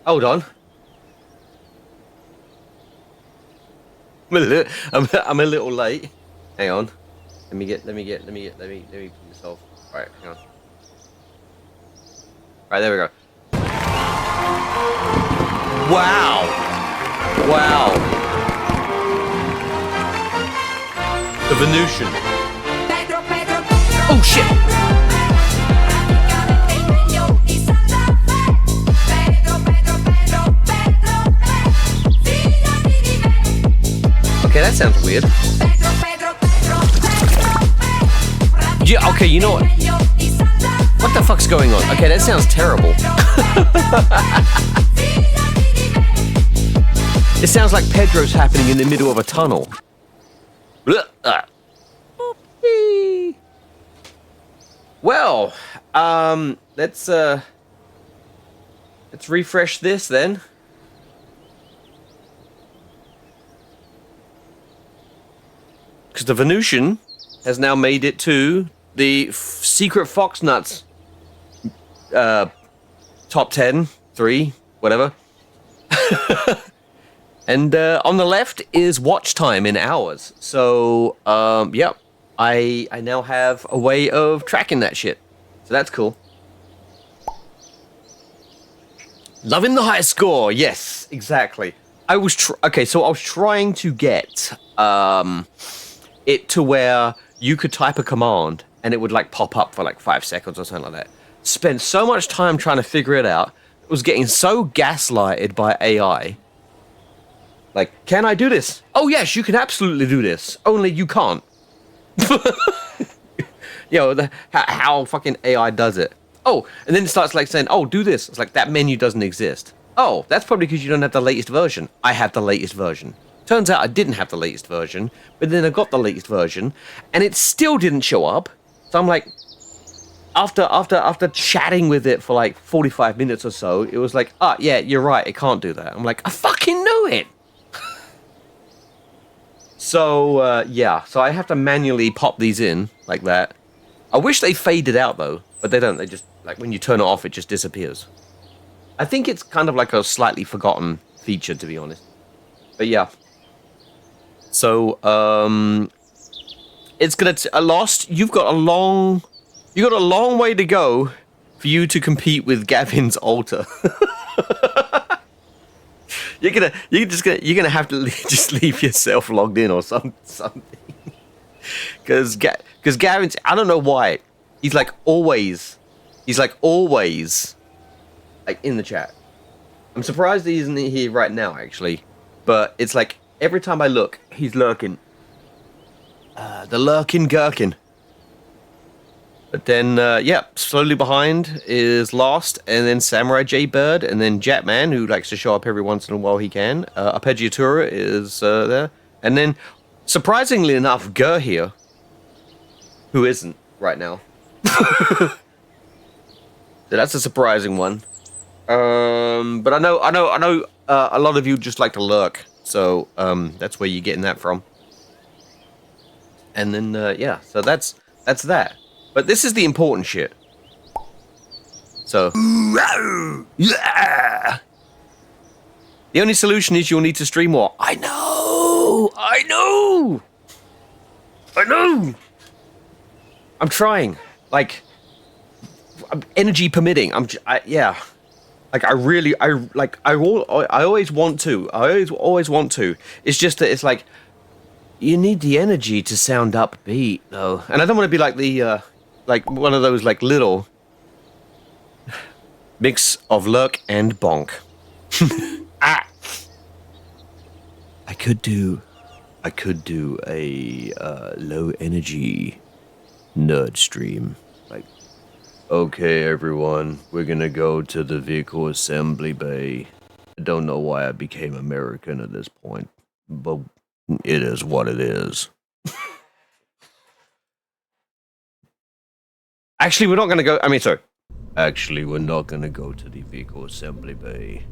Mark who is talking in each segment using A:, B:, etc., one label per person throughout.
A: Hold on. I'm a little late. Hang on. Let me put this off. Right, hang on. Right, there we go. Wow. Wow. The Venusian. Oh shit. Okay, that sounds weird. Yeah, okay, you know what? What the fuck's going on? Okay, that sounds terrible. It sounds like Pedro's happening in the middle of a tunnel. Well, let's refresh this then. Because the Venusian has now made it to the secret Foxnuts top 10, 3, whatever. And on the left is watch time in hours. So, yep, I now have a way of tracking that shit. So that's cool. Loving the high score. Yes, exactly. I was trying to get it to where you could type a command and it would like pop up for like 5 seconds or something like that. Spent so much time trying to figure it out. It was getting so gaslighted by AI. Like, can I do this? Oh yes, you can absolutely do this. Only you can't. How fucking AI does it. Oh, and then it starts like saying, oh, do this. It's like, that menu doesn't exist. Oh, that's probably because you don't have the latest version. I have the latest version. Turns out I didn't have the latest version, but then I got the latest version, and it still didn't show up. So I'm like, after chatting with it for like 45 minutes or so, it was like, yeah, you're right, it can't do that. I'm like, I fucking knew it! So, yeah, so I have to manually pop these in, like that. I wish they faded out, though, but they don't. They just, like, when you turn it off, it just disappears. I think it's kind of like a slightly forgotten feature, to be honest. But, yeah. So, it's gonna, Lost, you've got a long way to go for you to compete with Gavin's altar. You're gonna have to just leave yourself logged in or something. Because Gavin's, I don't know why, he's always like in the chat. I'm surprised he isn't here right now actually, but it's like every time I look, he's lurking. The lurking gherkin. But then, yeah, slowly behind is Lost, and then Samurai J Bird, and then Jetman, who likes to show up every once in a while he can. Arpeggiatura is there. And then, surprisingly enough, Gur here, who isn't right now. So that's a surprising one. But I know, a lot of you just like to lurk, so that's where you're getting that from. And then, yeah, so that's that. But this is the important shit. So, yeah. The only solution is you'll need to stream more. I know. I'm trying. Like, energy permitting. Yeah. Like, I always want to. I always want to. It's just that it's like, you need the energy to sound upbeat, though. And I don't want to be like the, like one of those like little mix of lurk and bonk. I could do a low energy nerd stream. Like, okay, everyone, we're gonna go to the vehicle assembly bay. I don't know why I became American at this point, but it is what it is. Actually, we're not going to go... Actually, we're not going to go to the vehicle assembly bay.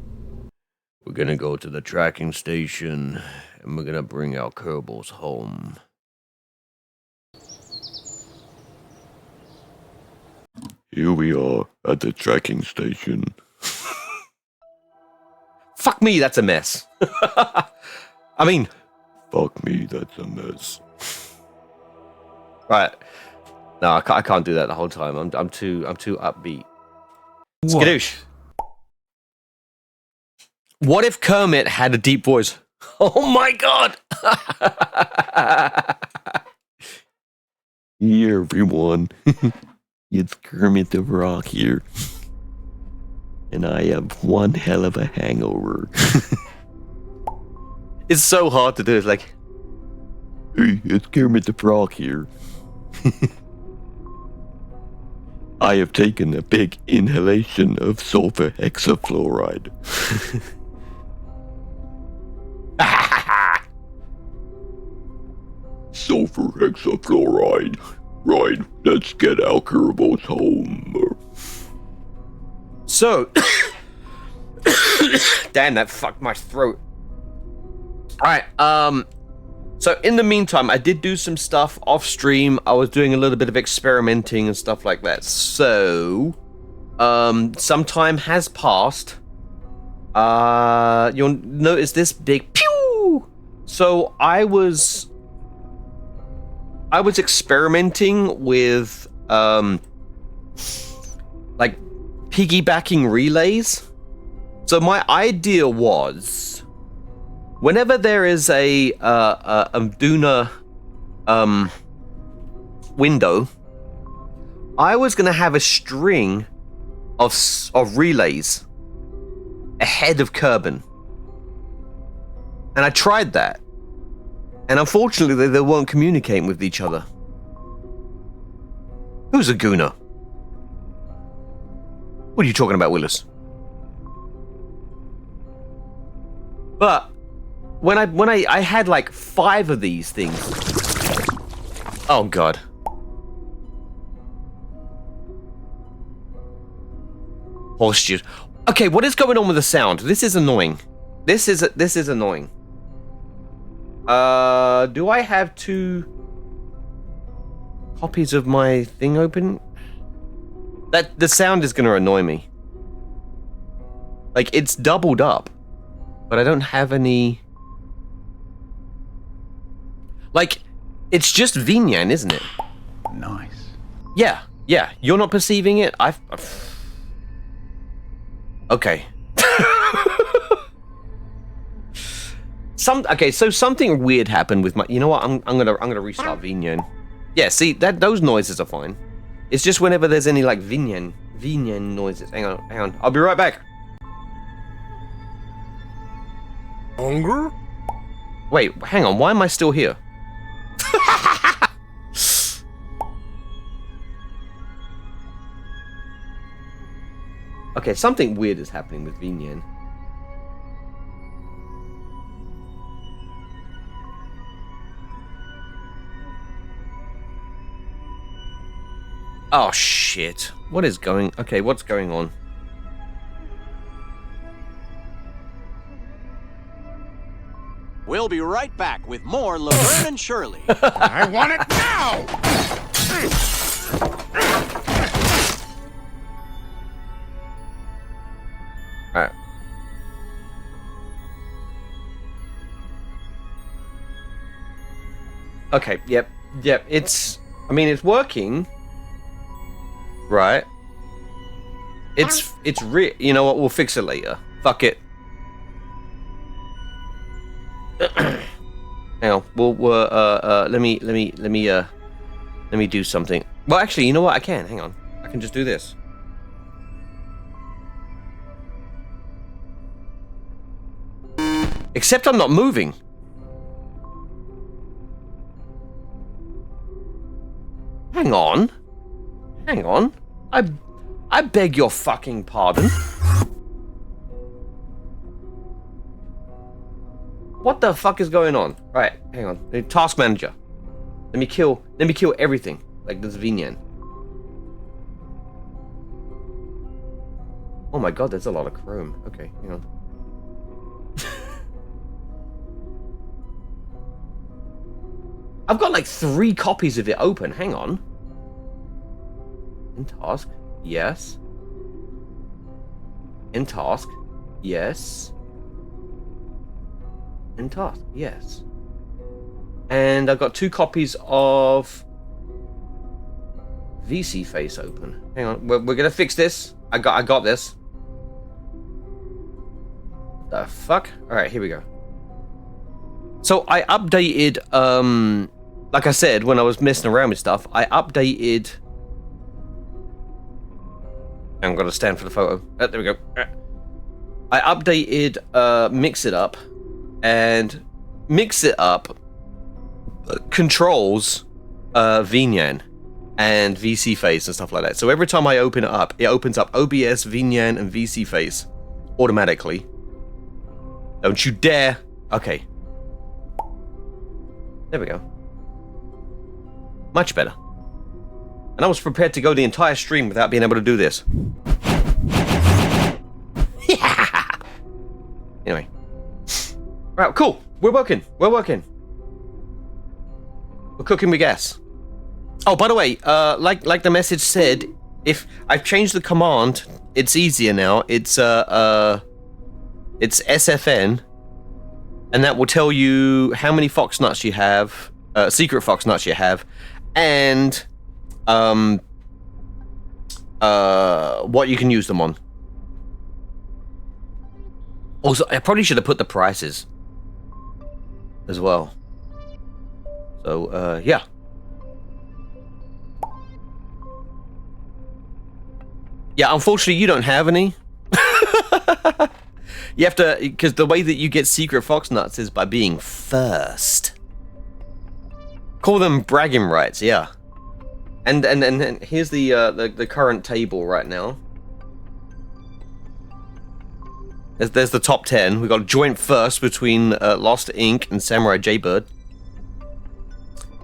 A: We're going to go to the tracking station, and we're going to bring our Kerbals home. Here we are at the tracking station. Fuck me, that's a mess. I mean, fuck me, that's a mess. Right. No, I can't do that the whole time. I'm too upbeat. Skadoosh. What if Kermit had a deep voice? Oh my god! Hey everyone, it's Kermit the Frog here, and I have one hell of a hangover. It's so hard to do. It's like, hey, it's Kermit the Frog here. I have taken a big inhalation of sulfur hexafluoride. Sulfur hexafluoride. Right, let's get our Kerbos home. So, damn, that fucked my throat. Alright, so in the meantime, I did do some stuff off stream. I was doing a little bit of experimenting and stuff like that. So, some time has passed. You'll notice this big pew. So I was experimenting with like piggybacking relays. So my idea was, whenever there is a Duna window, I was gonna have a string of relays ahead of Kerbin, and I tried that, and unfortunately they weren't communicating with each other. Who's a Guna? What are you talking about, Willis? But when I had like 5 of these things. Oh god. Horseshoes. Okay, what is going on with the sound? This is annoying. This is annoying. Do I have 2 copies of my thing open? That the sound is gonna annoy me. Like, it's doubled up, but I don't have any. Like, it's just Vinyan, isn't it?
B: Nice.
A: Yeah. You're not perceiving it. Okay. So something weird happened with my. You know what? I'm gonna restart Vinyan. Yeah. See those noises are fine. It's just whenever there's any like Vinyan noises. Hang on. I'll be right back.
C: Hunger?
A: Wait, hang on. Why am I still here? Okay, something weird is happening with Vinyan. Oh shit. What's going on?
D: We'll be right back with more Laverne and Shirley.
C: I want it now!
A: Alright. Okay, yep, it's working. Right. It's you know what, we'll fix it later. Fuck it. Hang on, let me do something. Well, actually, you know what, I can, hang on. I can just do this. Except I'm not moving. Hang on. I beg your fucking pardon. What the fuck is going on? Right, hang on. Task manager. Let me kill everything. Like this Vinyan. Oh my god, there's a lot of chrome. Okay, hang on. I've got like 3 copies of it open. Hang on. In task, yes. In task, yes. And task, yes. And I've got 2 copies of VC face open. Hang on, we're gonna fix this. I got this. The fuck? Alright, here we go. So I updated, like I said, when I was messing around with stuff, I updated... I'm gonna stand for the photo. There we go. I updated Mix It Up, and Mix It Up controls VNyan and VC Face and stuff like that. So every time I open it opens up OBS, VNyan, and VC Face automatically. Don't you dare! Okay. There we go. Much better. And I was prepared to go the entire stream without being able to do this. Yeah. Anyway. Right, cool. We're working. We're working. We're cooking with gas. Oh, by the way, like the message said, if I've changed the command, it's easier now. It's SFN, and that will tell you how many fox nuts you have, secret fox nuts you have, and what you can use them on. Also, I probably should have put the prices as well. So, yeah. Yeah, unfortunately, you don't have any. You have to, because the way that you get secret fox nuts is by being first. Call them bragging rights, yeah. And here's the current table right now. There's the top 10. We got joint first between Lost Ink and Samurai Jaybird.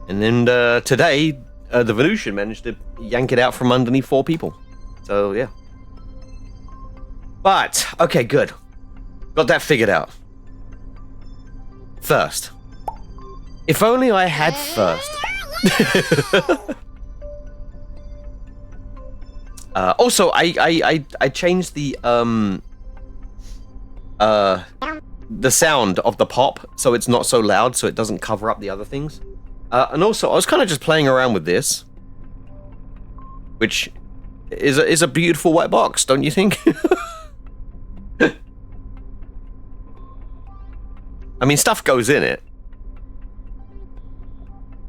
A: And then today, the Venusian managed to yank it out from underneath 4 people. So yeah. But okay, good. Got that figured out. First. If only I had first. Also, I changed the sound of the pop so it's not so loud, so it doesn't cover up the other things. And also, I was kind of just playing around with this, which is a beautiful white box, don't you think? I mean, stuff goes in it.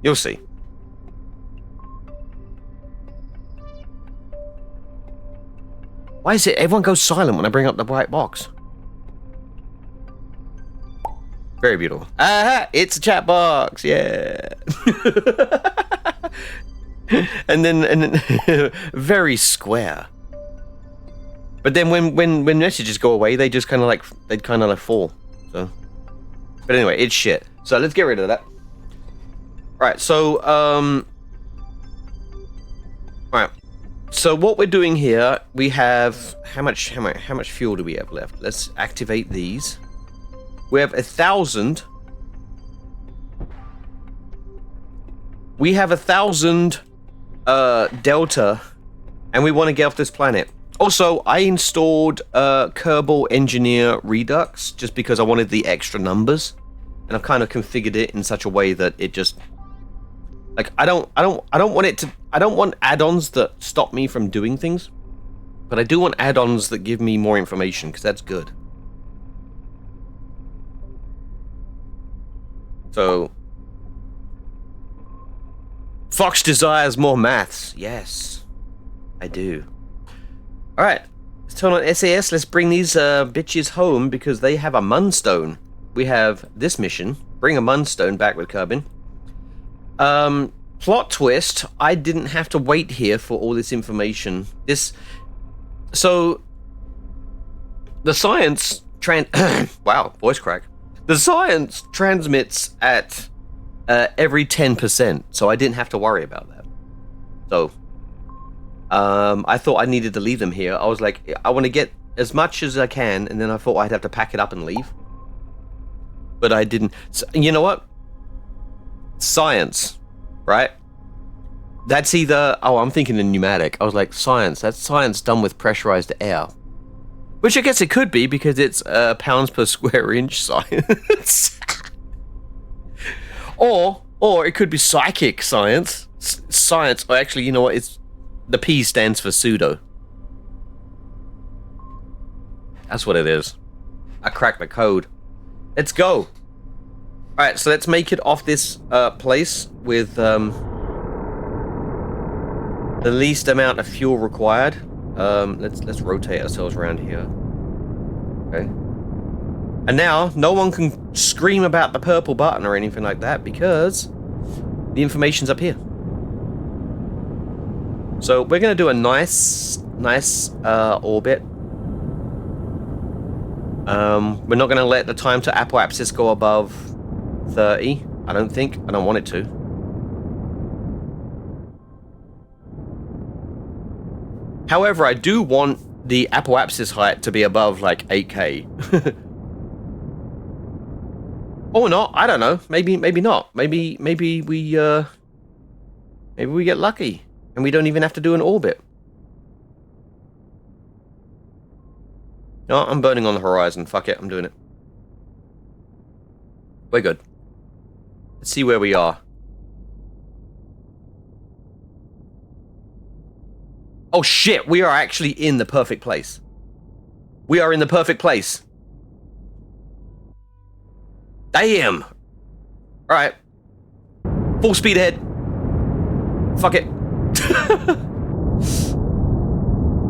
A: You'll see. Why is it everyone goes silent when I bring up the white box? Very beautiful. Aha! It's a chat box, yeah. and then very square. But then when messages go away, they just kind of like fall. So, but anyway, it's shit. So let's get rid of that. Right. So right. So what we're doing here, we have how much fuel do we have left? Let's activate these. We have 1,000. We have 1,000 delta, and we want to get off this planet. Also, I installed Kerbal Engineer Redux just because I wanted the extra numbers, and I've kind of configured it in such a way that it just like I don't want add-ons that stop me from doing things, but I do want add-ons that give me more information because that's good. So, Fox desires more maths. Yes, I do. Alright, let's turn on SAS. Let's bring these bitches home because they have a Munstone. We have this mission. Bring a Munstone back with Kerbin. Plot twist. I didn't have to wait here for all this information. So, the science wow, voice crack. The science transmits at every 10%, so I didn't have to worry about that. So, I thought I needed to leave them here. I was like, I want to get as much as I can, and then I thought I'd have to pack it up and leave. But I didn't. So, you know what? Science, right? That's either... Oh, I'm thinking in pneumatic. I was like, science. That's science done with pressurized air. Which I guess it could be because it's pounds per square inch science. or it could be psychic science. Science, or actually, you know what? It's the P stands for pseudo. That's what it is. I cracked the code. Let's go. All right, so let's make it off this place with the least amount of fuel required. Let's rotate ourselves around here. Okay. And now no one can scream about the purple button or anything like that because the information's up here. So we're gonna do a nice orbit. We're not gonna let the time to apoapsis go above 30. I don't think. I don't want it to. However, I do want the apoapsis height to be above like 8K. Or not. I don't know. Maybe not. Maybe we get lucky and we don't even have to do an orbit. No, I'm burning on the horizon. Fuck it. I'm doing it. We're good. Let's see where we are. Oh shit, we are actually in the perfect place. We are in the perfect place. Damn. Alright. Full speed ahead. Fuck it.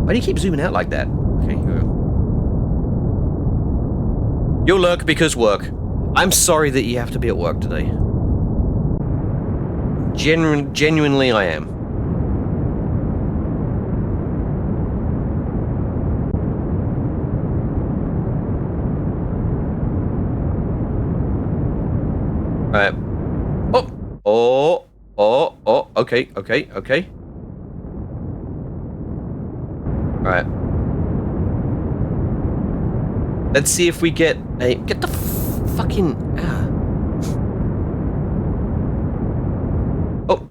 A: Why do you keep zooming out like that? Okay, here we go. You'll lurk because work. I'm sorry that you have to be at work today. Genuinely I am. Alright. Oh, okay. Alright. Let's see if we get a... Get the fucking... Oh.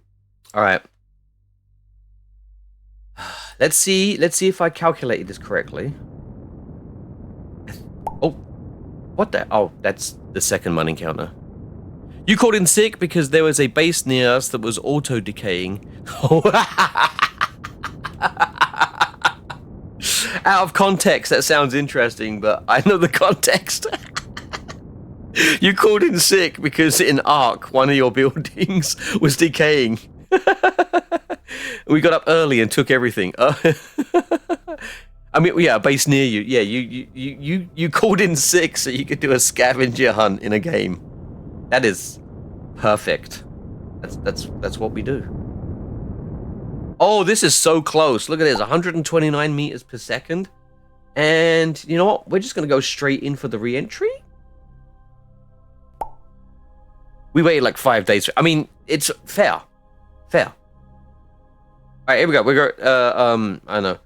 A: Alright. Let's see if I calculated this correctly. Oh. What the... Oh, that's the second mining counter. You called in sick because there was a base near us that was auto-decaying. Out of context, that sounds interesting, but I know the context. You called in sick because in Ark, one of your buildings was decaying. We got up early and took everything. I mean, yeah, a base near you. Yeah, you called in sick so you could do a scavenger hunt in a game. That is perfect. That's what we do. Oh, this is so close. Look at this, 129 meters per second. And you know what? We're just gonna go straight in for the re-entry. We waited like 5 days. I mean, it's fair. All right, here we go. We go. I don't know.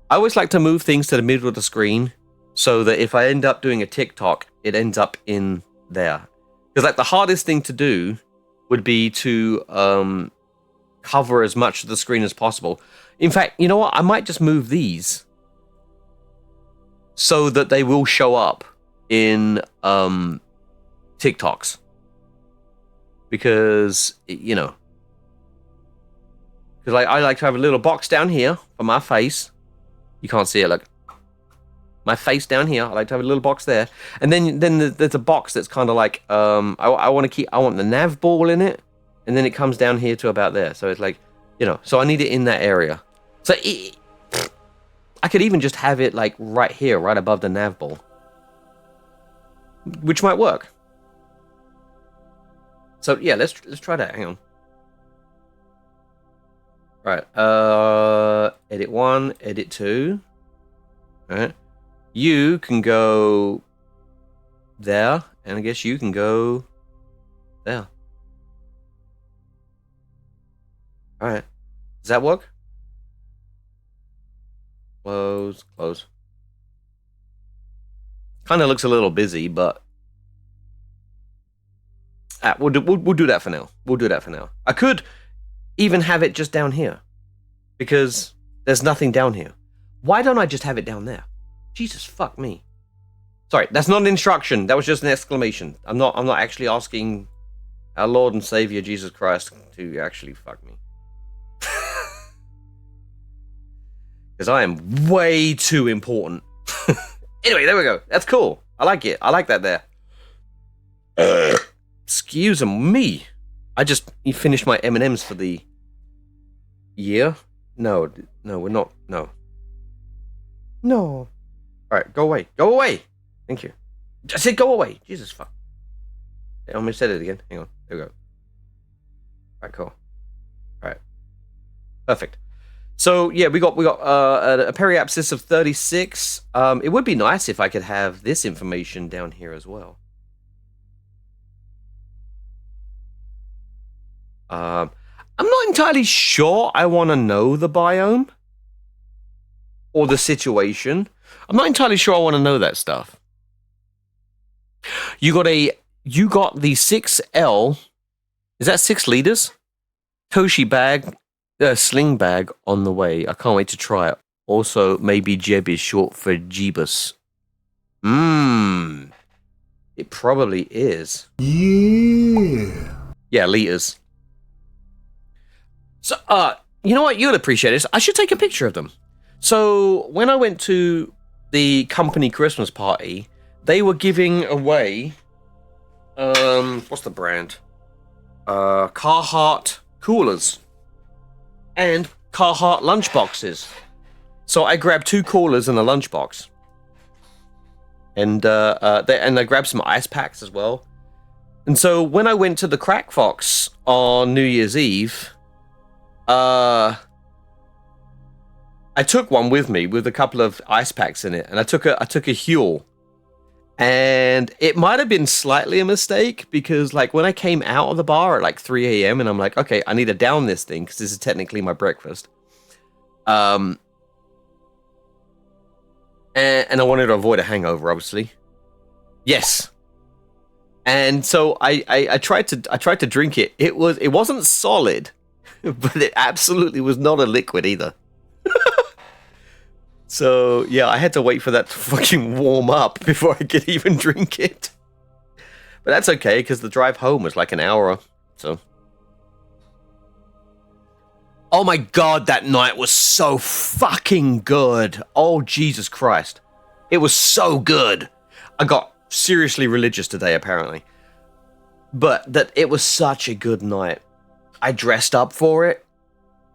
A: I always like to move things to the middle of the screen so that if I end up doing a TikTok, it ends up in there. Because like the hardest thing to do would be to cover as much of the screen as possible. In fact, you know what? I might just move these so that they will show up in TikToks. Because, you know, because I like to have a little box down here for my face. You can't see it, look. My face down here, I like to have a little box there. And then there's a box that's kind of like, I want the nav ball in it. And then it comes down here to about there. So it's like, you know, so I need it in that area. So I could even just have it like right here, right above the nav ball. Which might work. So yeah, let's try that, hang on. Right, edit 1, edit 2. Alright. You can go there, and I guess you can go there. Alright. Does that work? Close. Kind of looks a little busy, but we'll do that for now. I could even have it just down here because there's nothing down here. Why don't I just have it down there? Jesus, fuck me. Sorry, that's not an instruction. That was just an exclamation. I'm not actually asking our Lord and Savior Jesus Christ to actually fuck me. Because I am way too important. Anyway, there we go. That's cool. I like it. I like that there. Excuse me. You finished my M&Ms for the year? No, we're not. No. All right, go away. Go away. Thank you. I said go away. Jesus fuck. I almost said it again. Hang on. There we go. All right, cool. All right. Perfect. So yeah, we got a periapsis of 36. It would be nice if I could have this information down here as well. I'm not entirely sure I want to know the biome or the situation. I'm not entirely sure I want to know that stuff. You got the 6L. Is that 6 liters? Toshi bag. Sling bag on the way. I can't wait to try it. Also, maybe Jeb is short for Jeebus. It probably is. Yeah, liters. So, you know what? You'll appreciate this. I should take a picture of them. So, when I went to the company Christmas party, they were giving away, what's the brand? Carhartt coolers. And Carhartt lunchboxes. So I grabbed 2 coolers and a lunchbox. And I grabbed some ice packs as well. And so when I went to the Crack Fox on New Year's Eve, I took one with me with a couple of ice packs in it, and I took a Huel. And it might have been slightly a mistake because, like, when I came out of the bar at like 3 a.m. and I'm like, okay, I need to down this thing because this is technically my breakfast. And I wanted to avoid a hangover, obviously. Yes. And so I tried to drink it. It wasn't solid, but it absolutely was not a liquid either. So, yeah, I had to wait for that to fucking warm up before I could even drink it. But that's okay, because the drive home was like an hour, so. Oh my god, that night was so fucking good. Oh, Jesus Christ. It was so good. I got seriously religious today, apparently. But that it was such a good night. I dressed up for it.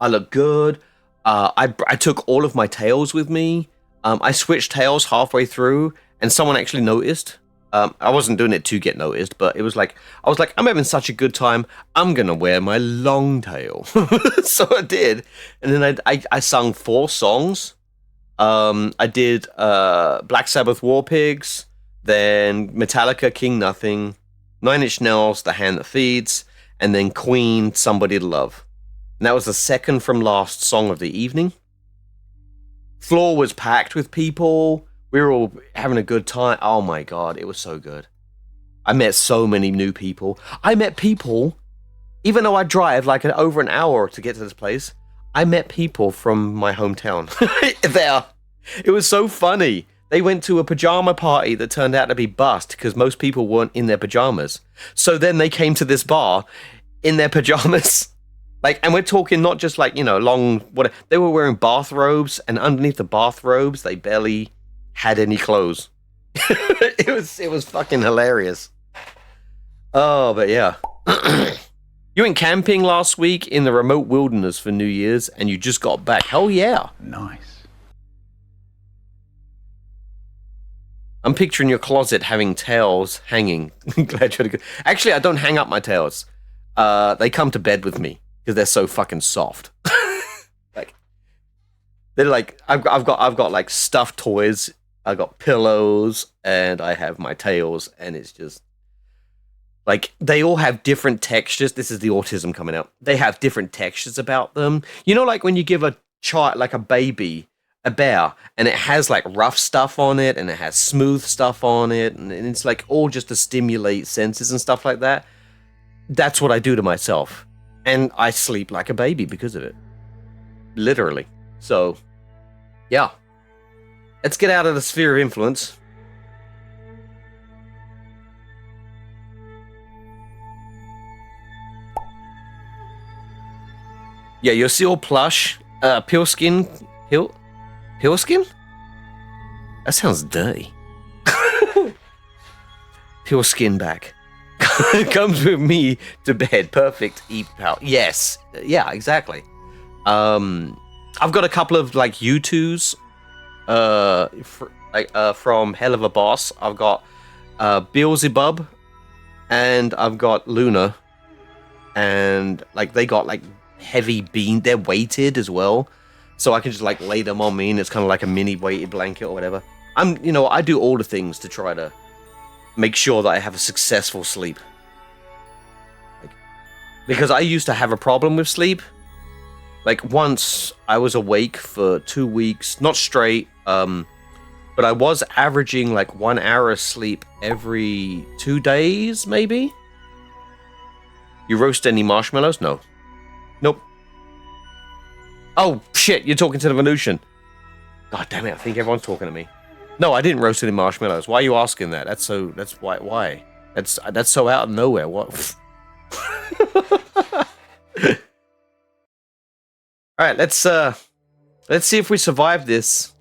A: I looked good. I took all of my tails with me. I switched tails halfway through, and someone actually noticed. I wasn't doing it to get noticed, but it was like, I was like, I'm having such a good time, I'm gonna wear my long tail. So I did, and then I sung 4 songs. I did Black Sabbath War Pigs, then Metallica King Nothing, 9 Inch Nails The Hand That Feeds, and then Queen Somebody to Love. And that was the second from last song of the evening. Floor was packed with people. We were all having a good time. Oh my god, it was so good. I met so many new people. I met people, even though I drive like over an hour to get to this place, I met people from my hometown there. It was so funny. They went to a pajama party that turned out to be bust because most people weren't in their pajamas. So then they came to this bar in their pajamas. Like, and we're talking not just like, you know, long, what they were wearing bathrobes, and underneath the bathrobes, they barely had any clothes. It was fucking hilarious. Oh, but yeah. You went camping last week in the remote wilderness for New Year's, and you just got back. Hell yeah.
C: Nice.
A: I'm picturing your closet having tails hanging. Glad you had a good... Actually, I don't hang up my tails. They come to bed with me because they're so fucking soft. Like, they're like, I've got like stuffed toys. I got pillows, and I have my tails, and it's just like they all have different textures. This is the autism coming out. They have different textures about them. You know, like when you give a child, like a baby, a bear, and it has like rough stuff on it, and it has smooth stuff on it, and it's like all just to stimulate senses and stuff like that. That's what I do to myself, and I sleep like a baby because of it, literally. So, yeah. Let's get out of the sphere of influence. Yeah, your seal plush, peel skin, peel skin? That sounds dirty. Peel skin back. Comes with me to bed. Perfect. Pal. Yes. Yeah, exactly. I've got a couple of like U2s from Hell of a Boss. I've got Beelzebub and I've got Luna, and like they got like heavy bean. They're weighted as well, so I can just like lay them on me, and it's kind of like a mini weighted blanket or whatever. I do all the things to try to make sure that I have a successful sleep, because I used to have a problem with sleep. Like once I was awake for 2 weeks, not straight, but I was averaging like 1 hour of sleep every 2 days, maybe. You roast any marshmallows? No. Nope. Oh shit! You're talking to the Venusian. God damn it! I think everyone's talking to me. No, I didn't roast any marshmallows. Why are you asking that? That's why. Why? That's so out of nowhere. What? All right, let's see if we survive this.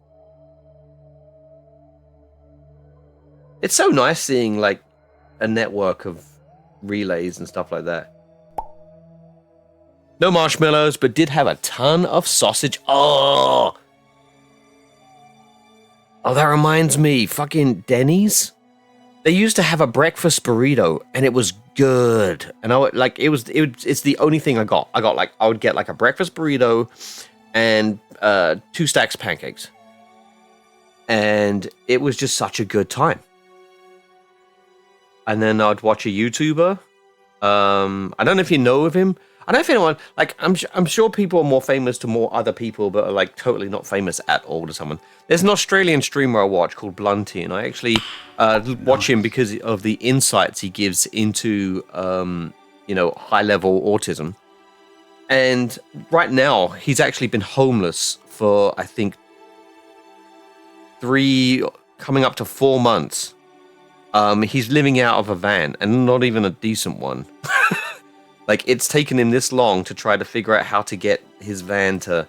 A: It's so nice seeing like a network of relays and stuff like that. No marshmallows, but did have a ton of sausage. Oh, that reminds me, fucking Denny's. They used to have a breakfast burrito, and it was good. And I would like it's the only thing I got. I would get like a breakfast burrito and 2 stacks of pancakes, and it was just such a good time. And then I'd watch a YouTuber. I don't know if you know of him. I don't know if anyone, like, I'm sure people are more famous to more other people, but are like totally not famous at all to someone. There's an Australian streamer I watch called Blunty, and I actually watch him because of the insights he gives into, high-level autism. And right now, he's actually been homeless for, I think, 3, coming up to 4 months. He's living out of a van, and not even a decent one. Like, it's taken him this long to try to figure out how to get his van to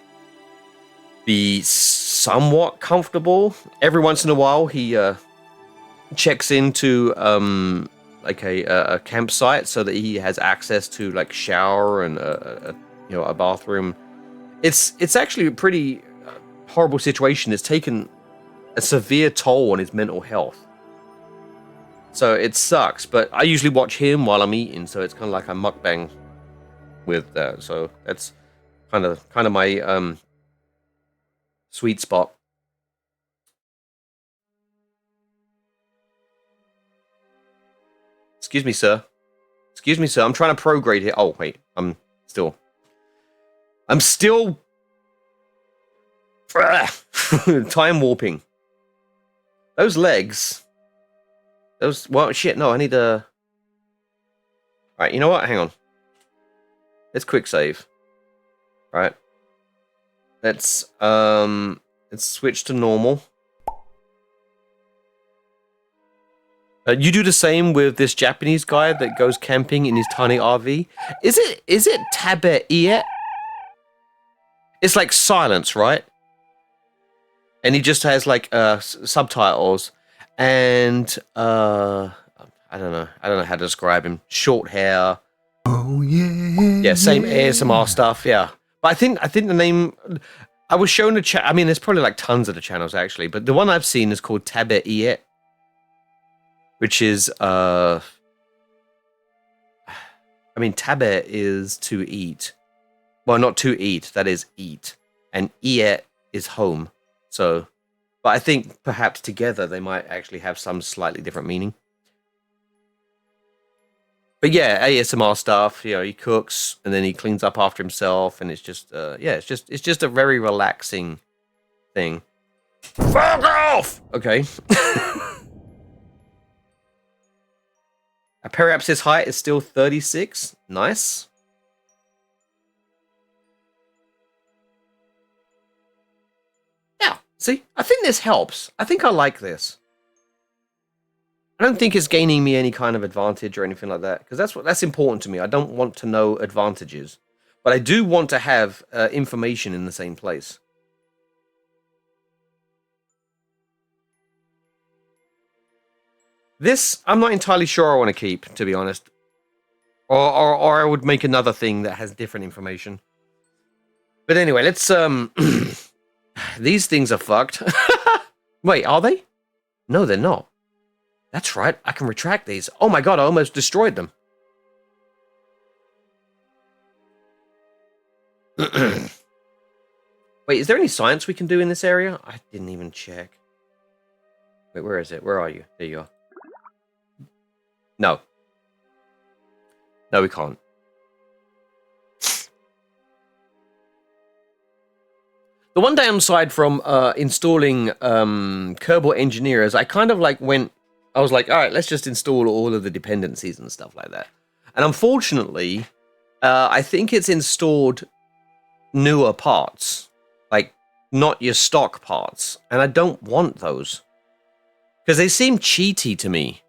A: be somewhat comfortable. Every once in a while, he checks into a campsite so that he has access to like shower and a bathroom. It's actually a pretty horrible situation. It's taken a severe toll on his mental health. So it sucks, but I usually watch him while I'm eating, so it's kind of like a mukbang with that. So that's kind of my sweet spot. Excuse me, sir. Excuse me, sir. I'm trying to prograde here. Oh wait, I'm still time warping. Those legs. Well, shit, no, I need a... Alright, you know what? Hang on. Let's quick save. Right. Let's switch to normal. You do the same with this Japanese guy that goes camping in his tiny RV. Is it Tabe Iet? It's like silence, right? And he just has like subtitles. And I don't know how to describe him. Short hair.
C: Oh yeah.
A: Yeah, same ASMR stuff. Yeah, but I think the name. I was shown a chat. I mean, there's probably like tons of the channels actually, but the one I've seen is called Tabe Iet, which is I mean, tabe is to eat. Well, not to eat. That is eat, and Iet is home. So. But I think perhaps together they might actually have some slightly different meaning. But yeah, ASMR stuff. You know, he cooks and then he cleans up after himself, and it's just it's just a very relaxing thing. Fuck off. Okay. Periapsis height is still 36. Nice. See, I think this helps. I think I like this. I don't think it's gaining me any kind of advantage or anything like that, because that's important to me. I don't want to know advantages, but I do want to have information in the same place. This, I'm not entirely sure I want to keep, to be honest. Or I would make another thing that has different information. But anyway, let's, these things are fucked. Wait, are they? No, they're not. That's right, I can retract these. Oh my god, I almost destroyed them. Wait, is there any science we can do in this area? I didn't even check. Wait, where is it? Where are you? There you are. No. No, we can't. The one downside from installing Kerbal Engineer is I kind of like I was like, all right, let's just install all of the dependencies and stuff like that. And unfortunately, I think it's installed newer parts, like not your stock parts. And I don't want those because they seem cheaty to me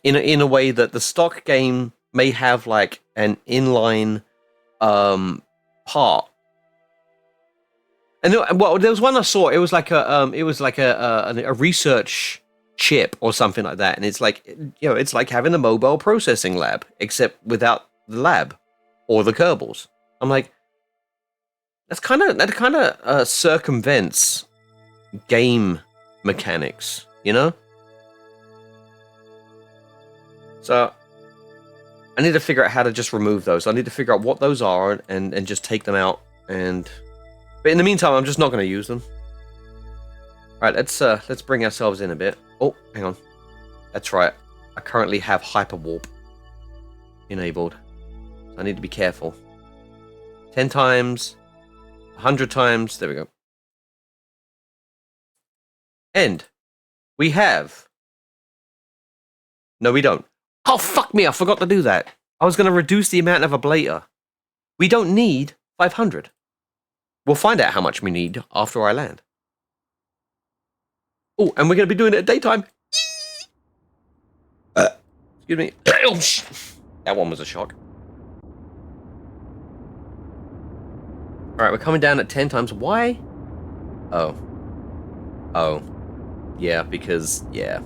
A: in a way that the stock game may have like an inline part. And well, there was one I saw. It was like a research chip or something like that, and it's like, you know, it's like having a mobile processing lab except without the lab or the Kerbals. I'm like, that kind of circumvents game mechanics, you know. So I need to figure out how to just remove those. I need to figure out what those are and just take them out. But in the meantime, I'm just not going to use them. All right, let's bring ourselves in a bit. Oh, hang on. That's right. I currently have Hyperwarp enabled. So I need to be careful. 10 times, 100 times. There we go. And we have... No, we don't. Oh, fuck me. I forgot to do that. I was going to reduce the amount of ablator. We don't need 500. We'll find out how much we need after I land. Oh, and we're going to be doing it at daytime. Excuse me. That one was a shock. Alright, we're coming down at 10 times. Why? Oh. Oh. Yeah, because, yeah.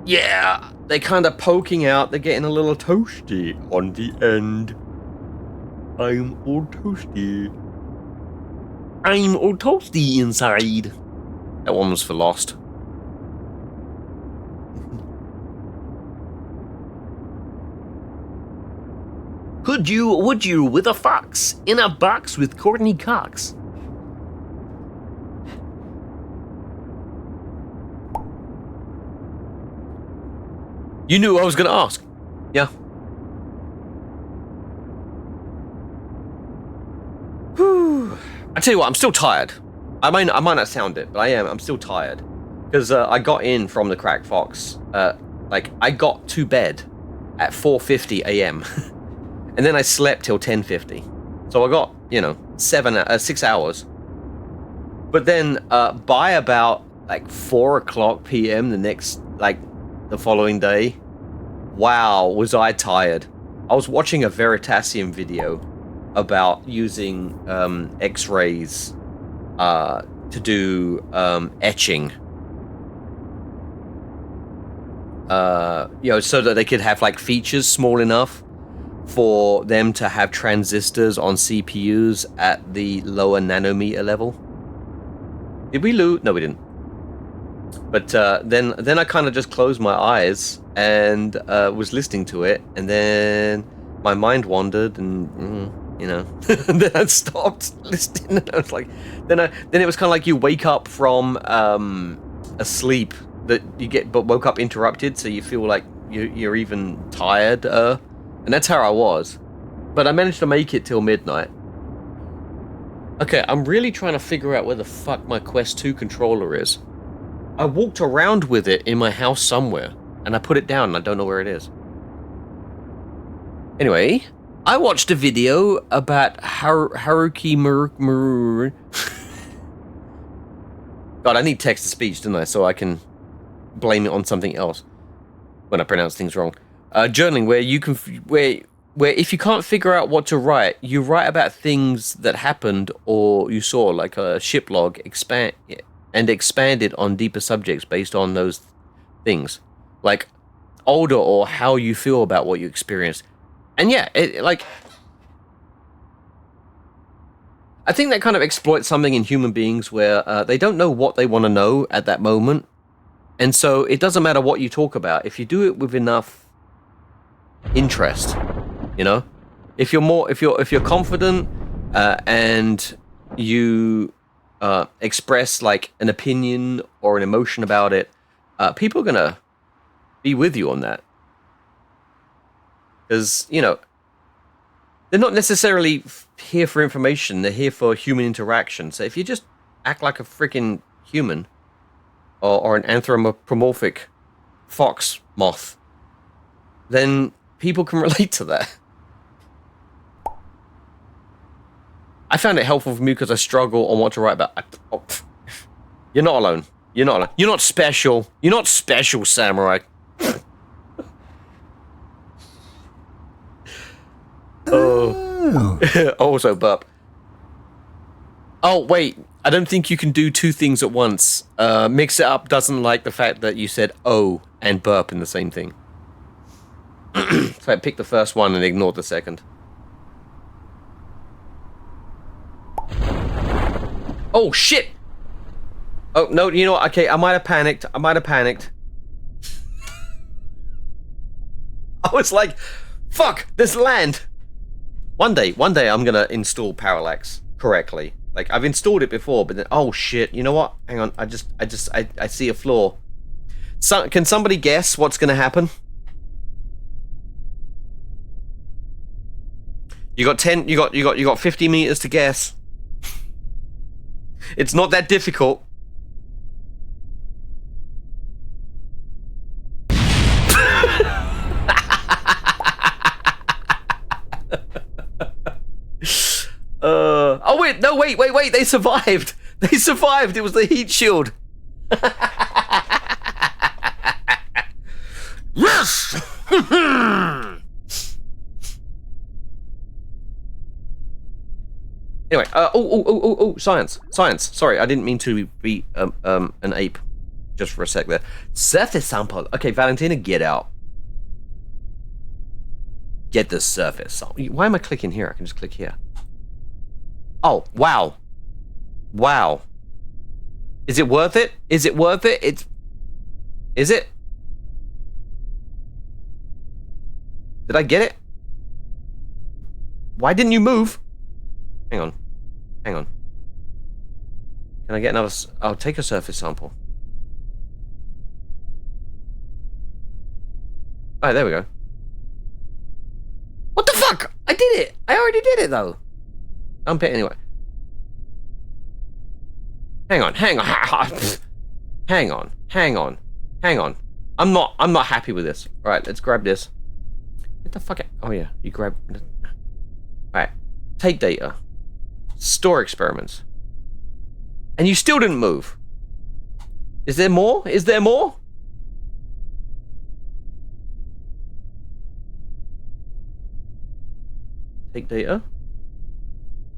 A: Yeah, they're kind of poking out. They're getting a little toasty on the end. I'm all toasty. I'm all toasty inside. That one was for Lost. Would you, with a fox in a box with Courtney Cox? You knew I was going to ask. Yeah. Whew. I tell you what, I'm still tired. I might not sound it, but I am. I'm still tired. Because I got in from the Crack Fox. I got to bed at 4:50 a.m. and then I slept till 10:50. So I got, 6 hours. But then by about 4 o'clock p.m. the following day, wow, was I tired. I was watching a Veritasium video about using X-rays to do etching. So that they could have features small enough for them to have transistors on CPUs at the lower nanometer level. Did we loot? No, we didn't. But then I kind of just closed my eyes and was listening to it, and then my mind wandered, and and then I stopped listening. And I was like, then it was kind of like you wake up from a sleep that you get, but woke up interrupted, so you feel like you're even tired. And that's how I was. But I managed to make it till midnight. Okay, I'm really trying to figure out where the fuck my Quest 2 controller is. I walked around with it in my house somewhere, and I put it down, and I don't know where it is. Anyway, I watched a video about Haruki Muru. God, I need text to speech, don't I? So I can blame it on something else when I pronounce things wrong. Journaling, where you can, where if you can't figure out what to write, you write about things that happened or you saw, like a ship log, expanded on deeper subjects based on those things, like older or how you feel about what you experienced. And yeah, I think that kind of exploits something in human beings where they don't know what they want to know at that moment. And so it doesn't matter what you talk about. If you do it with enough interest, you know, if you're confident and you express like an opinion or an emotion about it, people are going to be with you on that. Because, you know, they're not necessarily here for information. They're here for human interaction. So if you just act like a freaking human or an anthropomorphic fox moth, then people can relate to that. I found it helpful for me because I struggle on what to write about. You're not alone. You're not alone. You're not special. You're not special, Samurai. Oh. Also burp. Oh, wait. I don't think you can do two things at once. Mix It Up doesn't like the fact that you said oh and burp in the same thing. So I picked the first one and ignored the second. Oh, shit! Oh, no, you know what? Okay, I might have panicked. I was like, fuck, there's land! One day I'm gonna install parallax correctly. Like, I've installed it before, but then, oh shit, you know what? Hang on, I see a flaw. Can somebody guess what's gonna happen? You got 50 meters to guess. It's not that difficult. Oh wait, no, wait, they survived. They survived. It was the heat shield. Yes! Anyway, science. Sorry, I didn't mean to be an ape. Just for a sec there. Surface sample. Okay, Valentina, get out. Get the surface sample. Why am I clicking here? I can just click here. Oh, wow. Wow. Is it worth it? Is it worth it? Is it? Did I get it? Why didn't you move? Hang on. Can I get another? I'll take a surface sample. Alright, there we go. What the fuck? I did it! I already did it though. Dump it anyway. Hang on. I'm not happy with this. Alright, let's grab this. Get the fuck out. Oh yeah, you grab. Alright. Take data. Store experiments. And you still didn't move. Is there more? Take data.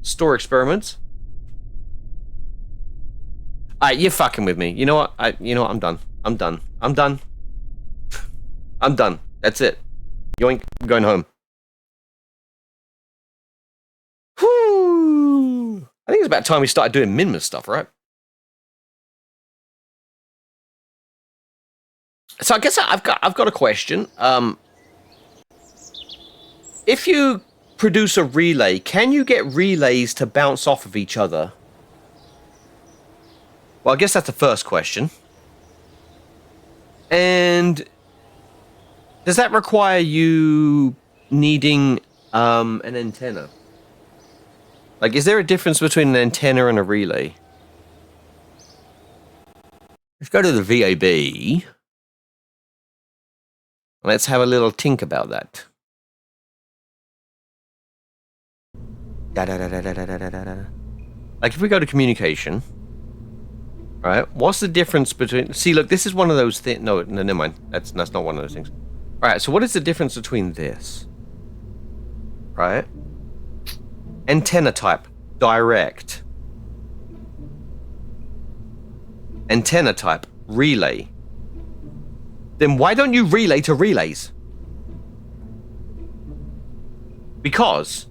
A: Store experiments. Alright, you're fucking with me. You know what? I'm done. I'm done. That's it. Yoink. I'm going home. Whew. I think it's about time we started doing Minmus stuff, right? So I guess I've got a question. If you produce a relay, can you get relays to bounce off of each other? Well, I guess that's the first question. And does that require you needing an antenna? Like, is there a difference between an antenna and a relay? Let's go to the VAB. Let's have a little think about that. Da da da da da da da da da. Like if we go to communication, right? What's the difference between? See, look, this is one of those things. No, never mind. That's not one of those things. All right. So what is the difference between this? Right? Antenna type, direct. Antenna type, relay. Then why don't you relay to relays? Because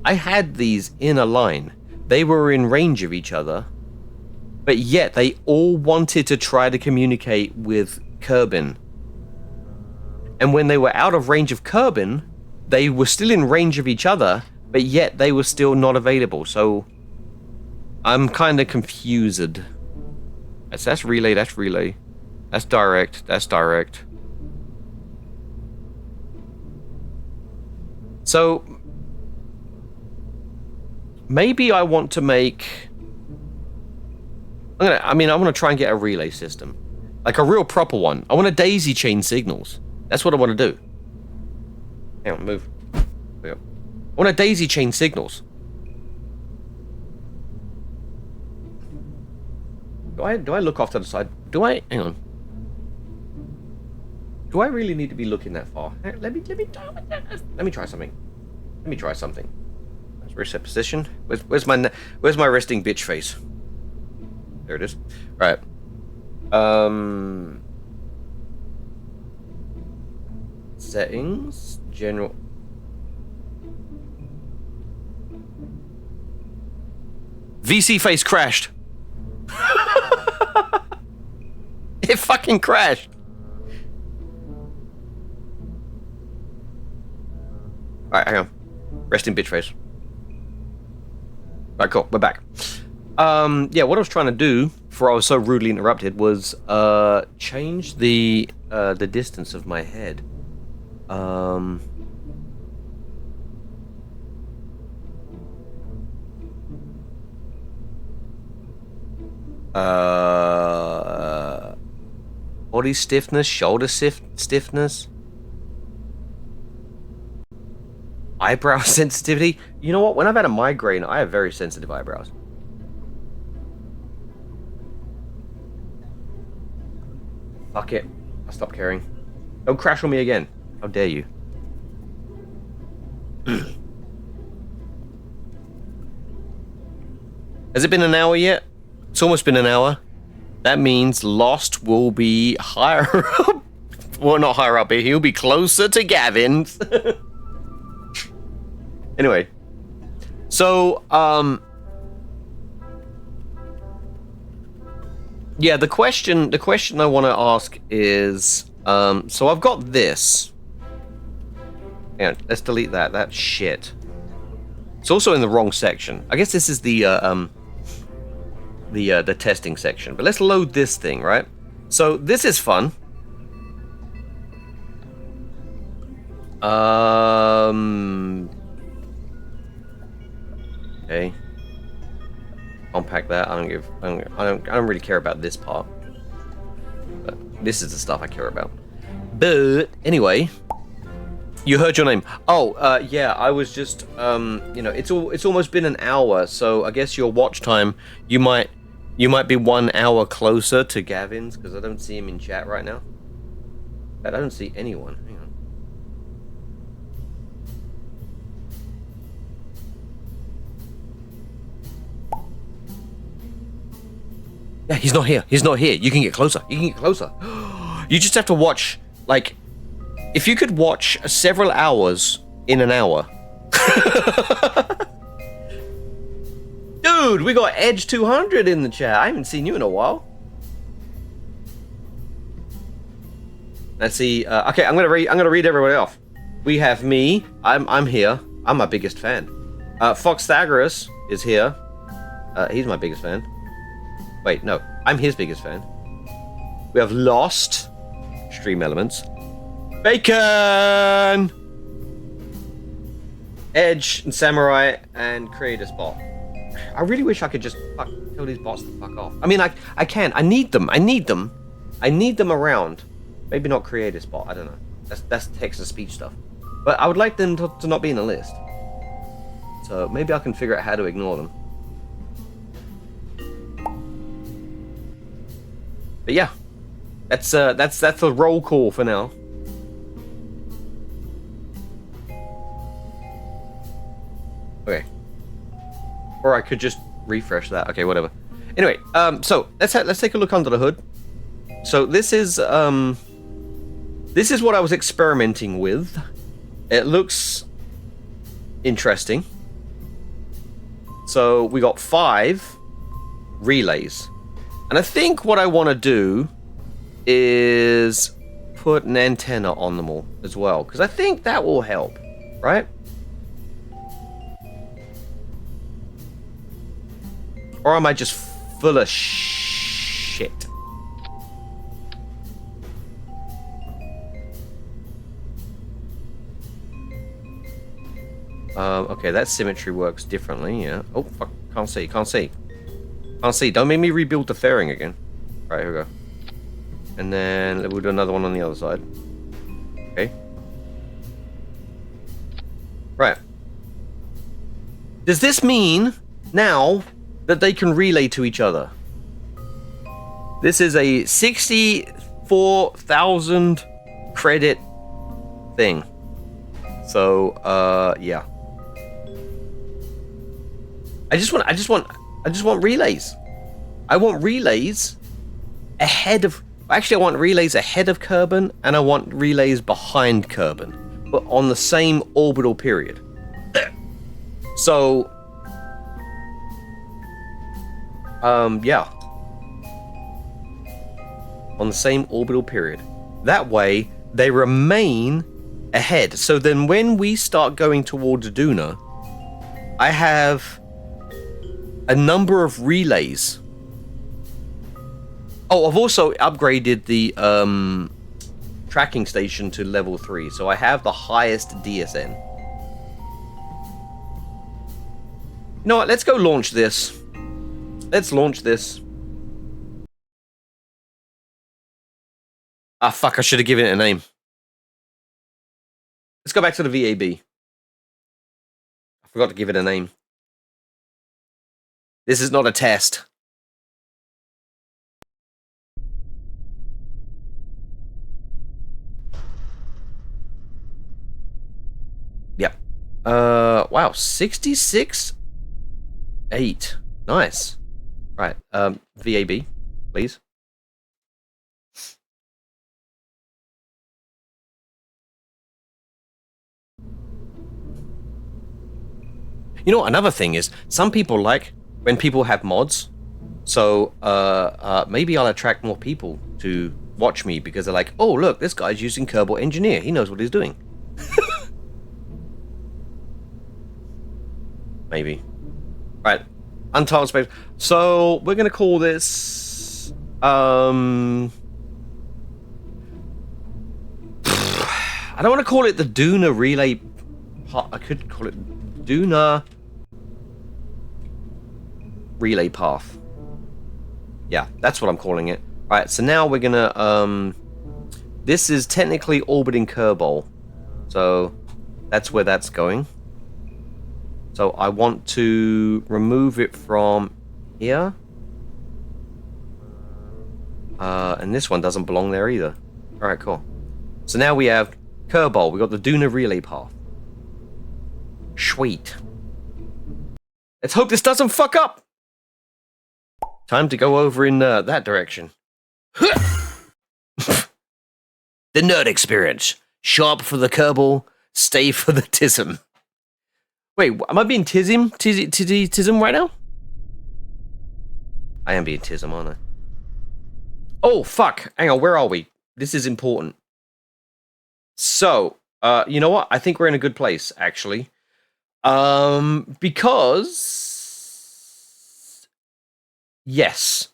A: I had these in a line. They were in range of each other, but yet they all wanted to try to communicate with Kerbin. And when they were out of range of Kerbin, they were still in range of each other, but yet they were still not available. So I'm kind of confused. That's relay, that's relay. That's direct, that's direct. So maybe I want to make... I want to try and get a relay system. Like a real proper one. I want to daisy chain signals. That's what I want to do. Hang on, move. There we go. I want to daisy chain signals. Do I look off to the side? Hang on. Do I really need to be looking that far? Let me try something. Let me try something. Let's reset position. Where's my resting bitch face? There it is. Right. Settings, general. VC face crashed. It fucking crashed. Alright, hang on. Resting bitch face. Alright, cool. We're back. Yeah, what I was trying to do before I was so rudely interrupted was change the distance of my head. Body stiffness, shoulder stiffness, eyebrow sensitivity. You know what? When I've had a migraine, I have very sensitive eyebrows. Fuck it. I'll stop caring. Don't crash on me again. How dare you? Has it been an hour yet? It's almost been an hour. That means Lost will be higher up. Well, not higher up here. He'll be closer to Gavin's. Anyway. So, yeah, the question I want to ask is, so I've got this. Hang on, let's delete that. That's shit. It's also in the wrong section. I guess this is the testing section. But let's load this thing, right? So this is fun. Okay. Unpack that. I don't really care about this part. But this is the stuff I care about. But anyway, you heard your name. Oh, yeah. I was just, it's almost been an hour, so I guess your watch time, you might be 1 hour closer to Gavin's because I don't see him in chat right now. I don't see anyone. Hang on. Yeah, he's not here. He's not here. You can get closer. You can get closer. You just have to watch, like, if you could watch several hours in an hour. Dude, we got Edge 200 in the chat. I haven't seen you in a while. Let's see. Okay, I'm gonna read everybody off. We have me. I'm here. I'm my biggest fan. Fox Thagorus is here. He's my biggest fan. Wait, no, I'm his biggest fan. We have Lost, Stream Elements, Bacon, Edge, and Samurai, and Creator Spot. I really wish I could just tell these bots to fuck off. I mean, I can. I need them. I need them around. Maybe not Creator Spot. I don't know. That's text to speech stuff. But I would like them to not be in the list. So maybe I can figure out how to ignore them. But yeah, that's a roll call for now. Okay. Or I could just refresh that. Okay, whatever. Anyway, so let's take a look under the hood. So this is what I was experimenting with. It looks interesting. So we got 5 relays. And I think what I want to do is put an antenna on them all as well, because I think that will help, right? Or am I just full of shit? Okay, that symmetry works differently, yeah. Oh, fuck, can't see. Can't see. Don't make me rebuild the fairing again. Right, here we go. And then we'll do another one on the other side. Okay. Right. Does this mean now that they can relay to each other? This is a 64,000 credit thing. So, yeah. I just want relays. I want relays ahead of... Actually, I want relays ahead of Kerbin, and I want relays behind Kerbin, but on the same orbital period. So, yeah. On the same orbital period. That way, they remain ahead. So then when we start going towards Duna, I have a number of relays. Oh, I've also upgraded the tracking station to level 3, so I have the highest DSN. You know what? Let's go launch this. Let's launch this. Ah, fuck, I should have given it a name. Let's go back to the VAB. I forgot to give it a name. This is not a test. Yep. Wow, 66.8. Nice. Right, VAB, please. You know, another thing is, some people like when people have mods. So, maybe I'll attract more people to watch me because they're like, oh, look, this guy's using Kerbal Engineer. He knows what he's doing. Maybe. Right. Untitled space. So, we're going to call this... I don't want to call it the Duna Relay... I could call it Duna Relay Path. Yeah, that's what I'm calling it. Alright, so now we're gonna... this is technically orbiting Kerbal. So, that's where that's going. So I want to remove it from here. And this one doesn't belong there either. Alright, cool. So now we have Kerbal. We got the Duna Relay Path. Sweet. Let's hope this doesn't fuck up. Time to go over in that direction. The nerd experience. Sharp for the Kerbal, stay for the Tism. Wait, am I being Tism right now? I am being Tism, aren't I? Oh, fuck. Hang on, where are we? This is important. So, you know what? I think we're in a good place, actually. Because... Yes.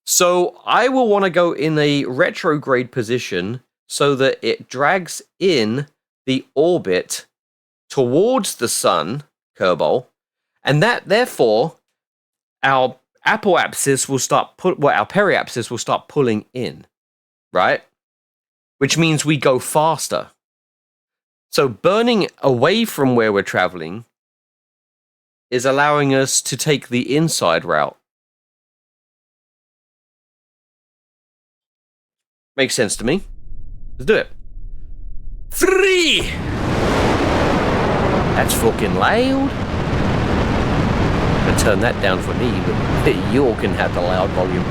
A: So, I will want to go in a retrograde position so that it drags in the orbit towards the sun, Kerbal, and that, therefore, our apoapsis will start our periapsis will start pulling in, right? Which means we go faster. So burning away from where we're traveling is allowing us to take the inside route. Makes sense to me. Let's do it. 3! That's fucking loud. I'm gonna turn that down for me, but you can have the loud volume.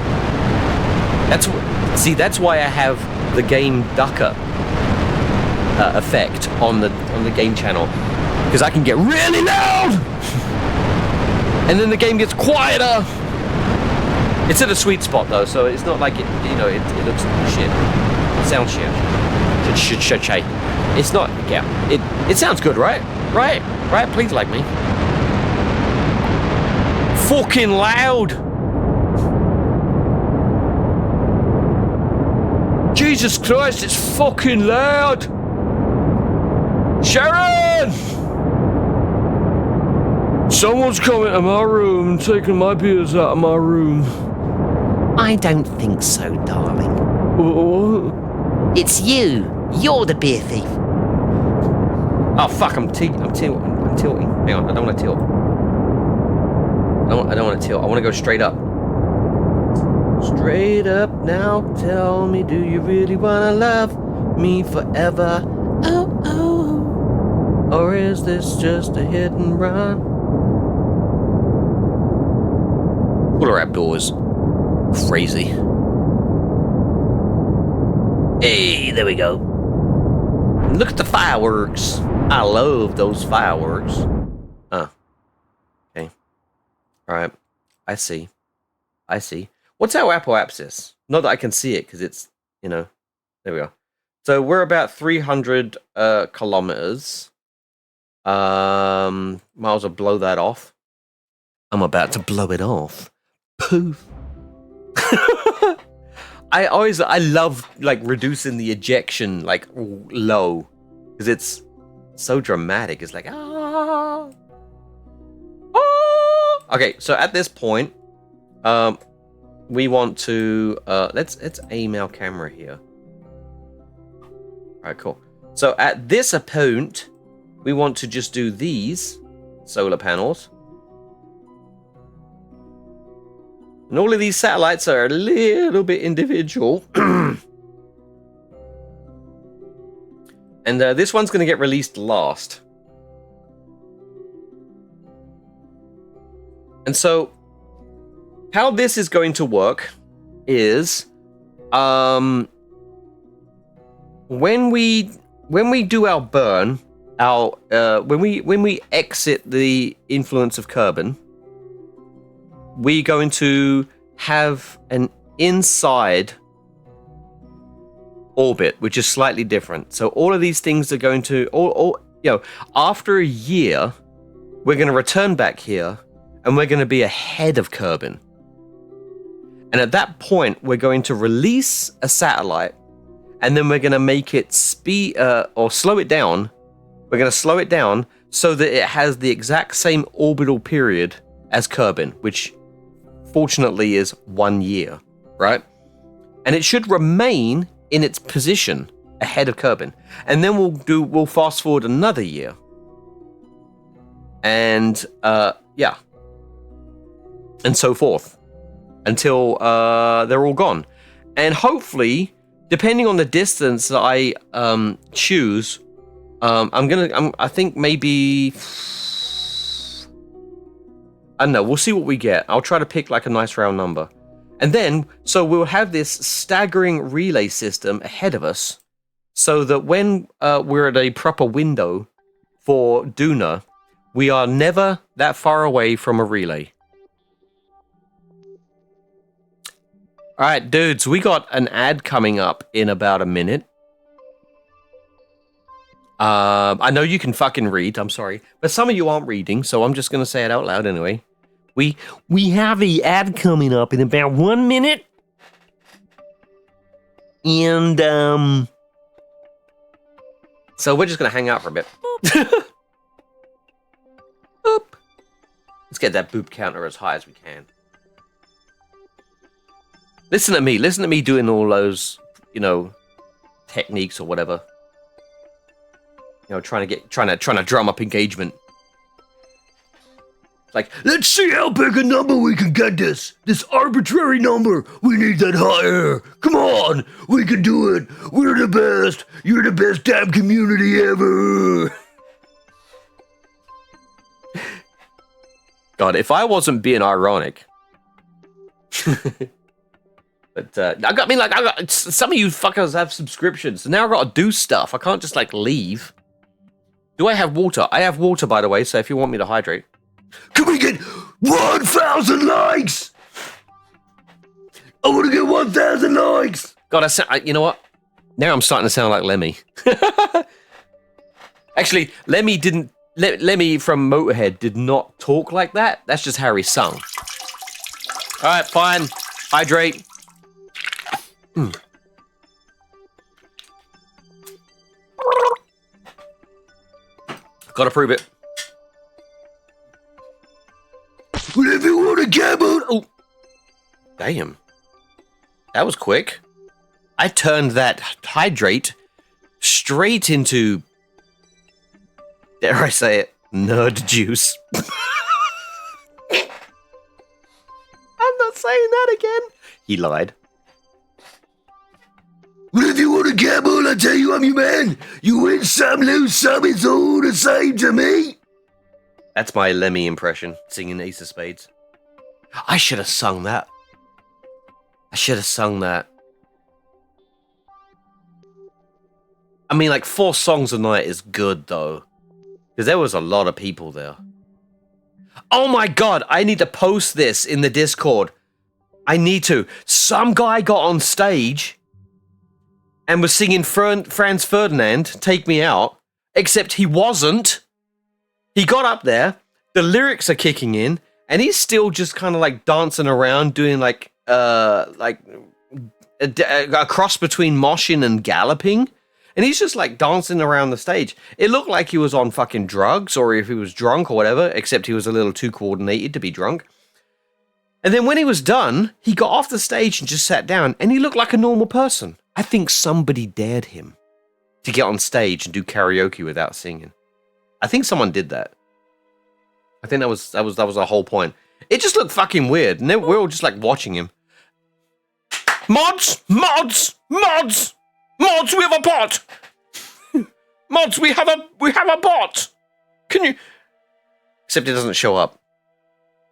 A: That's why I have the game ducker effect on the game channel, because I can get really loud, and then the game gets quieter. It's at a sweet spot though, so it's not like it looks like shit. It sounds shit. It's not. Yeah. It sounds good, right? Right. Please like me. Fucking loud. Jesus Christ, it's fucking loud. Sharon! Someone's coming to my room and taking my beers out of my room.
B: I don't think so, darling.
A: What?
B: It's you. You're the beer thief.
A: Oh fuck! I'm tilting. Hang on, I don't want to tilt. I don't want to tilt. I want to go straight up. Straight up now. Tell me, do you really wanna love me forever? Oh. Or is this just a hit and run? Cooler outdoors. Crazy. Hey, there we go. Look at the fireworks. I love those fireworks. Okay. Alright. I see. What's our apoapsis? Not that I can see it, because it's, there we go. So we're about 300 kilometers. Might as well blow that off. I'm about to blow it off. Poof. I love like reducing the ejection like low, because it's so dramatic. It's like Okay, so at this point, we want to let's aim our camera here. All right, cool. So at this point, we want to just do these solar panels. And all of these satellites are a little bit individual. And this one's going to get released last. And so, how this is going to work is, when we do our burn, when we exit the influence of Kerbin, we're going to have an inside orbit, which is slightly different. So all of these things are going to, after a year, we're going to return back here, and we're going to be ahead of Kerbin. And at that point, we're going to release a satellite, and then we're going to make it speed or slow it down. We're going to slow it down so that it has the exact same orbital period as Kerbin, which fortunately is 1 year, right? And it should remain in its position ahead of Kerbin. And then we'll fast forward another year. And and so forth until they're all gone. And hopefully, depending on the distance that I choose, I think maybe, I don't know, we'll see what we get. I'll try to pick like a nice round number. And then, so we'll have this staggering relay system ahead of us, so that when we're at a proper window for Duna, we are never that far away from a relay. Alright, dudes, we got an ad coming up in about a minute. I know you can fucking read, I'm sorry, but some of you aren't reading, so I'm just going to say it out loud anyway. We have the ad coming up in about 1 minute. And, so we're just going to hang out for a bit. Boop. Let's get that boop counter as high as we can. Listen to me doing all those, techniques or whatever. Trying to drum up engagement. Like, let's see how big a number we can get this. This arbitrary number. We need that higher. Come on. We can do it. We're the best. You're the best damn community ever. God, if I wasn't being ironic. But, I got some of you fuckers have subscriptions. So now I've got to do stuff. I can't just, like, leave. Do I have water? I have water, by the way, so if you want me to hydrate. Can we get 1,000 likes? I want to get 1,000 likes. God, you know what? Now I'm starting to sound like Lemmy. Actually, Lemmy from Motorhead did not talk like that. That's just how he sung. All right, fine. Hydrate. Gotta prove it. Whatever you want to gamble. Oh, damn. That was quick. I turned that hydrate straight into, dare I say it, nerd juice. I'm not saying that again. He lied. Whatever you want to gamble, I tell you I'm your man. You win some, lose some, it's all the same to me. That's my Lemmy impression, singing Ace of Spades. I should have sung that. I mean, like, 4 songs a night is good, though. Because there was a lot of people there. Oh my god, I need to post this in the Discord. I need to. Some guy got on stage and was singing Franz Ferdinand, Take Me Out, except he wasn't. He got up there, the lyrics are kicking in, and he's still just kind of like dancing around, doing like a cross between moshing and galloping. And he's just like dancing around the stage. It looked like he was on fucking drugs, or if he was drunk or whatever, except he was a little too coordinated to be drunk. And then when he was done, he got off the stage and just sat down, and he looked like a normal person. I think somebody dared him to get on stage and do karaoke without singing. I think someone did that. I think that was the whole point. It just looked fucking weird, and we're all just like watching him. Mods, we have a bot. Mods, we have a bot. Can you? Except it doesn't show up.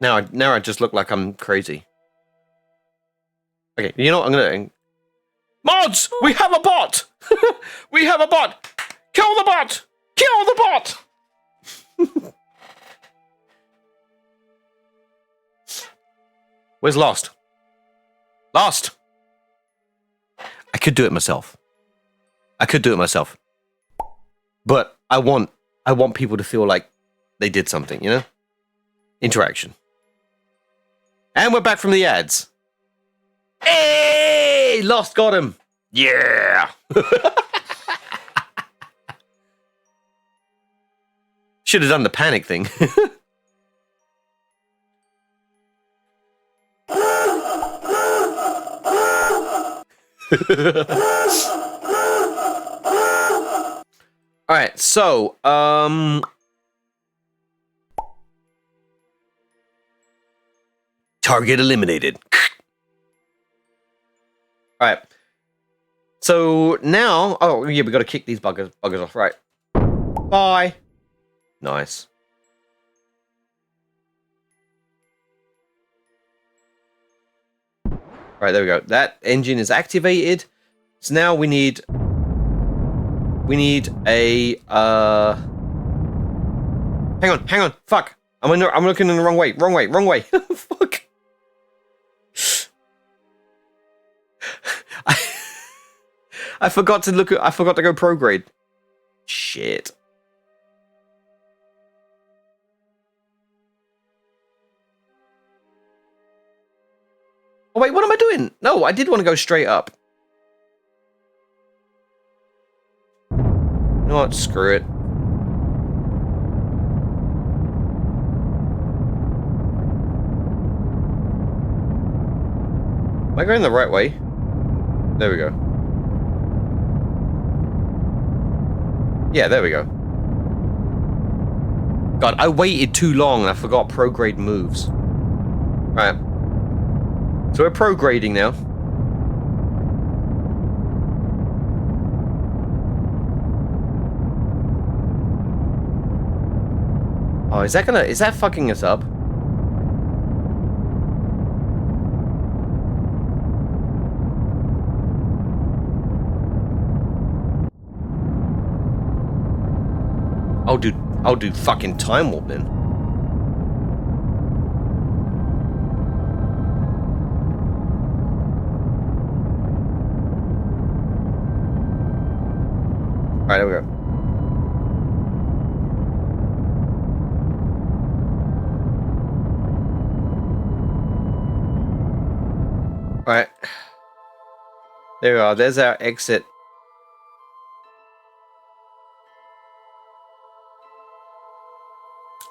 A: Now I just look like I'm crazy. Okay, you know what I'm gonna. Mods, we have a bot. We have a bot. Kill the bot. Kill the bot. Where's Lost? Lost! I could do it myself. But I want people to feel like they did something, you know? Interaction. And we're back from the ads. Hey! Lost got him! Yeah! Should have done the panic thing. Alright, so, target eliminated. Alright. So, now, oh, yeah, we gotta kick these buggers off, right. Bye. Nice. Right, there we go. That engine is activated. So now we need a hang on. Fuck. I'm looking in the wrong way. Wrong way. Fuck. I forgot to go prograde. Shit. Oh, wait, what am I doing? No, I did want to go straight up. You know what? Screw it. Am I going the right way? There we go. Yeah, there we go. God, I waited too long and I forgot prograde moves. Right. So we're prograding now. Oh, is that fucking us up? I'll do fucking time warp then. Alright, there we go. Alright. There we are. There's our exit.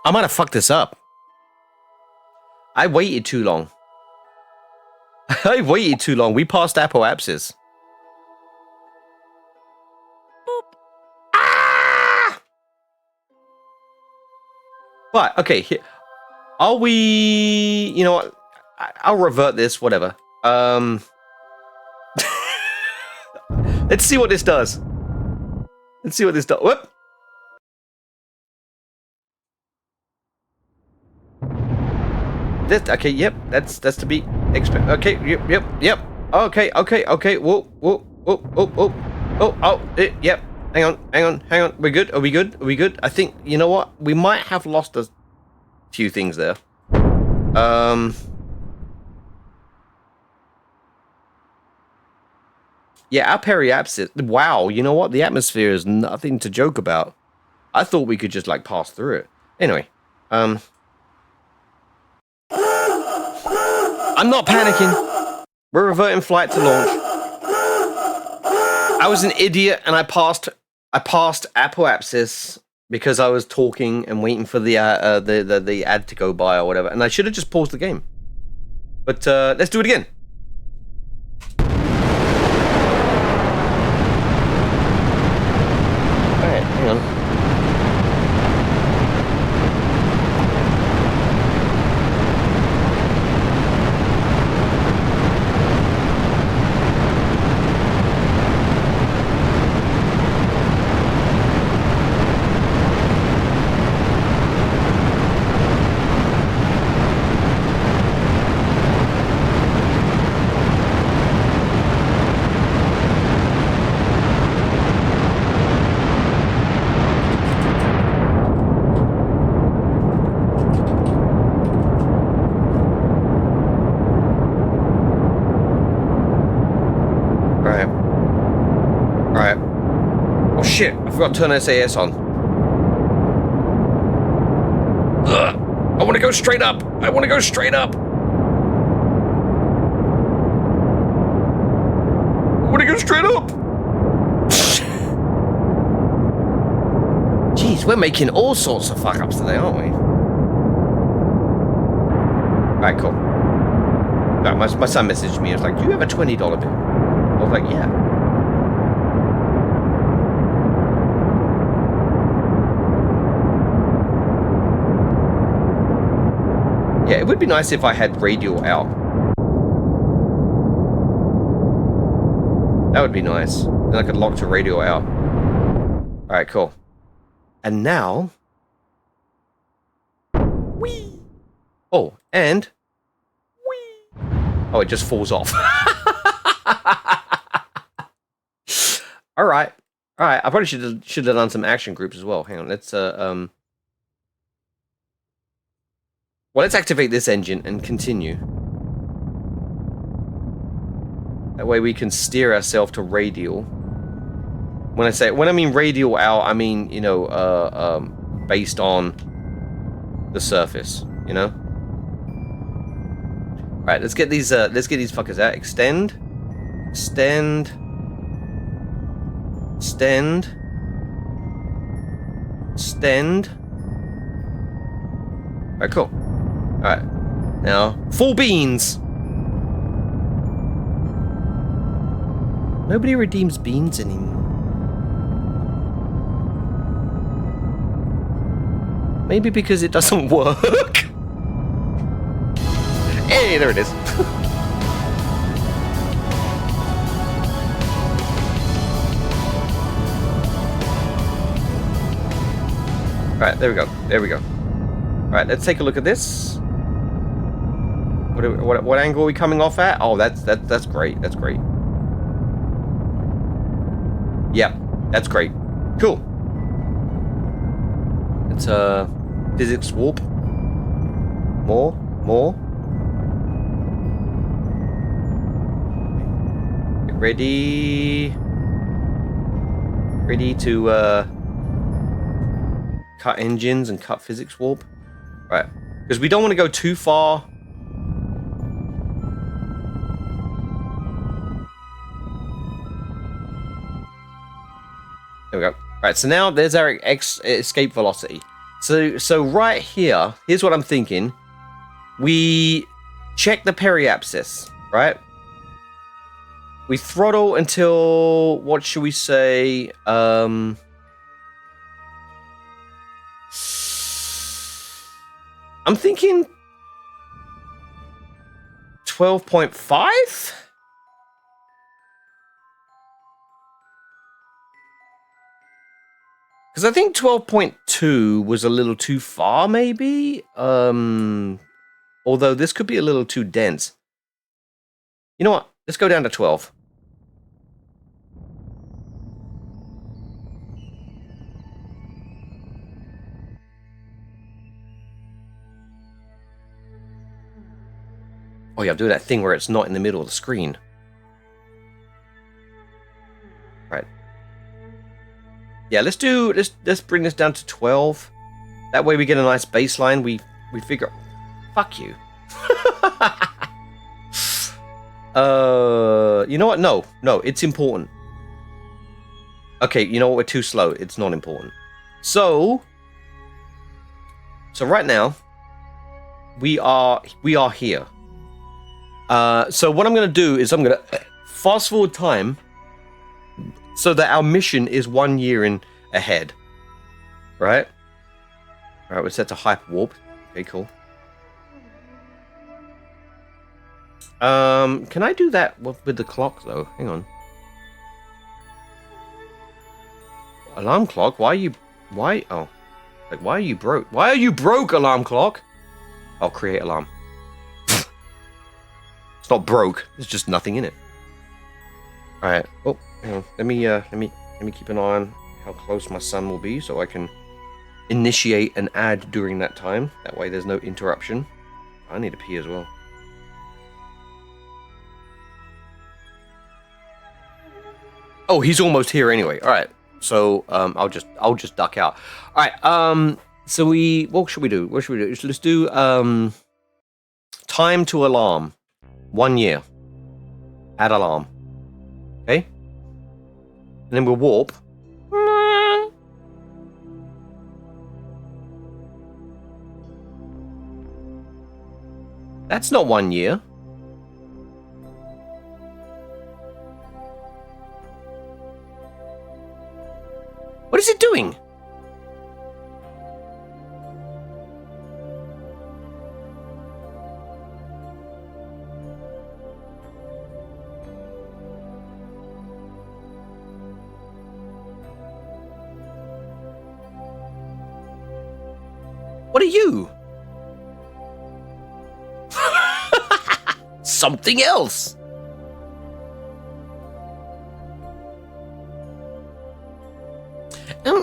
A: I might have fucked this up. I waited too long. I waited too long. We passed apoapsis. Ah! But, okay. Are we... You know what? I'll revert this. Whatever. Let's see what this does. Let's see what this does. Whoop! This, okay, yep, that's to be expected. Okay, yep. Okay. Whoa. Yep. Hang on. We're good. Are we good? I think, you know what? We might have lost a few things there. Yeah, our periapsis. Wow, you know what? The atmosphere is nothing to joke about. I thought we could just like pass through it. Anyway, I'm not panicking. We're reverting flight to launch. I was an idiot and I passed apoapsis because I was talking and waiting for the ad to go by or whatever, and I should have just paused the game. But let's do it again. Alright, hang on. Shit, I forgot to turn SAS on. Ugh, I want to go straight up. I want to go straight up. Jeez, we're making all sorts of fuck-ups today, aren't we? Alright, cool. Right, my son messaged me. He was like, do you have a $20 bill? I was like, yeah. Yeah, it would be nice if I had radial out. That would be nice. Then I could lock to radial out. Alright, cool. And now... Whee! Oh, and... Whee! Oh, it just falls off. Alright. Alright, I probably should have done some action groups as well. Hang on, let's, Well, let's activate this engine and continue. That way we can steer ourselves to radial. When I mean radial out, I mean, you know, based on the surface, you know? Right, let's get these fuckers out. Extend. Alright, cool. Alright. Now, full beans! Nobody redeems beans anymore. Maybe because it doesn't work. Hey, there it is. Alright, there we go. There we go. Alright, let's take a look at this. What angle are we coming off at? Oh, that's great. That's great. Yeah, that's great. Cool. It's physics warp. More. Get ready. Ready to cut engines and cut physics warp. Right. Because we don't want to go too far. There we go. Right, so now there's our escape velocity. So right here, here's what I'm thinking. We check the periapsis, right? We throttle until, what should we say? I'm thinking 12.5? Because I think 12.2 was a little too far, maybe? Although this could be a little too dense. You know what? Let's go down to 12. Oh yeah, I'll do that thing where it's not in the middle of the screen. Right. Yeah, let's bring this down to 12. That way we get a nice baseline. We figure. Fuck you. You know what? No, it's important. Okay, you know what? We're too slow. It's not important. So right now we are here. So what I'm gonna do is I'm gonna fast forward time so that our mission is 1 year in ahead. Right? Alright, we're set to hyper warp. Okay, cool. Can I do that with the clock though? Hang on. Alarm clock? Why? Oh. Like, why are you broke? Why are you broke, alarm clock? I'll create alarm. It's not broke. There's just nothing in it. Alright. Oh, hang on. Let me keep an eye on how close my son will be so I can initiate an ad during that time. That way there's no interruption. I need to pee as well. Oh, he's almost here anyway. All right. So I'll just duck out. All right. So what should we do? Let's do time to alarm. 1 year. Add alarm. Okay. And then we'll warp. That's not 1 year. What is it doing? What are you? Something else.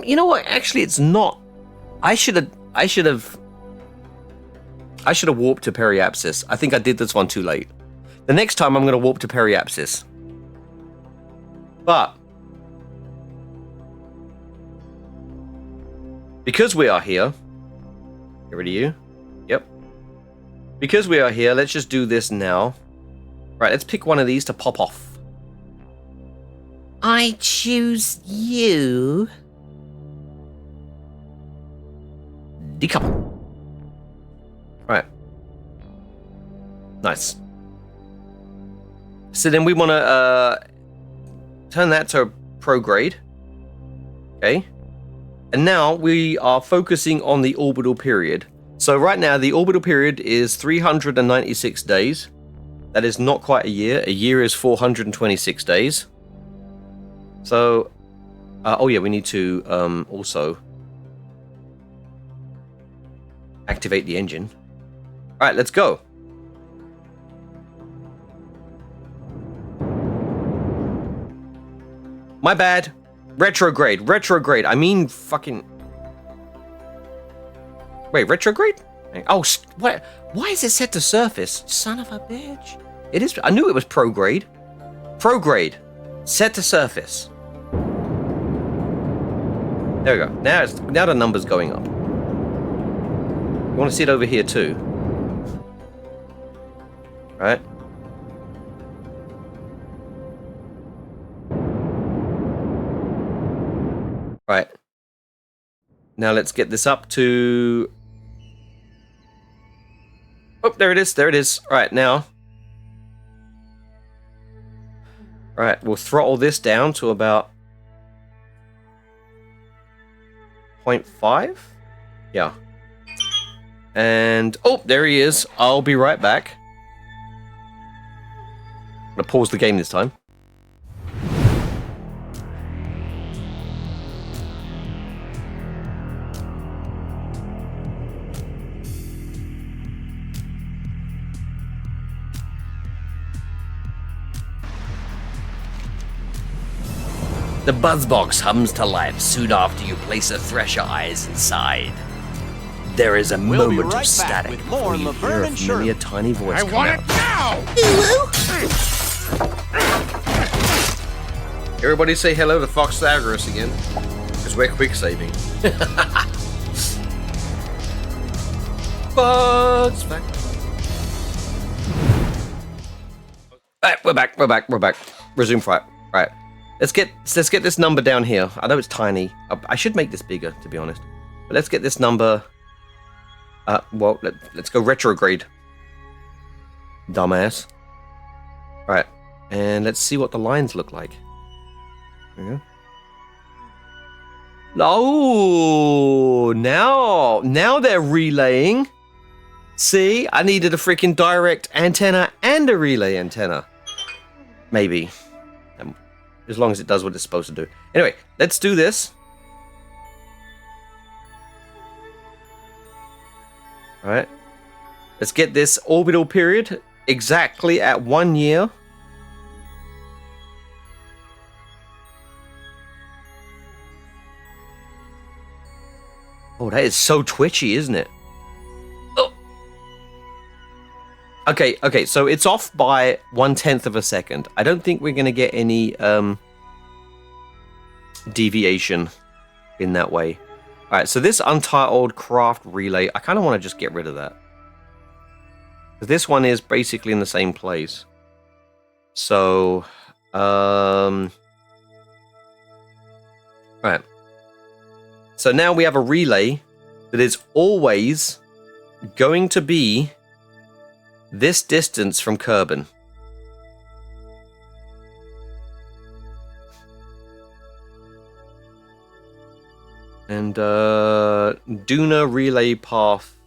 A: You know what? Actually, it's not. I should have warped to periapsis. I think I did this one too late. The next time I'm going to warp to periapsis. But because we are here, get rid of you. Yep. Because we are here, let's just do this now. Right, let's pick one of these to pop off.
B: I choose you.
A: Decouple. Right. Nice. So then we want to turn that to prograde. Okay. And now we are focusing on the orbital period. So right now the orbital period is 396 days. That is not quite a year. A year is 426 days. So, oh yeah, we need to also activate the engine. All right, let's go. My bad. Retrograde. Retrograde. I mean fucking... Wait, retrograde? Oh, what? Why is it set to surface? Son of a bitch. It is... I knew it was prograde. Prograde. Set to surface. There we go. Now the number's going up. You want to see it over here too? Right? Right. Now let's get this up to... Oh, there it is. There it is. All right, now. All right, we'll throttle this down to about 0.5. Yeah. And, oh, there he is. I'll be right back. I'm gonna pause the game this time. The buzzbox hums to life soon after you place a Thresher Eyes inside. There is a
D: We'll be
A: moment
D: right
A: of
D: back
A: static
D: with more
A: before you
D: Laverne
A: hear a
D: and
A: familiar
D: Shirley.
A: tiny voice come
C: want
A: out.
C: it now!
A: Everybody say hello to Foxagoras again, because we're quick saving. Bugs back. Alright, we're back. Resume flight. Right. Let's get this number down here. I know it's tiny. I should make this bigger, to be honest. But let's get this number. Well, let's go retrograde. Dumbass. Right, and let's see what the lines look like. There we go. Oh, now they're relaying. See, I needed a freaking direct antenna and a relay antenna. Maybe. As long as it does what it's supposed to do. Anyway, let's do this. Alright. Let's get this orbital period exactly at 1 year. Oh, that is so twitchy, isn't it? Oh. Okay, so it's off by 1/10 of a second. I don't think we're going to get any deviation in that way. Alright, so this untitled craft relay, I kind of want to just get rid of that. This one is basically in the same place. So, right. So now we have a relay that is always going to be this distance from Kerbin. And Duna relay path.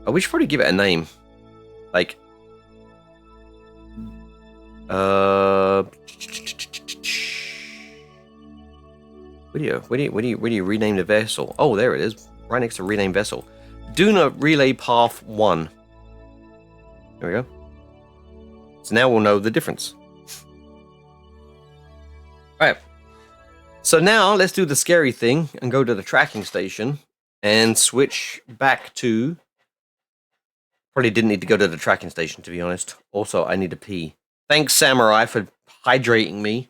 A: Oh, we should probably give it a name. Like where do you rename the vessel? Oh, there it is. Right next to rename vessel. Duna relay path 1. There we go. So now we'll know the difference. Alright. So now let's do the scary thing and go to the tracking station and switch back to... Probably didn't need to go to the tracking station, to be honest. Also, I need to pee. Thanks, Samurai, for hydrating me.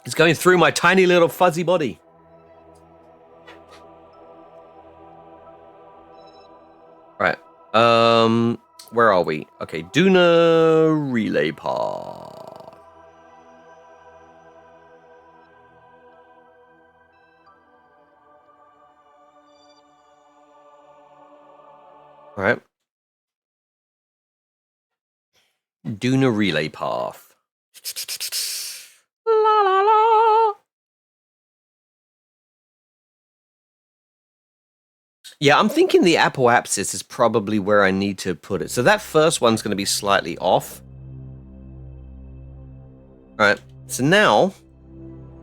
A: It's going through my tiny little fuzzy body. Right. Where are we? Okay, Duna relay pod. All right. Duna relay path. Yeah, I'm thinking the apoapsis is probably where I need to put it. So that first one's going to be slightly off. All right. So now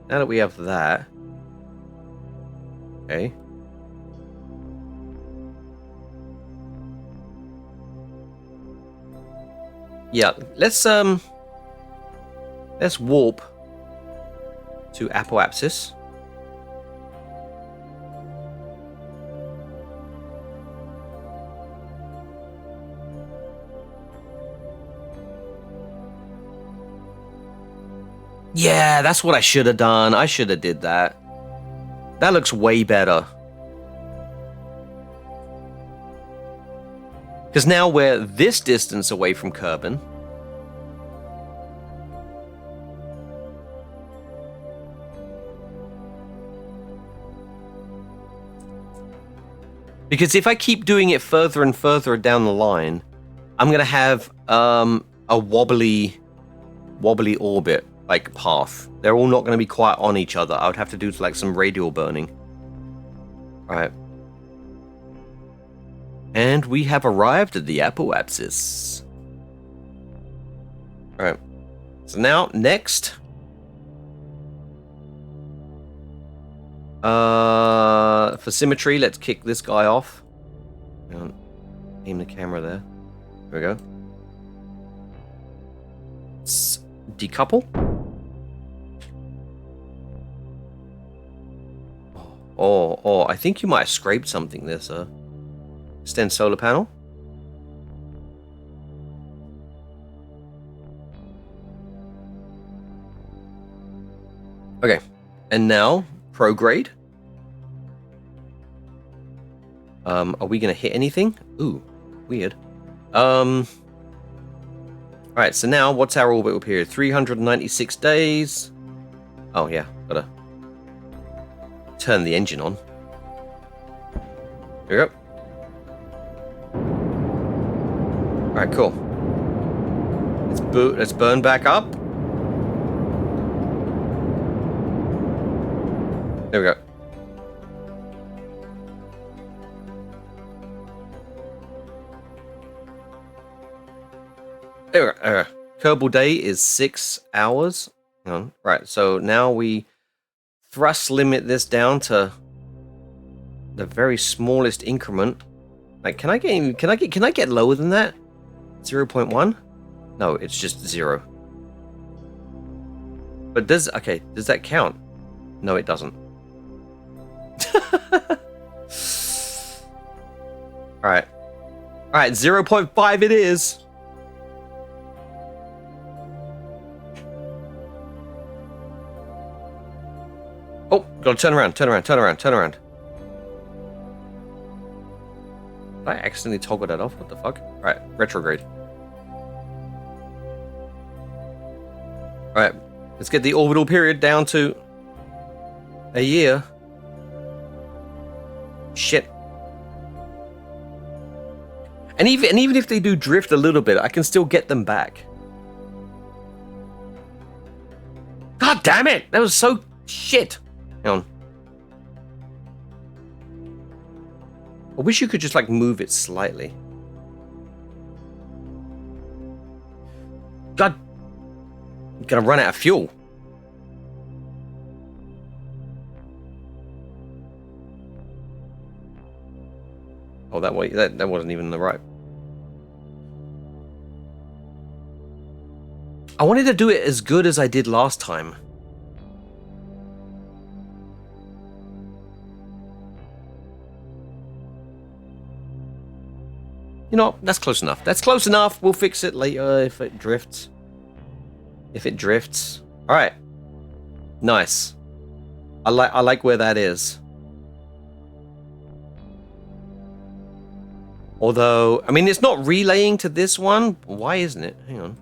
A: that we have that, okay. Yeah, let's warp to apoapsis. Yeah, that's what I should have done. I should have did that. That looks way better. Because now we're this distance away from Kerbin. Because if I keep doing it further and further down the line, I'm going to have a wobbly orbit. Like path. They're all not going to be quite on each other. I would have to do like some radial burning. Alright. And we have arrived at the apoapsis. Alright. So now, next. For symmetry, let's kick this guy off. Aim the camera there. There we go. Let's decouple. Oh, I think you might have scraped something there, sir. Extend solar panel. Okay, and now, prograde. Are we gonna hit anything? Ooh, weird. Alright, so now, what's our orbital period? 396 days. Oh yeah, gotta turn the engine on. Here we go. Alright, cool. Let's burn back up. There we go. There we go. Kerbal day is 6 hours. Right, so now we thrust limit this down to the very smallest increment. Like, can I get lower than that? 0.1? No, it's just 0. But does that count? No, it doesn't. Alright. Alright, 0.5 it is. Oh, gotta turn around. Did I accidentally toggle that off? What the fuck? Alright, retrograde. Alright, let's get the orbital period down to a year. Shit. And even if they do drift a little bit, I can still get them back. God damn it! That was so shit. Hang on. I wish you could just like move it slightly. God, I'm gonna run out of fuel. Oh, that wasn't even the right. I wanted to do it as good as I did last time. You know, that's close enough. That's close enough. We'll fix it later if it drifts. All right. Nice. I like where that is. Although, I mean, it's not relaying to this one. Why isn't it? Hang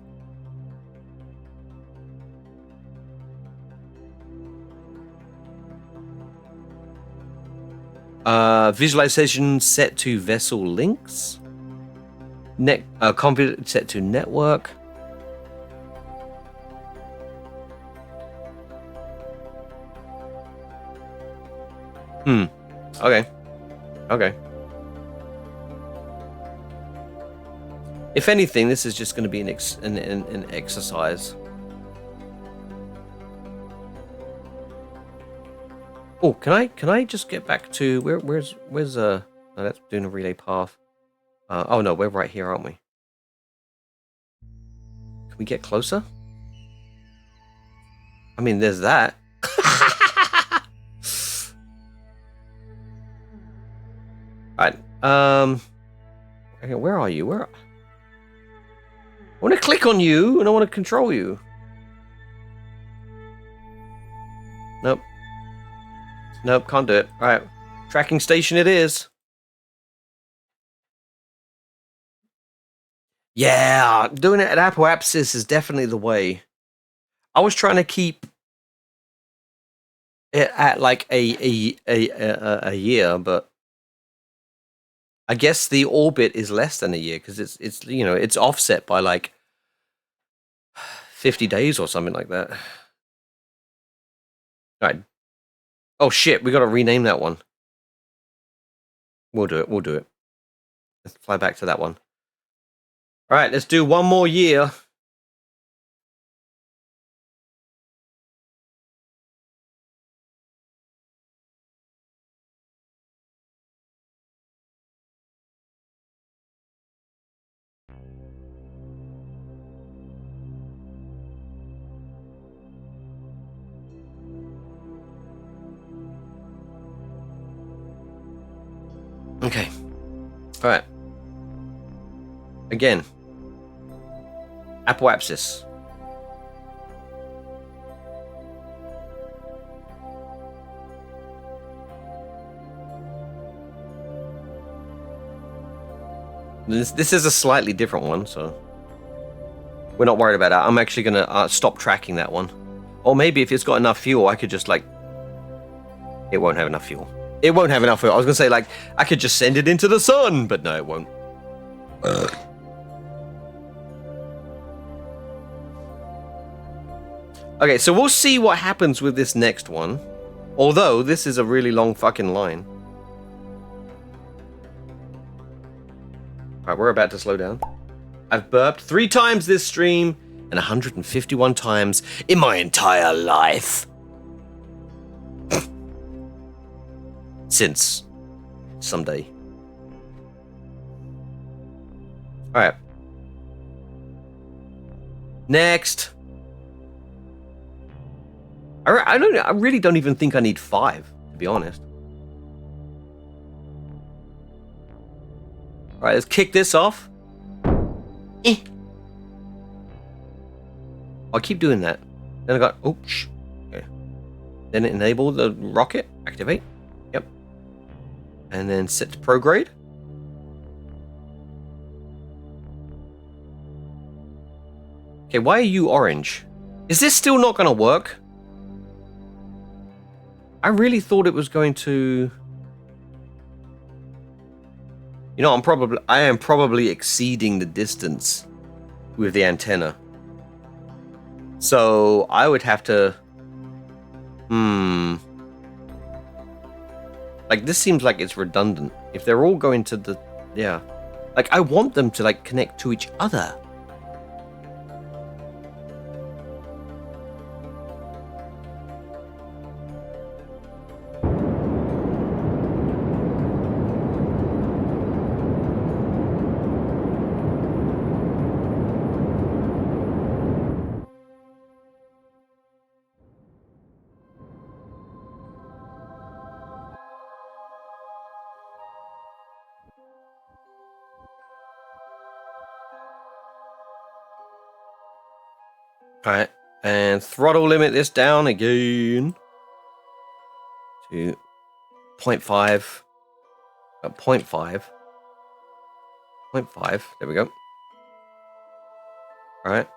A: on. Visualization set to vessel links. Computer set to network. Okay. If anything, this is just going to be an exercise. Oh, can I just get back to where's oh, that's doing a relay path. Oh no, we're right here, aren't we? Can we get closer? I mean, there's that. Right. Okay, where are you? I want to click on you and I want to control you. Nope. Nope, can't do it. All right. Tracking station it is. Yeah, doing it at apoapsis is definitely the way. I was trying to keep it at like a year, but I guess the orbit is less than a year because it's you know it's offset by like 50 days or something like that. All right. Oh shit, we got to rename that one. We'll do it. We'll do it. Let's fly back to that one. All right, let's do one more year. Okay. All right. Again. Apoapsis. This is a slightly different one, so we're not worried about that. I'm actually gonna stop tracking that one. Or maybe if it's got enough fuel, I could just like... It won't have enough fuel. It won't have enough fuel. I was gonna say like, I could just send it into the sun, but no, it won't. Okay, so we'll see what happens with this next one. Although, this is a really long fucking line. Alright, we're about to slow down. I've burped 3 times this stream and 151 times in my entire life. Since someday. Alright. Next. I really don't even think I need 5, to be honest. Alright, let's kick this off. I'll keep doing that. Then I got, oh, shh. Okay. Then enable the rocket, activate. Yep. And then set to prograde. Okay, why are you orange? Is this still not going to work? I really thought it was going to... You know, I am probably exceeding the distance with the antenna. So I would have to... Like, this seems like it's redundant. If they're all going to the... Yeah. Like, I want them to, like, connect to each other. Alright, and throttle limit this down again to 0.5. 0.5. 0.5. There we go. Alright.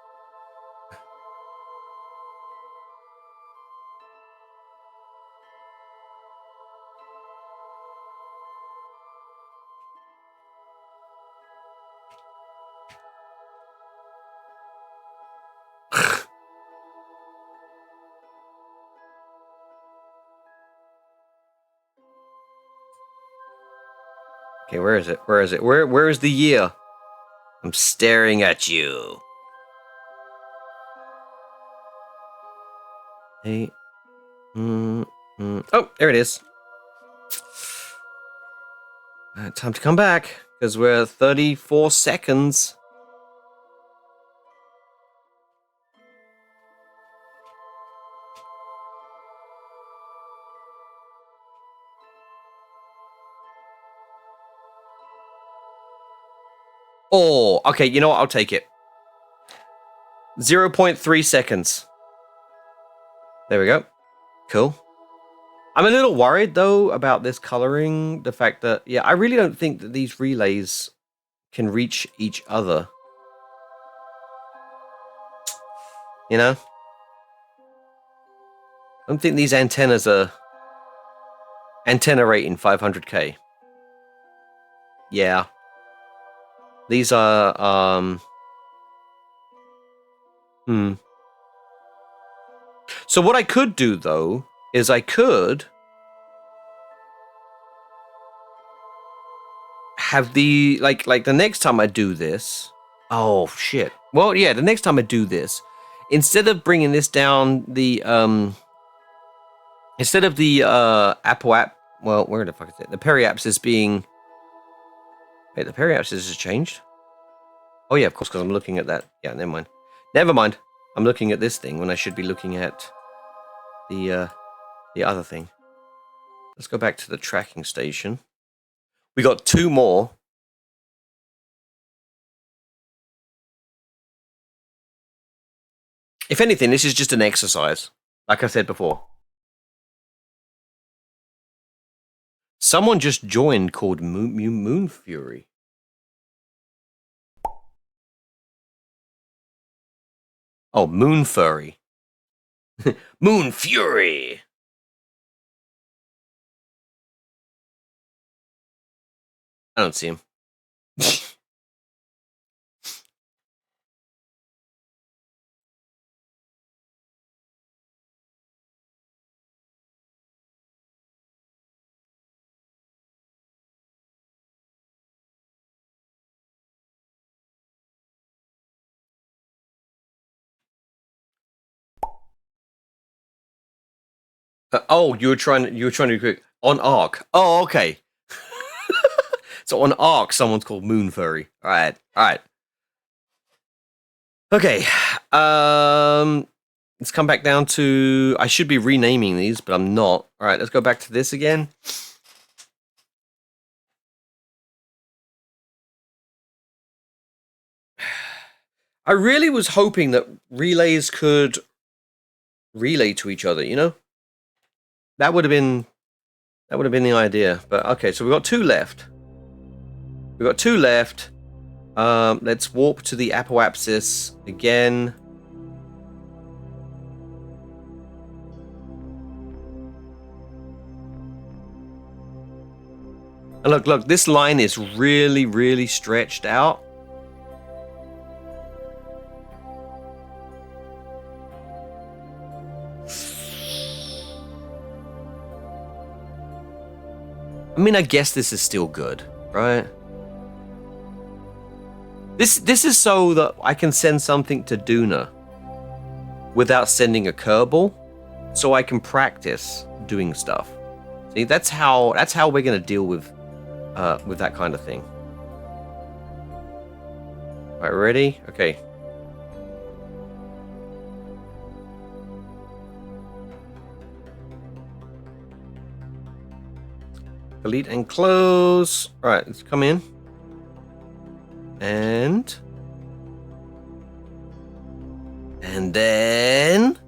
A: Okay, where is it? Where is it? Where is the year? I'm staring at you. Hey. Oh, there it is. Time to come back, because we're 34 seconds. Oh, okay, you know what? I'll take it. 0.3 seconds. There we go. Cool. I'm a little worried, though, about this coloring. The fact that, yeah, I really don't think that these relays can reach each other. You know? I don't think these antennas are... Antenna rating 500k. Yeah. These are, So what I could do, though, is I could have the, like the next time I do this... Oh, shit. Well, yeah, the next time I do this, instead of bringing this down the, instead of the, Apple app... Well, where the fuck is it? The periapsis being... Wait, the periapsis has changed? Oh, yeah, of course, because I'm looking at that. Yeah, never mind. Never mind. I'm looking at this thing when I should be looking at the other thing. Let's go back to the tracking station. We got 2 more. If anything, this is just an exercise, like I said before. Someone just joined called Moon Fury. Oh, Moon Furry. Moon Fury. I don't see him. Oh, you were trying to quick on Arc. Oh, okay. So on Arc, someone's called Moon Furry. All right. Okay. Let's come back down to... I should be renaming these, but I'm not. All right, let's go back to this again. I really was hoping that relays could relay to each other, you know? That would have been the idea. But okay, so we've got 2 left. Let's warp to the apoapsis again. And look, this line is really, really stretched out. I mean, I guess this is still good, right? This is so that I can send something to Duna without sending a Kerbal, so I can practice doing stuff. See, that's how we're gonna deal with that kind of thing. All right, ready? Okay. Delete and close. All right, let's come in. And then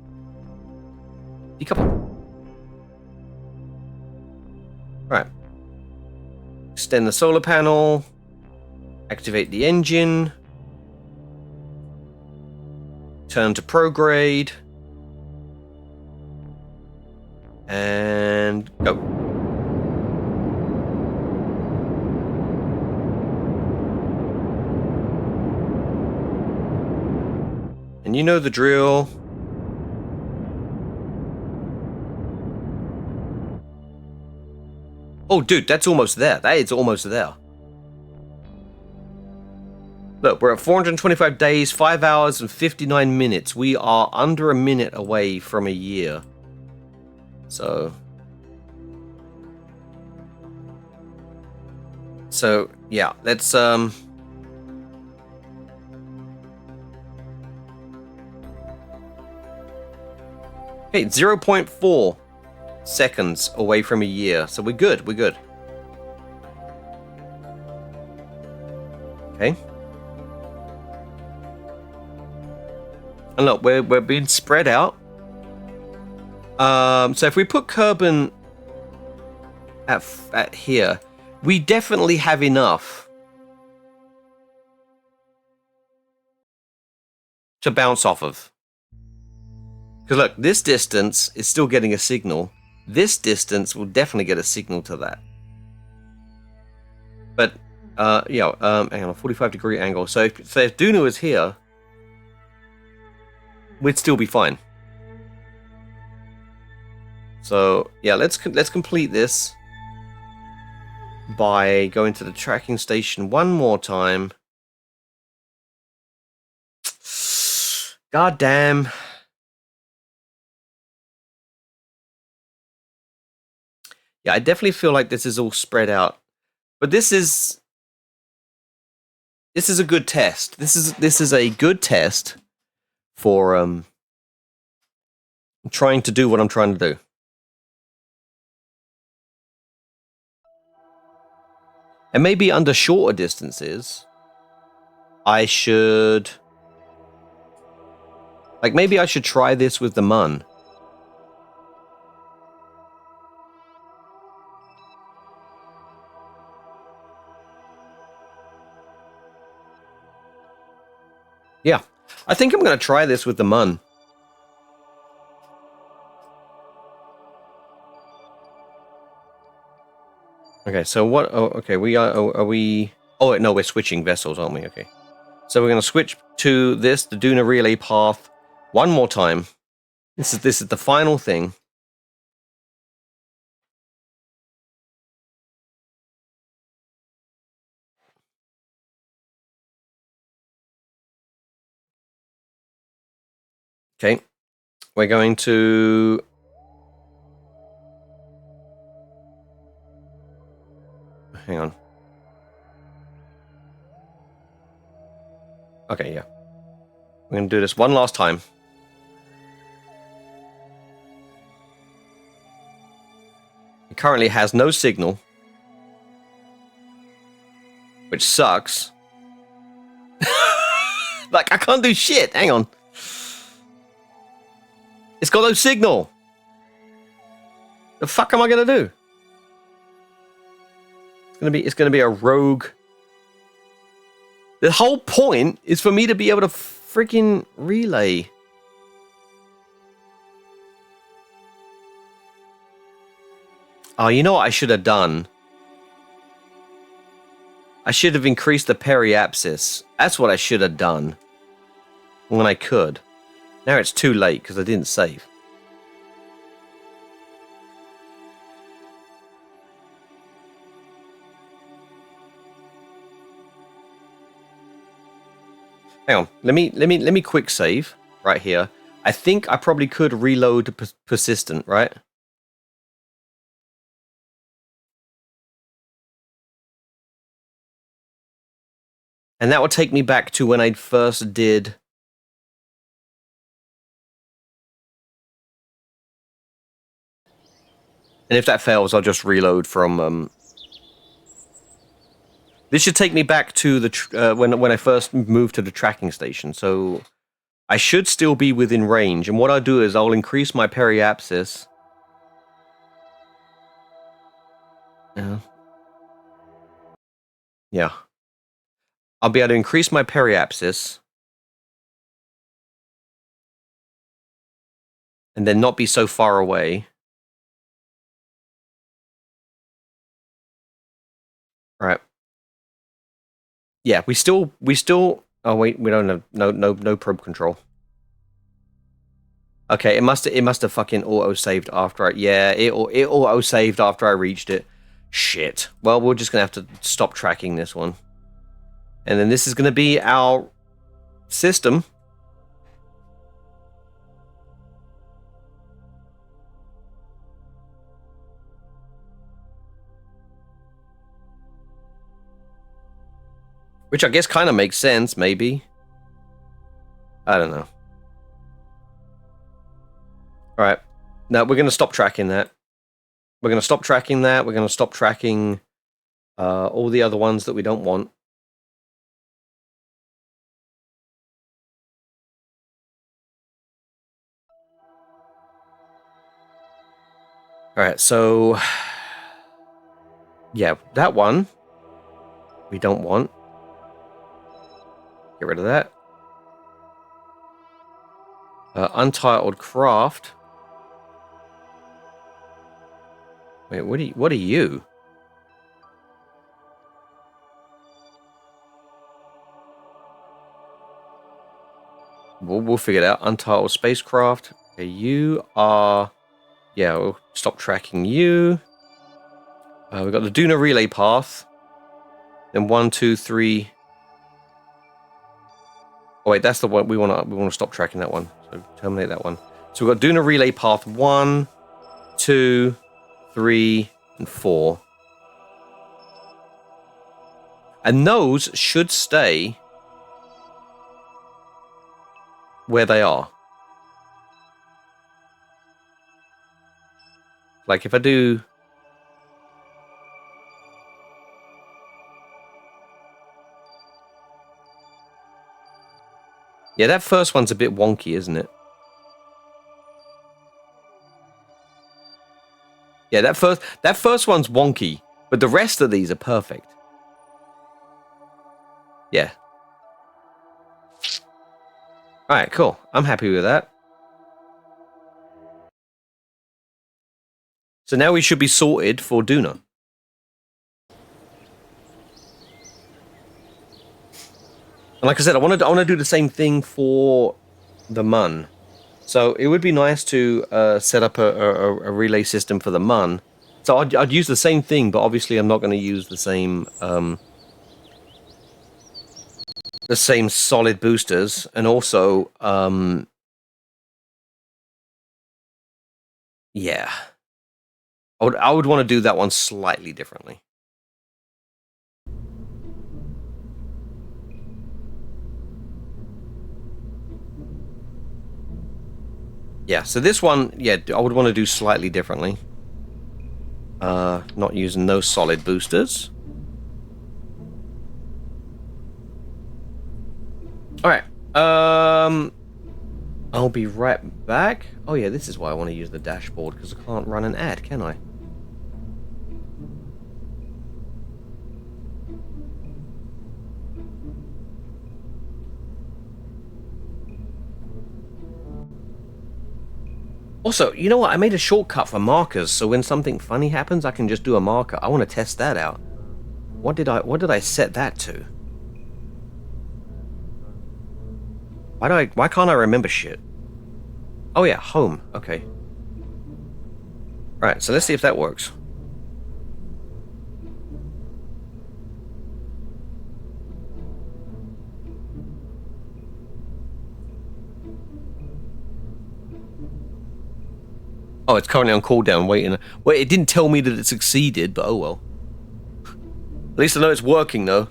A: decouple. All right. Extend the solar panel. Activate the engine. Turn to prograde. And go. And you know the drill. Oh, dude, that's almost there. That is almost there. Look, we're at 425 days, 5 hours and 59 minutes. We are under a minute away from a year. So yeah, let's okay, 0.4 seconds away from a year. So we're good, we're good. Okay. And look, we're being spread out. So if we put Kerbin at here, we definitely have enough to bounce off of. Because look, this distance is still getting a signal. This distance will definitely get a signal to that. But yeah, hang on, a 45-degree angle. So if Duna is here, we'd still be fine. So yeah, let's complete this by going to the tracking station one more time. God damn. Yeah, I definitely feel like this is all spread out. But this is a good test. This is a good test for trying to do what I'm trying to do. And maybe under shorter distances, I should... Like, maybe I should try this with the Mun. Yeah, I think I'm going to try this with the Mun. Okay, so what... Oh, okay, are we... Oh, no, we're switching vessels, aren't we? Okay. So we're going to switch to the Duna relay path one more time. This is the final thing. Okay. We're going to... Hang on. Okay, yeah. We're going to do this one last time. It currently has no signal, which sucks. Like, I can't do shit. Hang on. It's got no signal. The fuck am I going to do? It's going to be a rogue. The whole point is for me to be able to freaking relay. Oh, you know what I should have done? I should have increased the periapsis. That's what I should have done. When I could. Now it's too late because I didn't save. Hang on, let me quick save right here. I think I probably could reload persistent, right? And that would take me back to when I first did. And if that fails, I'll just reload from. This should take me back to the when I first moved to the tracking station. So I should still be within range. And what I'll do is I'll increase my periapsis. Yeah. I'll be able to increase my periapsis. And then not be so far away. All right. Yeah, we still. Oh wait, we don't have no probe control. Okay, it must have fucking auto saved after I. Yeah, it auto saved after I reached it. Shit. Well, we're just gonna have to stop tracking this one. And then this is going to be our system. Which I guess kind of makes sense, maybe. I don't know. Alright. Now we're going to stop tracking that. We're going to stop tracking that. We're going to stop tracking all the other ones that we don't want. Alright, so... yeah, that one we don't want. Get rid of that. Untitled craft. Wait, what are you? We'll figure it out. Untitled spacecraft. Okay, you are... yeah, we'll stop tracking you. We've got the Duna relay path. Then 1, 2, 3. Oh wait, that's the one we want to stop tracking that one. So terminate that one. So we've got Duna relay path 1, 2, 3, and 4. And those should stay where they are. Like if I do... yeah, that first one's a bit wonky, isn't it? Yeah, that first one's wonky, but the rest of these are perfect. Yeah. Alright, cool. I'm happy with that. So now we should be sorted for Duna. And like I said, I want to do the same thing for the Mun. So it would be nice to set up a relay system for the Mun. So I'd use the same thing, but obviously I'm not going to use the same solid boosters, and also yeah, I would want to do that one slightly differently. Yeah, so this one, yeah, I would want to do slightly differently. Not using those solid boosters. Alright, I'll be right back. Oh yeah, this is why I want to use the dashboard, because I can't run an ad, can I? Also, you know what? I made a shortcut for markers, so when something funny happens, I can just do a marker. I want to test that out. What did I set that to? Why can't I remember shit? Oh yeah, home. Okay. Right, so let's see if that works. Oh, it's currently on cooldown, waiting. Wait, it didn't tell me that it succeeded, but oh well. At least I know it's working, though.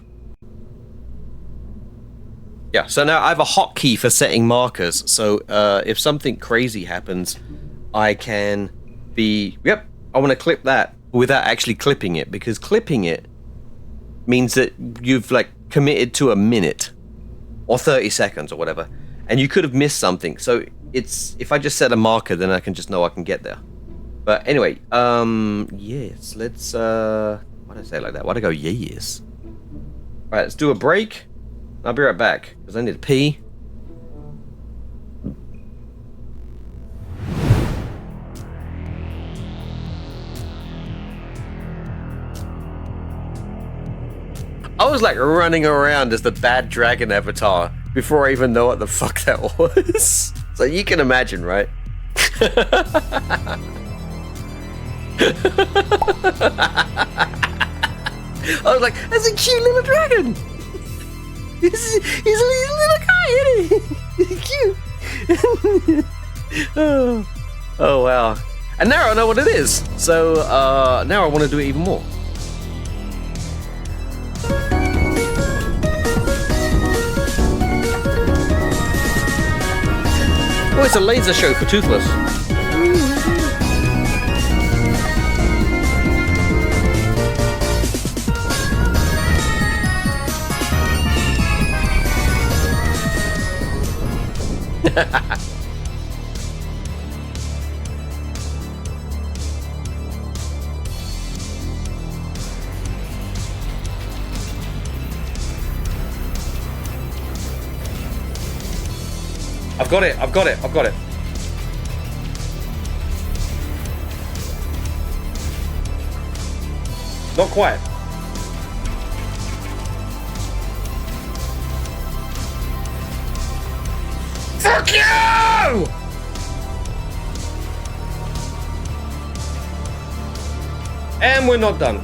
A: Yeah, so now I have a hotkey for setting markers, so if something crazy happens, I can be... yep, I want to clip that without actually clipping it, because clipping it means that you've, like, committed to a minute, or 30 seconds, or whatever, and you could have missed something, so... it's if I just set a marker, then I can just know I can get there. But anyway, yes, let's why did I say it like that? Why'd I go yes? Alright, let's do a break. I'll be right back, because I need to pee. I was like running around as the bad dragon avatar before I even know what the fuck that was. So you can imagine, right? I was like, that's a cute little dragon! He's a little guy, isn't he? He's cute. Oh, wow. And now I know what it is. So now I want to do it even more. Oh, it's a laser show for Toothless. I've got it, I've got it, I've got it. Not quite. Fuck you! And we're not done.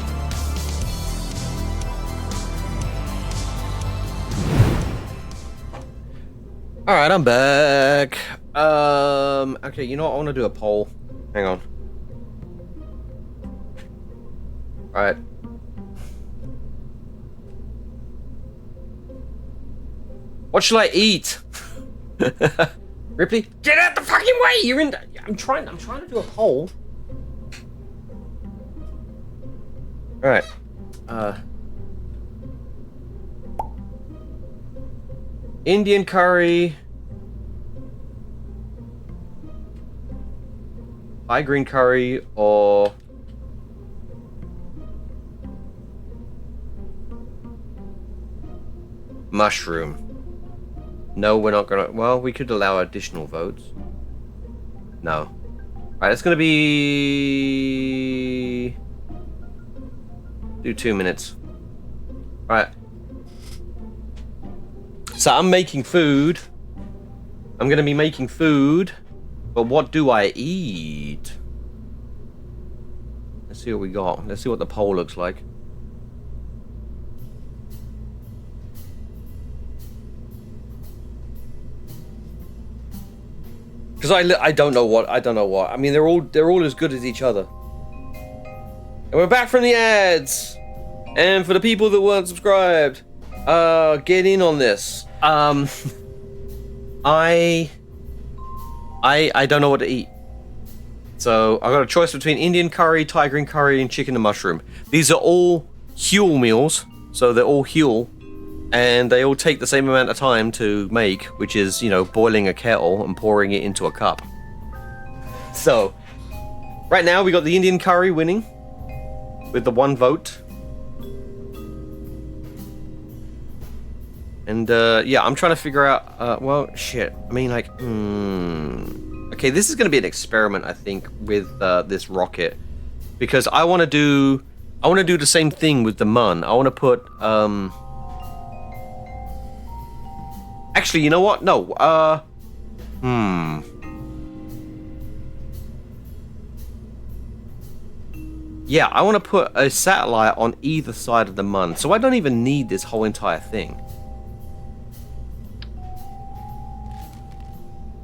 A: All right, I'm back. Okay, you know what? I want to do a poll. Hang on. All right. What shall I eat? Ripley, get out the fucking way! You're in. I'm trying to do a poll. All right. Indian curry, Thai green curry, or mushroom. No, we're not gonna. Well, we could allow additional votes. No. Alright, it's gonna be. Do 2 minutes. Alright. So I'm making food. I'm gonna be making food. But what do I eat? Let's see what we got. Let's see what the poll looks like. Because I don't know what. I mean, they're all as good as each other. And we're back from the ads. And for the people that weren't subscribed, get in on this. I don't know what to eat. So I got a choice between Indian curry, Thai green curry, and chicken and mushroom. These are all Huel meals, so they're all Huel, and they all take the same amount of time to make, which is, you know, boiling a kettle and pouring it into a cup. So right now we got the Indian curry winning with the 1 vote. And yeah, I'm trying to figure out. Well, shit. I mean, like, okay, this is going to be an experiment, I think, with this rocket, because I want to do the same thing with the mun. I want to put. Actually, you know what? No. Yeah, I want to put a satellite on either side of the mun, so I don't even need this whole entire thing.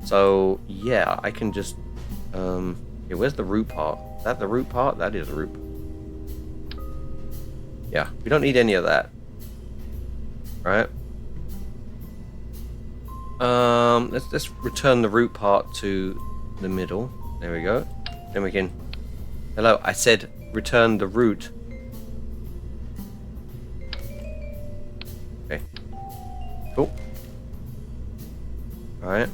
A: So, yeah, I can just, yeah, where's the root part? Is that the root part? That is the root. Yeah, we don't need any of that. Right? Let's return the root part to the middle. There we go. Then we can, hello, I said return the root. Okay. Cool. Alright.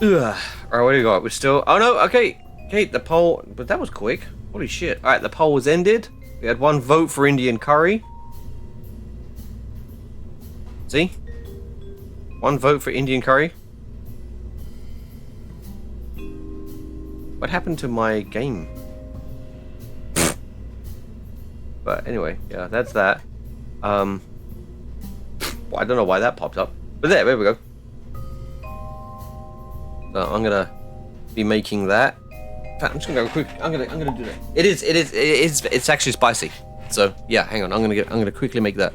A: Alright, what do we got? We're still... Oh no, okay. Okay, the poll... But that was quick. Holy shit. Alright, the poll was ended. We had 1 vote for Indian curry. See? 1 vote for Indian curry. What happened to my game? But anyway, yeah, that's that. Well, I don't know why that popped up. But there we go. So I'm gonna be making that. In fact, I'm just gonna go quick. I'm gonna do that. It's actually spicy. So yeah, hang on. I'm gonna quickly make that.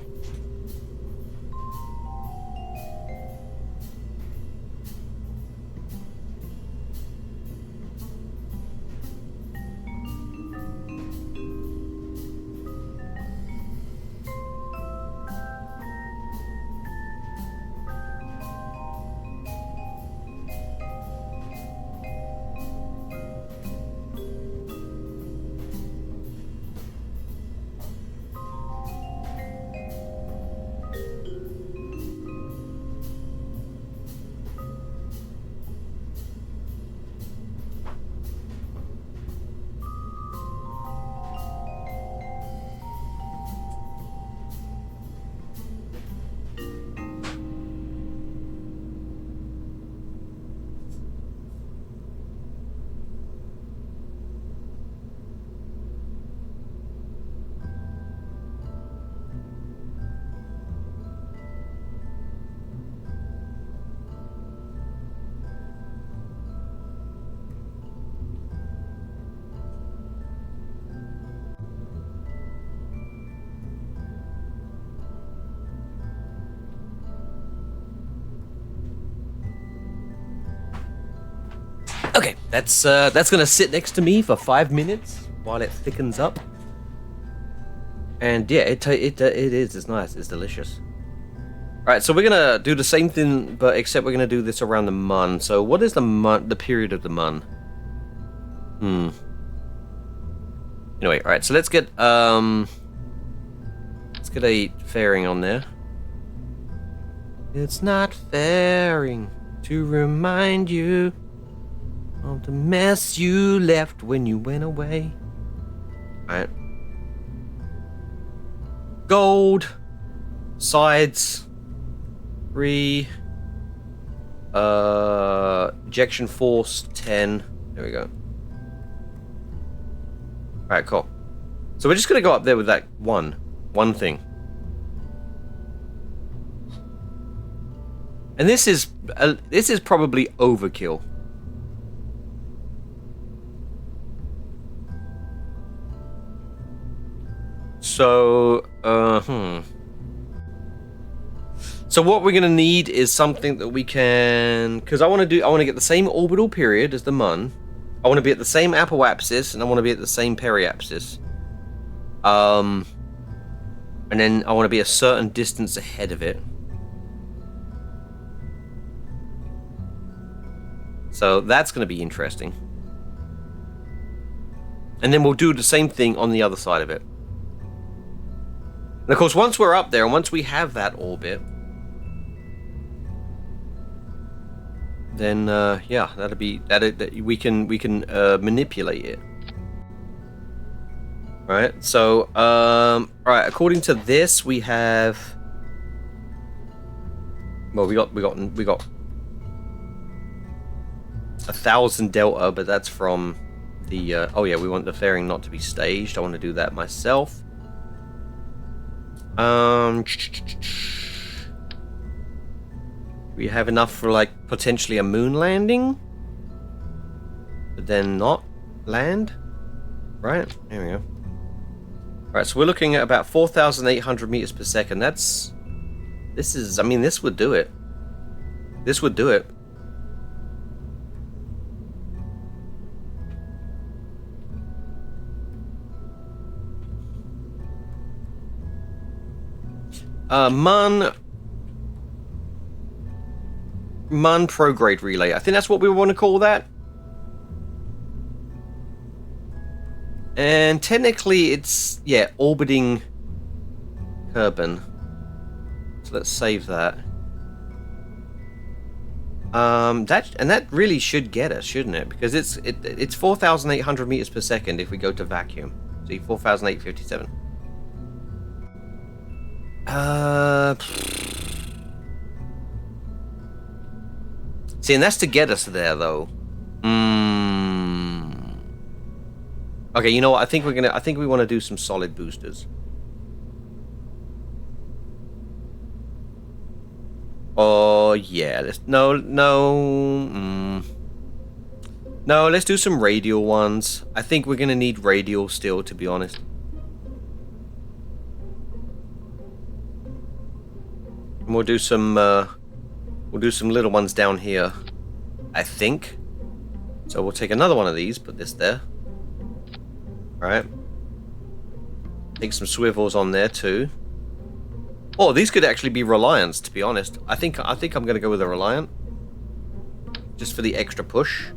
A: Okay, that's gonna sit next to me for 5 minutes while it thickens up. And yeah, it is. It's nice. It's delicious. All right, so we're gonna do the same thing, but except we're gonna do this around the mun. So what is the mun? The period of the mun? Anyway, all right. So let's get a fairing on there. It's not fairing to remind you of the mess you left when you went away. Alright. Gold. Sides. 3. Ejection force 10. There we go. Alright, cool. So we're just gonna go up there with that one thing. And this is probably overkill. So, So what we're gonna need is something that we can, because I want to get the same orbital period as the mun. I want to be at the same apoapsis, and I want to be at the same periapsis. And then I want to be a certain distance ahead of it. So that's going to be interesting. And then we'll do the same thing on the other side of it. And of course, once we're up there, and once we have that orbit, then yeah, that we can manipulate it. All right. So all right. According to this, we have. Well, we got 1,000 delta, but that's from the. Oh yeah, we want the fairing not to be staged. I want to do that myself. We have enough for like potentially a moon landing, but then not land. Right, there we go. Right, so we're looking at about 4,800 meters per second. This would do it. This would do it. Mun prograde relay. I think that's what we want to call that. And technically it's, yeah, orbiting Kerbin. So let's save that. That really should get us, shouldn't it? Because it's 4,800 meters per second if we go to vacuum. See, 4,857. See, and that's to get us there, though. Okay, you know what? I think we want to do some solid boosters. Oh yeah, no, let's do some radial ones. I think we're gonna need radial still, to be honest. And we'll do some little ones down here, I think. So we'll take another one of these, put this there. Alright. Take some swivels on there too. Oh, these could actually be Reliants, to be honest. I think I'm gonna go with a Reliant. Just for the extra push.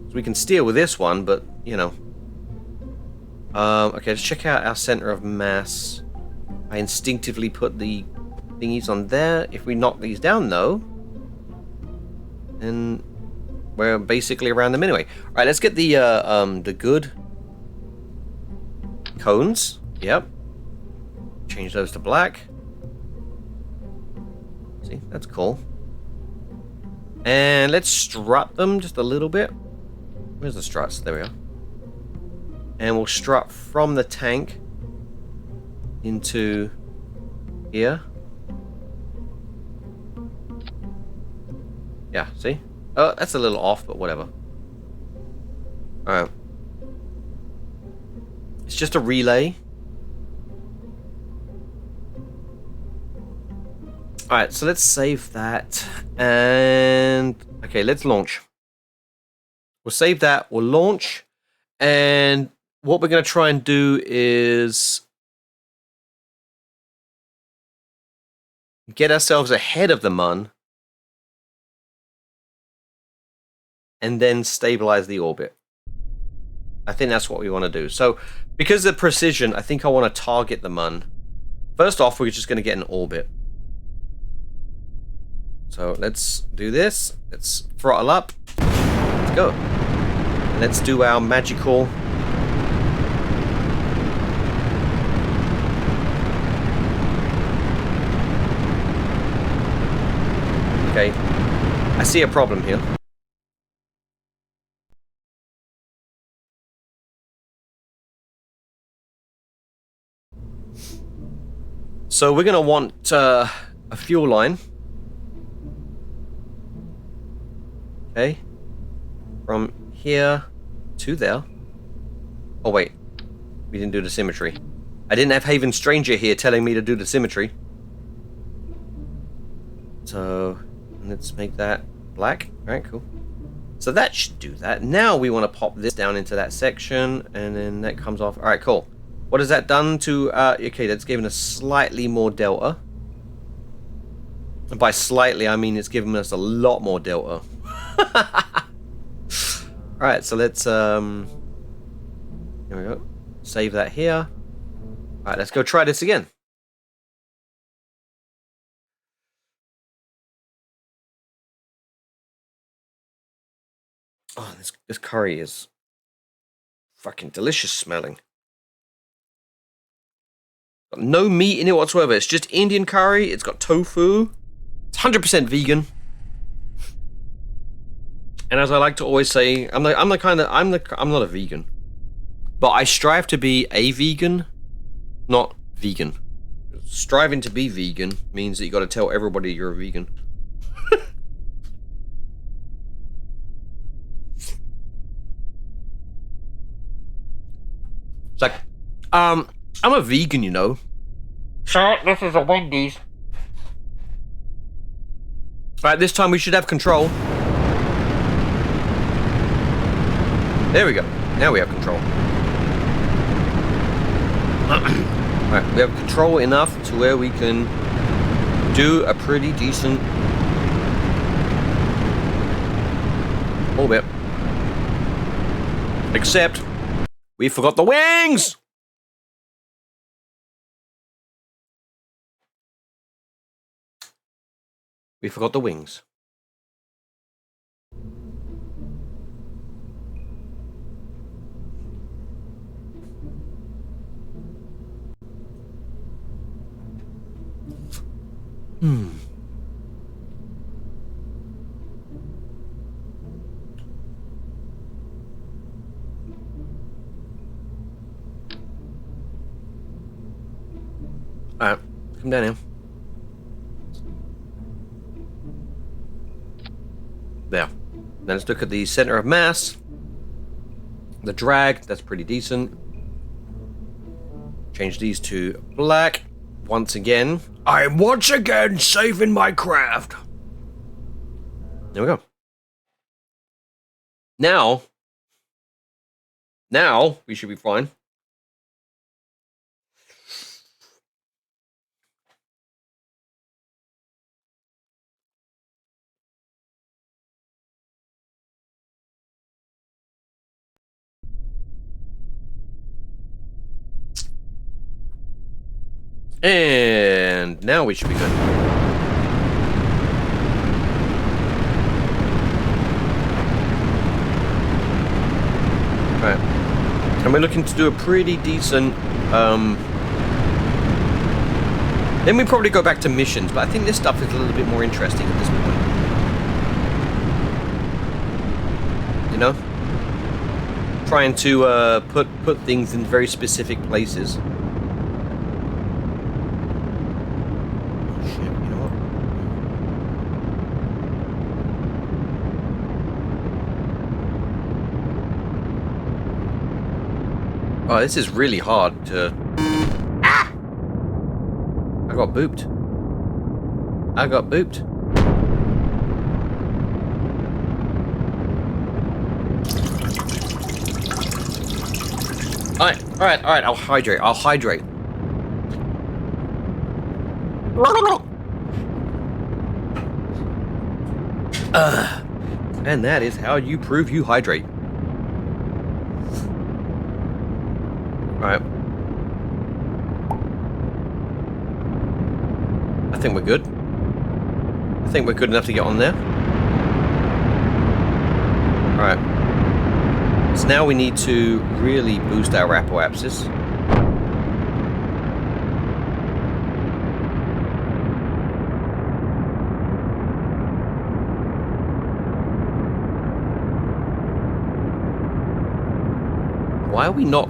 A: So we can steal with this one, but you know. Okay, let's check out our center of mass. I instinctively put the thingies on there. If we knock these down though, then we're basically around them anyway. Alright, let's get the good cones. Yep. Change those to black. See, that's cool. And let's strut them just a little bit. Where's the struts? There we go. And we'll strut from the tank into here. Yeah, see? Oh, that's a little off, but whatever. Alright. It's just a relay. Alright, so let's save that. And okay, let's launch. We'll save that, we'll launch. And what we're going to try and do is get ourselves ahead of the Mun and then stabilize the orbit. I think that's what we want to do. So, because of precision, I think I want to target the Mun. First off, we're just going to get an orbit. So, let's do this. Let's throttle up. Let's go. Let's do our magical... Okay. I see a problem here. So we're going to want a fuel line. Okay. From here to there. Oh wait. We didn't do the symmetry. I didn't have Haven Stranger here telling me to do the symmetry. So let's make that black. Alright, cool. So that should do that. Now we want to pop this down into that section, and then that comes off. Alright, cool. What has that done to... okay, that's given us slightly more delta. And by slightly, I mean it's given us a lot more delta. Alright, so let's... here we go. Save that here. Alright, let's go try this again. Oh, this curry is fucking delicious smelling. Got no meat in it whatsoever. It's just Indian curry. It's got tofu. It's 100% vegan. And as I like to always say, I'm not a vegan, but I strive to be a vegan, not vegan. Striving to be vegan means that you got to tell everybody you're a vegan. It's like, I'm a vegan, you know.
B: Sir, this is a Wendy's.
A: Alright, this time we should have control. There we go. Now we have control. Alright, we have control enough to where we can do a pretty decent orbit. Except we forgot the wings! We forgot the wings. Alright, come down here. There. Now let's look at the center of mass. The drag, that's pretty decent. Change these to black. once again. I'm once again saving my craft. There we go. Now we should be fine. And now we should be good. Alright. And we're looking to do a pretty decent, then we probably go back to missions, but I think this stuff is a little bit more interesting at this point. You know? Trying to, put things in very specific places. Oh, this is really hard to... Ah! I got booped. I got booped. Alright, I'll hydrate, and that is how you prove you hydrate. Alright. I think we're good. I think we're good enough to get on there. Alright. So now we need to really boost our apoapsis. Why are we not...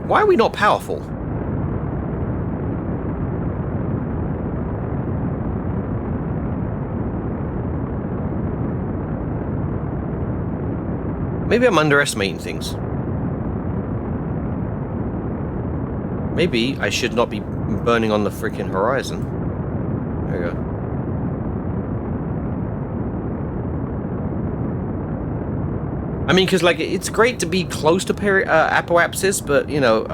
A: Why are we not powerful? Maybe I'm underestimating things. Maybe I should not be burning on the freaking horizon. There we go. I mean, because, like, it's great to be close to apoapsis, but, you know,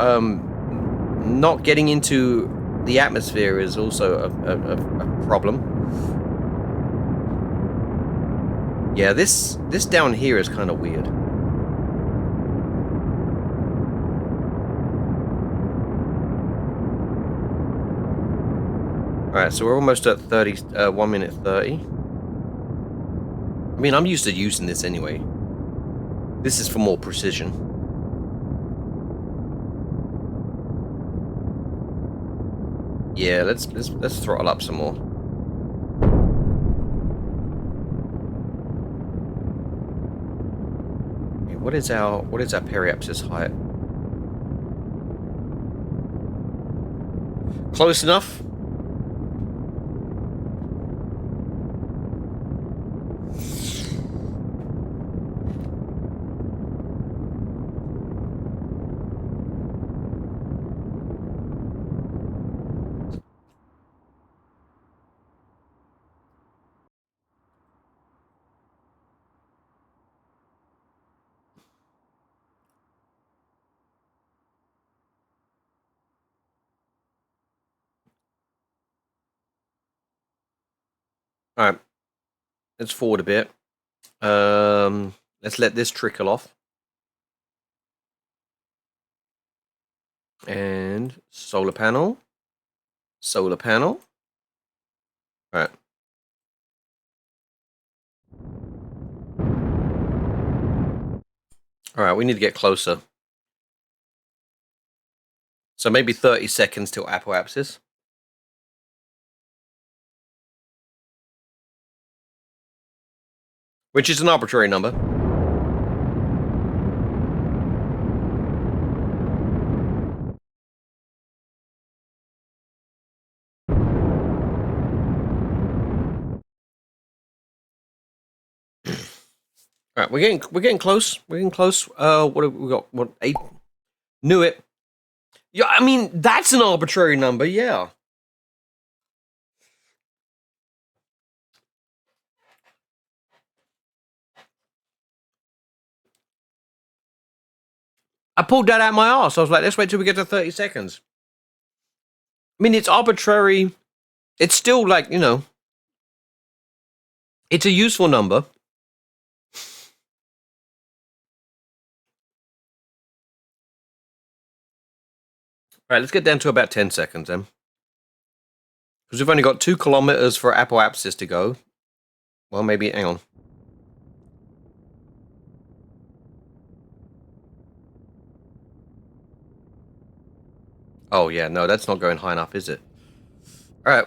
A: not getting into the atmosphere is also a problem. Yeah, this down here is kind of weird. Alright, so we're almost at 1 minute 30. I mean, I'm used to using this anyway. This is for more precision. Yeah, let's throttle up some more. Okay, what is our periapsis height? Close enough? Alright. Let's forward a bit. Let's let this trickle off. And solar panel. Solar panel. Alright. Alright, we need to get closer. So maybe 30 seconds till apoapsis. Which is an arbitrary number. All right, we're getting close. We're getting close. What have we got? What 8? Knew it. Yeah, I mean that's an arbitrary number. Yeah. I pulled that out my arse. I was like, let's wait till we get to 30 seconds. I mean, it's arbitrary. It's still like, you know, it's a useful number. All right, let's get down to about 10 seconds then. Because we've only got 2 kilometers for apoapsis to go. Well, maybe, hang on. Oh, yeah, no, that's not going high enough, is it? All right.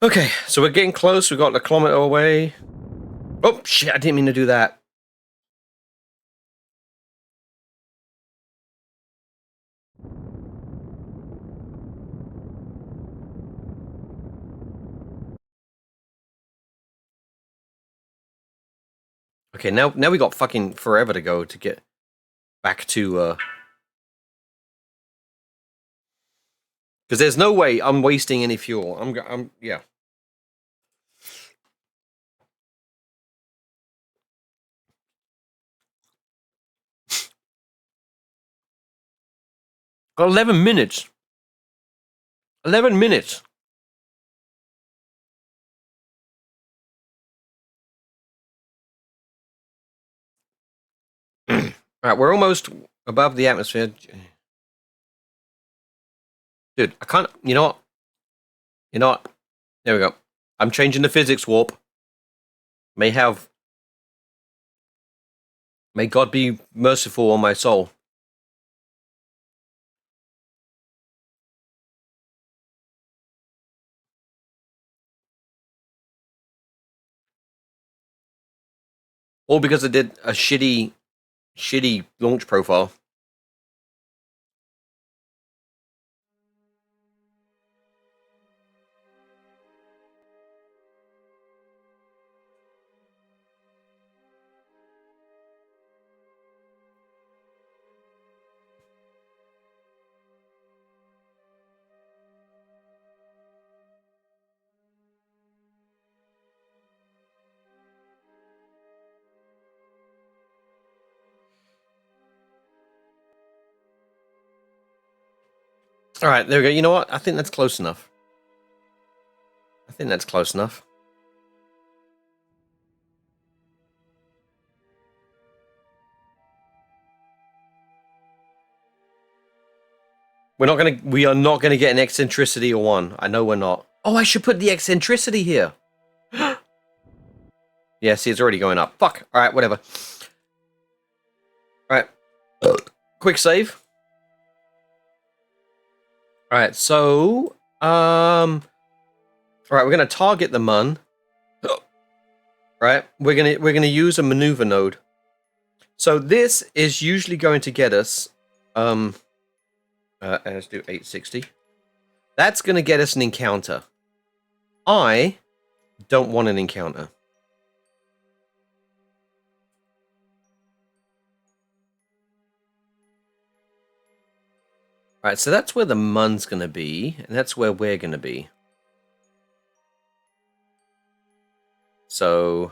A: Okay, so we're getting close. We got a kilometer away. Oh, shit, I didn't mean to do that. Okay, now we got fucking forever to go to get back to, because there's no way I'm wasting any fuel. Yeah. Got 11 minutes. 11 minutes. All right, we're almost above the atmosphere. Dude, I can't... You know what? You know what? There we go. I'm changing the physics warp. May God be merciful on my soul. All because I did a shitty launch profile. All right, there we go. You know what? I think that's close enough. I think that's close enough. We are not gonna get an eccentricity or 1. I know we're not. Oh, I should put the eccentricity here. Yeah, see, it's already going up. Fuck. All right, whatever. All right. Quick save. All right, so all right, we're gonna target the mun. Right, we're gonna use a maneuver node. So this is usually going to get us let's do 860. That's gonna get us an encounter. I don't want an encounter. All right, so that's where the mun's gonna be, and that's where we're gonna be. So,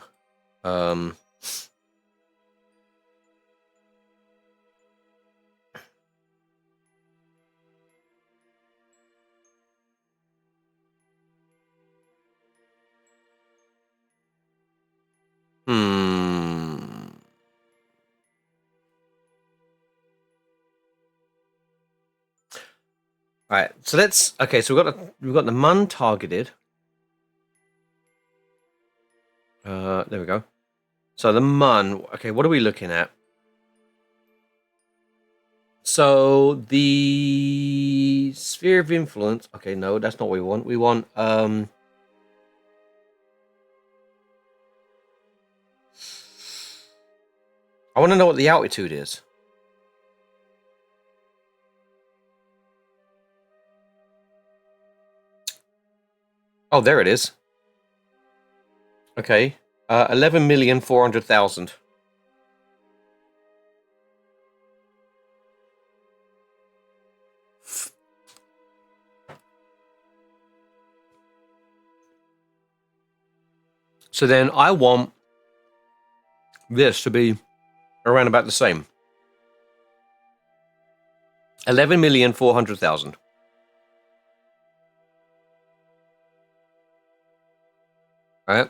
A: All right, so let's. Okay, so we've got the mun targeted. There we go. So the mun. Okay, what are we looking at? So the sphere of influence. Okay, no, that's not what we want. We want I want to know what the altitude is. Oh, there it is. Okay. 11,400,000. So then I want this to be around about the same. 11,400,000. Right?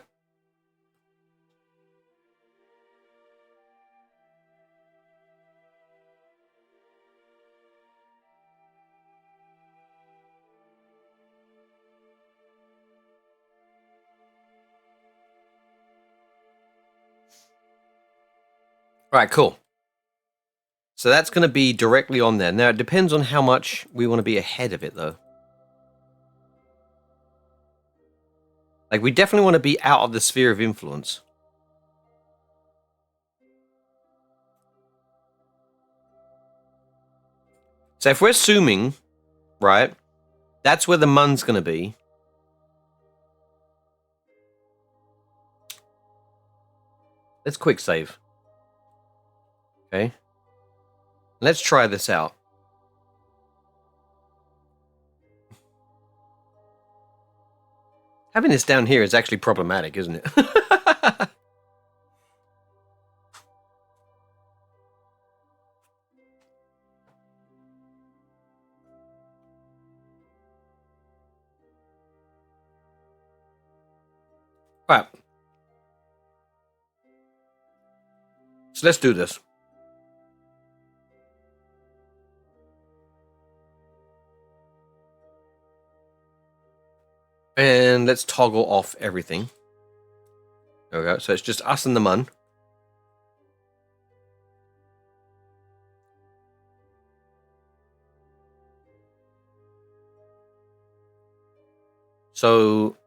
A: All right, cool. So that's going to be directly on there. Now, it depends on how much we want to be ahead of it, though. Like, we definitely want to be out of the sphere of influence. So if we're assuming, right, that's where the mun's going to be. Let's quick save. Okay. Let's try this out. Having this down here is actually problematic, isn't it? Right. So let's do this. And let's toggle off everything. There we go. So it's just us and the mun. So,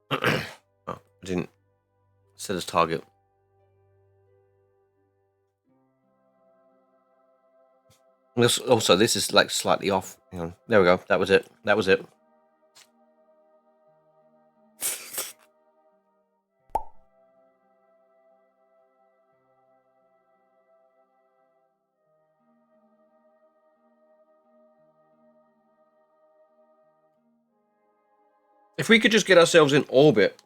A: oh, I didn't set as target. This, also, this is like slightly off. Hang on. There we go. That was it. That was it. If we could just get ourselves in orbit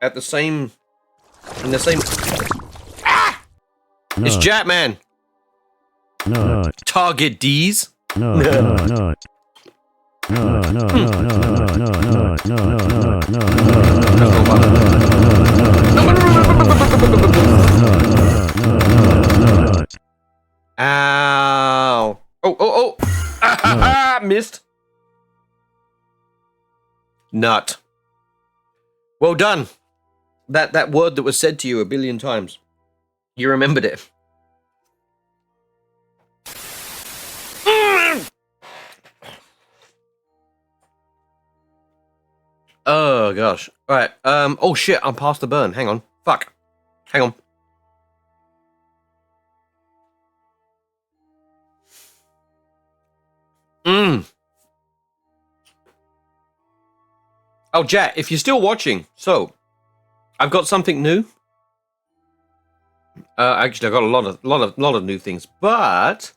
A: at the same, in the same. Ah!
E: No.
A: It's Jackman.
E: No.
A: Target D's.
E: No. No. No. No. No. No. No. No.
A: Ow! Oh! Ah, missed. Nut. Well done. That word that was said to you a billion times. You remembered it. Oh gosh. Alright. Oh shit, I'm past the burn. Hang on. Fuck. Hang on. Oh, Jack, if you're still watching, so I've got something new. Actually, I've got a lot of new things. But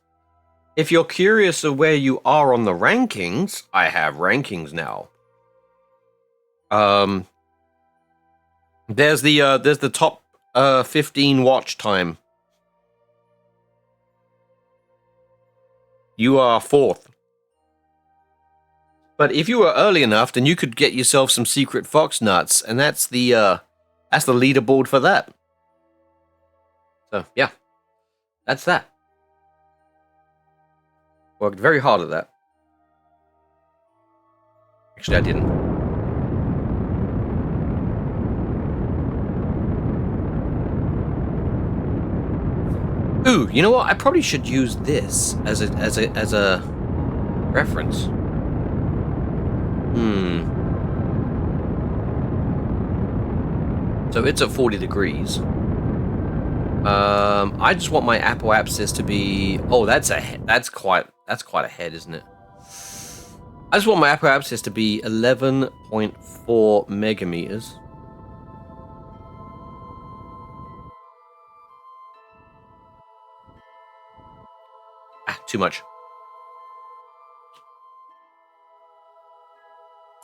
A: if you're curious of where you are on the rankings, I have rankings now. There's the top 15 watch time. You are 4th. But if you were early enough, then you could get yourself some secret fox nuts, and that's the leaderboard for that. So yeah, that's that. Worked very hard at that. Actually, I didn't. Ooh, you know what? I probably should use this as a reference. So it's at 40 degrees. I just want my apoapsis to be. Oh, that's quite a head, isn't it? I just want my apoapsis to be 11.4 megameters. Too much.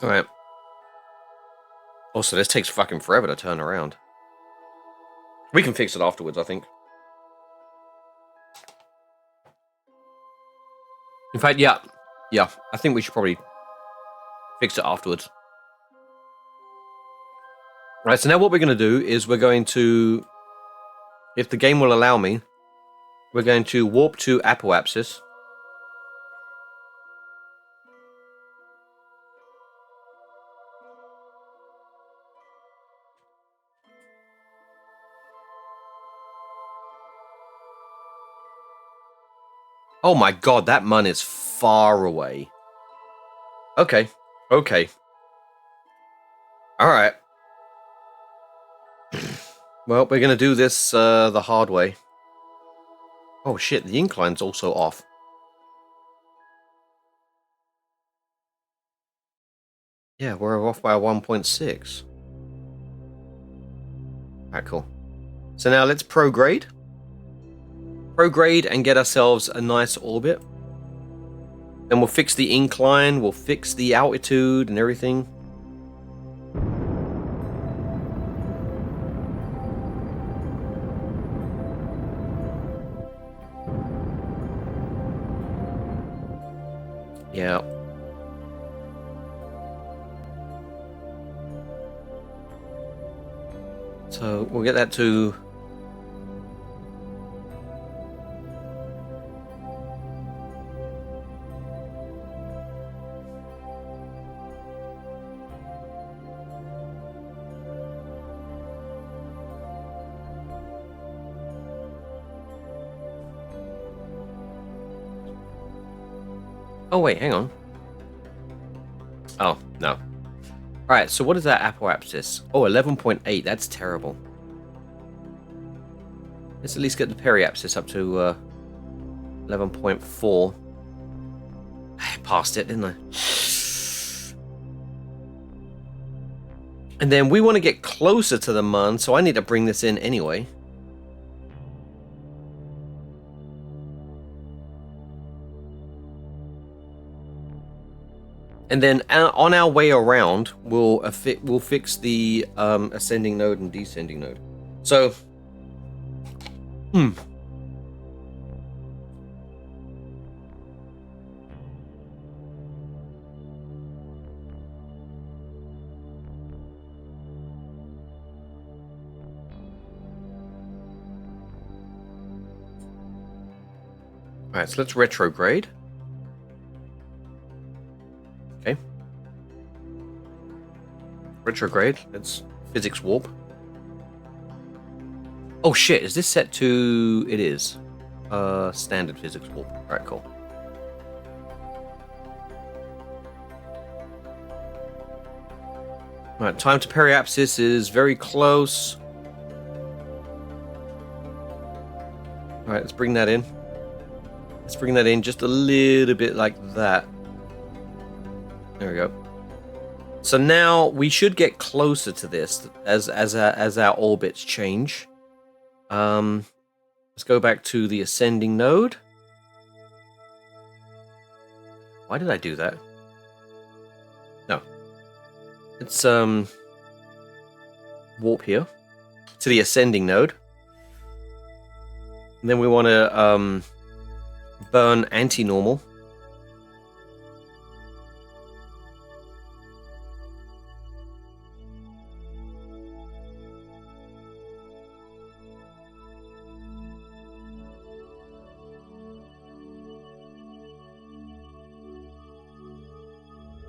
A: All right. Also, this takes fucking forever to turn around. We can fix it afterwards, I think. In fact, yeah. I think we should probably fix it afterwards. Right, so now what we're going to do is we're going to, if the game will allow me, we're going to warp to apoapsis. Oh my god, that mun is far away. Okay. Alright. Well, we're gonna do this the hard way. Oh shit, the incline's also off. Yeah, we're off by 1.6. Alright, cool. So now let's prograde. Prograde and get ourselves a nice orbit. Then we'll fix the incline, we'll fix the altitude and everything. Yeah. So we'll get that to... Oh wait, hang on. Oh, no. Alright, so what is that apoapsis? Oh, 11.8, that's terrible. Let's at least get the periapsis up to 11.4. I passed it, didn't I? And then we want to get closer to the mun, so I need to bring this in anyway. And then on our way around, we'll fix the ascending node and descending node. So, Alright, so let's retrograde. Okay. Retrograde. Let's physics warp. Oh shit, is this set to... It is. Standard physics warp. Alright, cool. Alright, time to periapsis is very close. Alright, let's bring that in. Let's bring that in just a little bit like that. There we go. So now we should get closer to this as our orbits change. Let's go back to the ascending node. Why did I do that? No. Let's warp here to the ascending node. And then we want to burn anti-normal.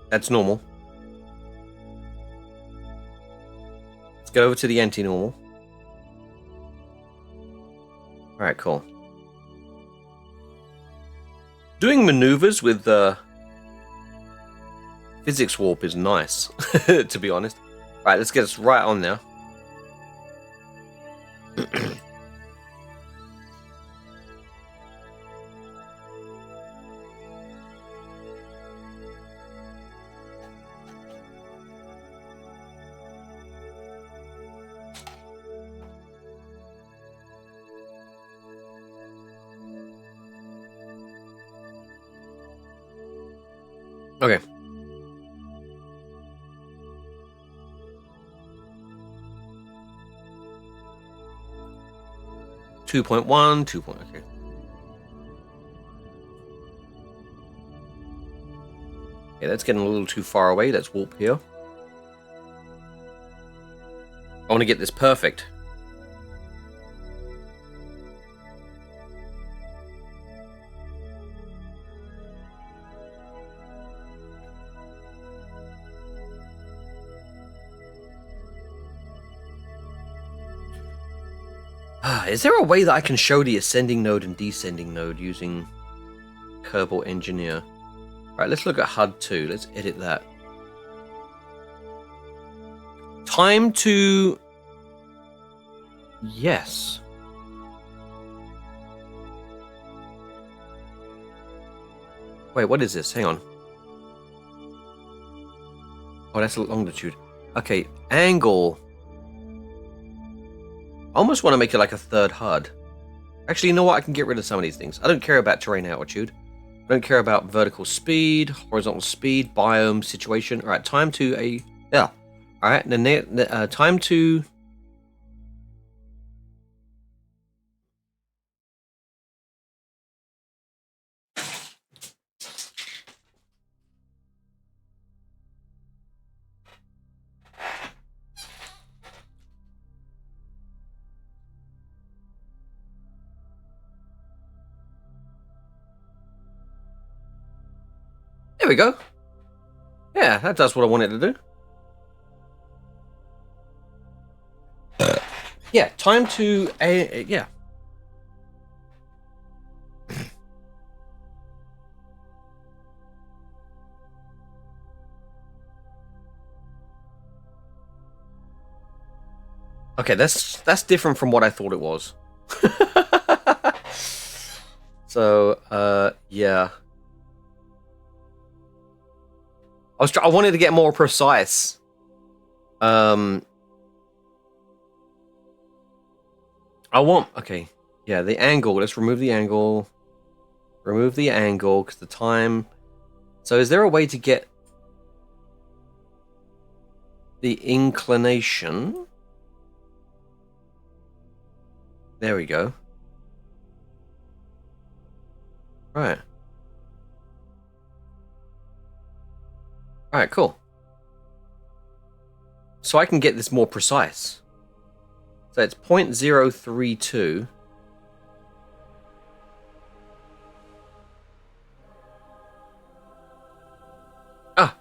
A: That's normal. Let's go over to the anti-normal. Alright, cool. Doing maneuvers with physics warp is nice, to be honest. Right, let's get us right on now. Okay. Two point one, okay. Okay, that's getting a little too far away. Let's warp here. I want to get this perfect. Is there a way that I can show the ascending node and descending node using Kerbal Engineer? Right, let's look at HUD 2. Let's edit that. Time to... Yes. Wait, what is this? Hang on. Oh, that's longitude. Okay, angle... I almost want to make it like a third HUD. Actually, you know what? I can get rid of some of these things. I don't care about terrain altitude. I don't care about vertical speed, horizontal speed, biome, situation. All right, time to a... Yeah. All right, then time to... There we go. Yeah, that does what I wanted to do. Yeah, time to yeah. Okay, that's different from what I thought it was. So, yeah. I wanted to get more precise. Okay. Yeah, the angle. Let's remove the angle. Remove the angle, because the time... So is there a way to get the inclination? There we go. Right. Alright, cool. So I can get this more precise. So it's 0.032. Ah.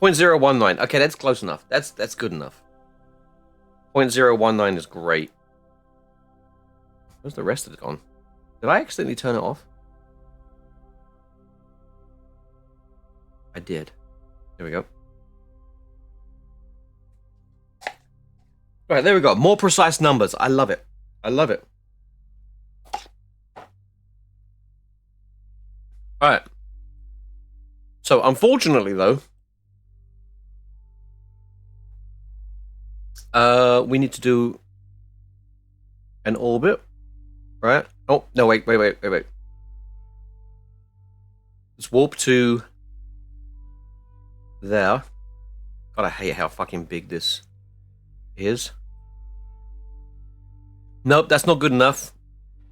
A: 0.019. Okay, that's close enough. That's good enough. 0.019 is great. Where's the rest of it gone? Did I accidentally turn it off? I did. There we go. Alright, there we go. More precise numbers. I love it. I love it. Alright. So, unfortunately, though, we need to do an orbit, right? Oh, no, wait. Let's warp to there. God, I hate how fucking big this is. Nope, that's not good enough.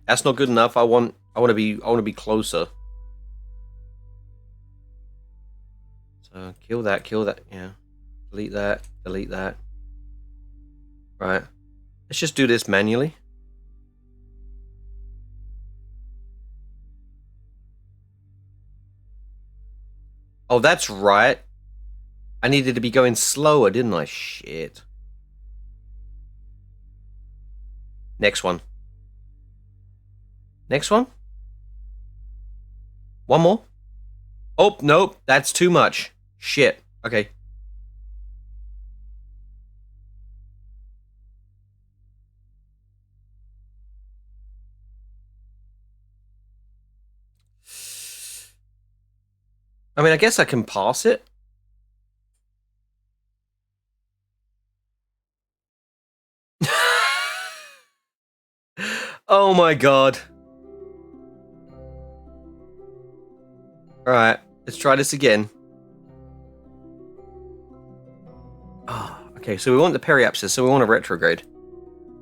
A: That's not good enough. I want to be closer. So kill that, yeah. Delete that. Right. Let's just do this manually. Oh, that's right. I needed to be going slower, didn't I? Shit. Next one. Next one. One more. Oh, nope. That's too much. Shit. Okay. I mean, I guess I can pass it. Oh my god. Alright, let's try this again. Ah, okay, so we want the periapsis, so we want a retrograde.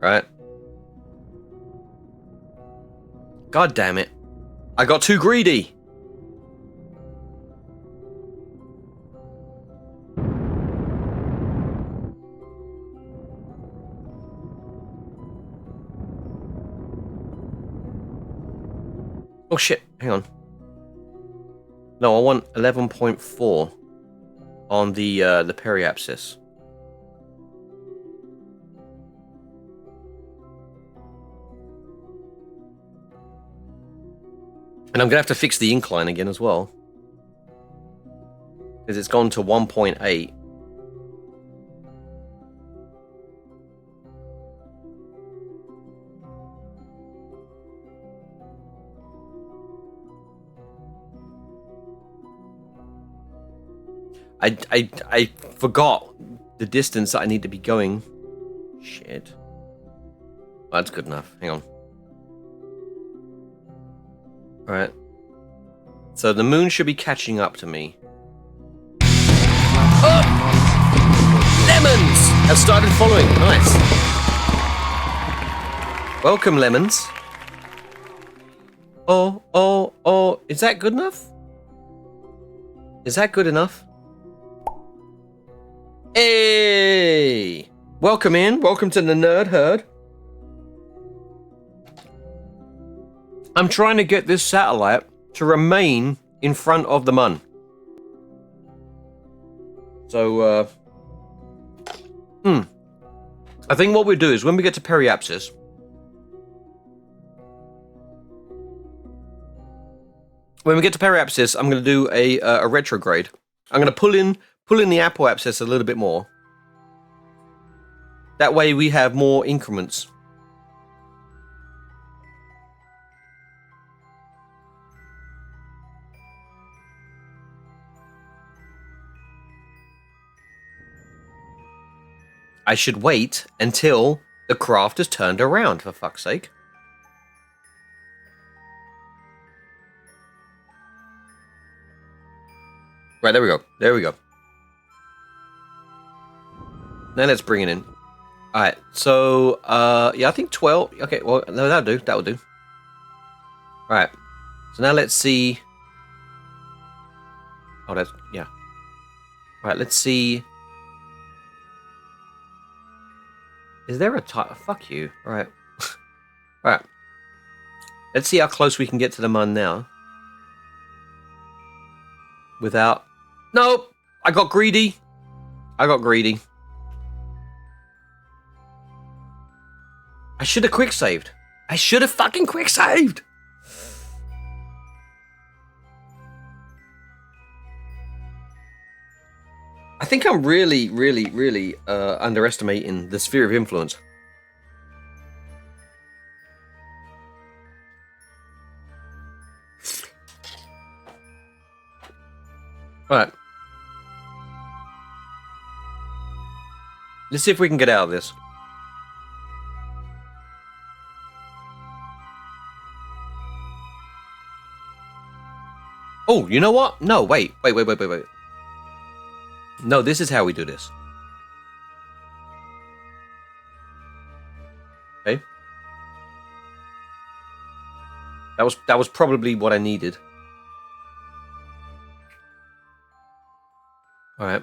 A: Right? God damn it. I got too greedy. Oh shit, hang on. No, I want 11.4 on the periapsis. And I'm gonna have to fix the incline again as well. Because it's gone to 1.8. I forgot the distance that I need to be going. Shit. Well, that's good enough. Hang on. Alright. So the moon should be catching up to me. Oh! Lemons have started following. Nice. Welcome, lemons. Oh. Is that good enough? Is that good enough? Hey! Welcome in. Welcome to the Nerd Herd. I'm trying to get this satellite to remain in front of the mun. So, I think what we'll do is when we get to periapsis, I'm going to do a retrograde. I'm going to pull in the apoapsis a little bit more. That way we have more increments. I should wait until the craft is turned around, for fuck's sake. Right, there we go. There we go. Now let's bring it in. Alright, so, yeah, I think 12. Okay, well, no, that'll do. That'll do. Alright. So now let's see. Oh, that's, yeah. Alright, let's see. Is there a time? Fuck you. Alright. Alright. Let's see how close we can get to the mun now. Without... Nope! I got greedy. I should have quick saved. I should have fucking quick saved. I think I'm really underestimating the sphere of influence. Alright. Let's see if we can get out of this. Oh, you know what? No, wait. No, this is how we do this. Okay. That was probably what I needed. All right.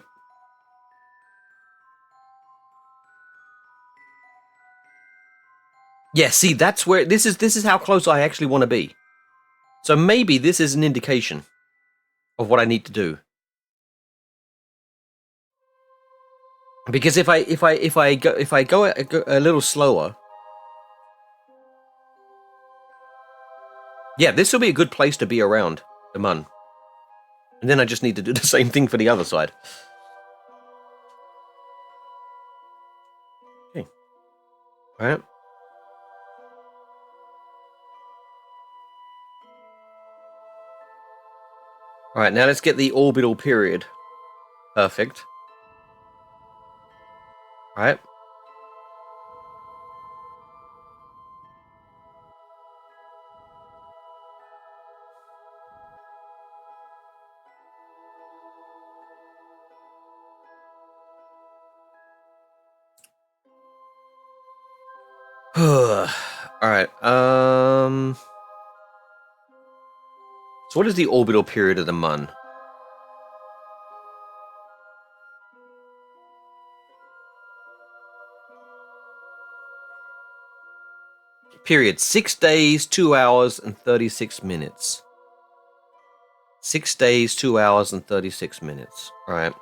A: Yeah, see, that's where this is how close I actually want to be. So maybe this is an indication of what I need to do. Because if I go a little slower, Yeah, this will be a good place to be around the Mun. And then I just need to do the same thing for the other side. Okay. Alright. Alright, now let's get the orbital period. Perfect. Alright. Alright, so what is the orbital period of the Mun? Period. 6 days, 2 hours, and 36 minutes. 6 days, 2 hours, and 36 minutes. Alright.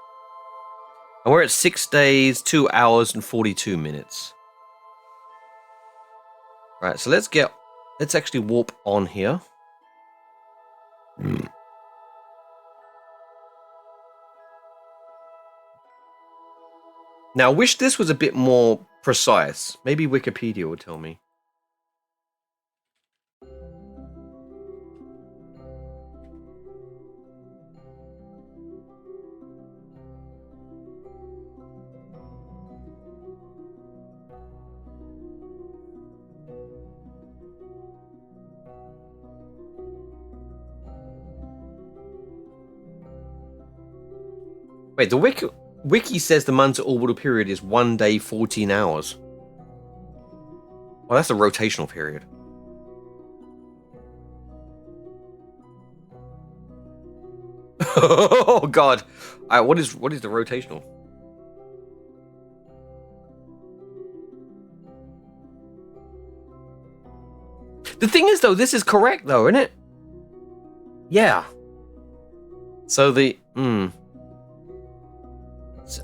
A: And we're at 6 days, 2 hours, and 42 minutes. Right, so let's actually warp on here. Now, I wish this was a bit more precise. Maybe Wikipedia would tell me. Wait, the wiki says the Mun's orbital period is 1 day, 14 hours. Well, that's a rotational period. Oh God! What is the rotational? The thing is, though, this is correct, though, isn't it? Yeah. So the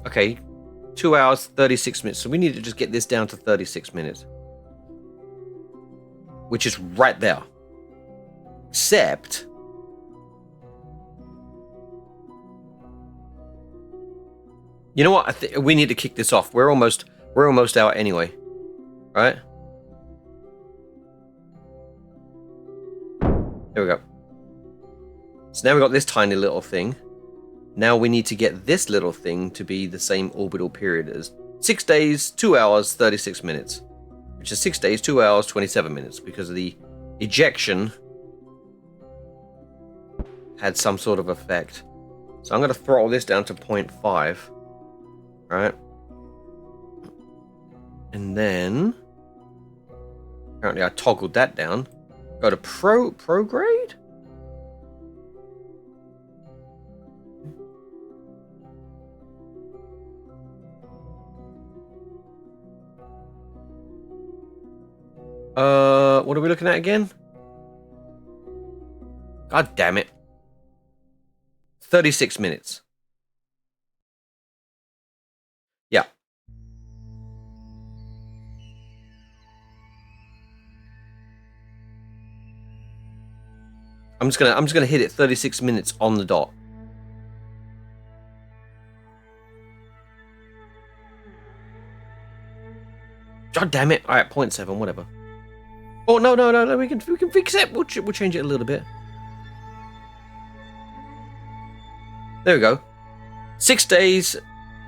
A: okay, 2 hours, 36 minutes. So we need to just get this down to 36 minutes. Which is right there. Except... You know what? We need to kick this off. We're almost out anyway. Right? There we go. So now we've got this tiny little thing. Now we need to get this little thing to be the same orbital period as 6 days, 2 hours, 36 minutes. Which is 6 days, 2 hours, 27 minutes. Because of the ejection had some sort of effect. So I'm going to throttle this down to 0.5. Right? And then... Apparently I toggled that down. Go to prograde? What are we looking at again? God damn it. 36 minutes. Yeah. I'm just gonna hit it 36 minutes on the dot. God damn it. Alright, 0.7, whatever. Oh, no, we can fix it. We'll change it a little bit. There we go. 6 days,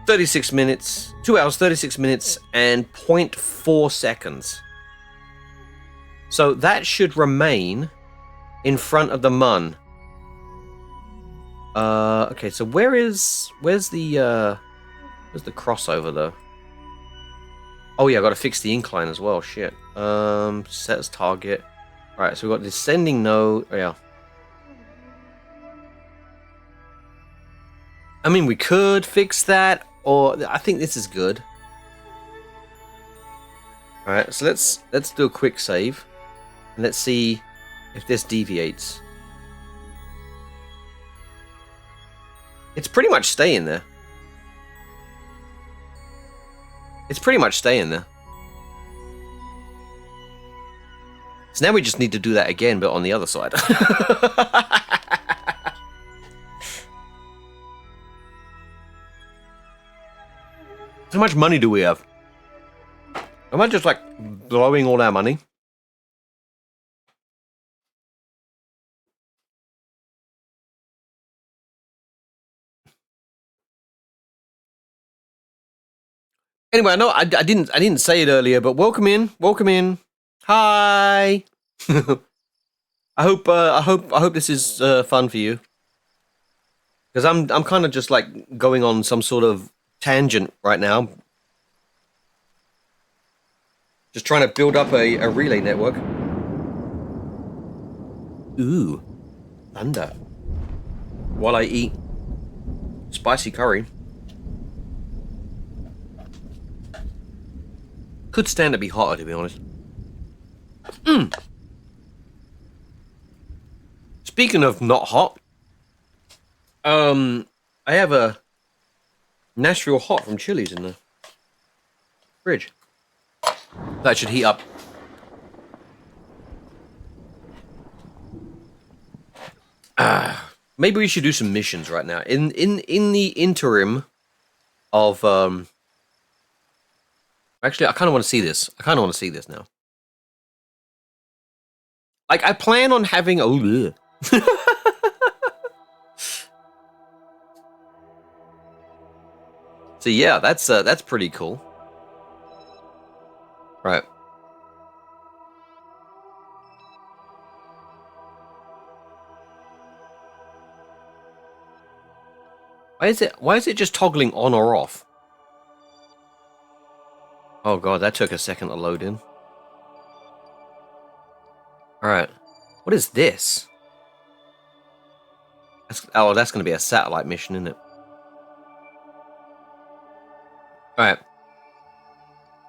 A: 36 minutes, 2 hours, 36 minutes, and 0.4 seconds. So that should remain in front of the Mun. Okay, so where's the crossover though? Oh yeah, I gotta fix the incline as well, shit. Set as target. Alright, so we've got descending node. Oh yeah. I mean, we could fix that, or I think this is good. Alright, so let's do a quick save. And let's see if this deviates. It's pretty much staying there. It's So now we just need to do that again, but on the other side. How much money do we have? Am I just like blowing all our money? Anyway, no, I didn't say it earlier, but welcome in. Hi. I hope this is fun for you, because I'm kind of just like going on some sort of tangent right now, just trying to build up a relay network. Ooh, thunder! While I eat spicy curry. Could stand to be hotter, to be honest. Speaking of not hot, I have a Nashville hot from Chili's in the fridge. That should heat up. Maybe we should do some missions right now. In the interim of actually, I kind of want to see this. I kind of want to see this now. Like, I plan on having a. So yeah, that's pretty cool. Right. Why is it just toggling on or off? Oh god, that took a second to load in. Alright. What is this? That's gonna be a satellite mission, isn't it? Alright.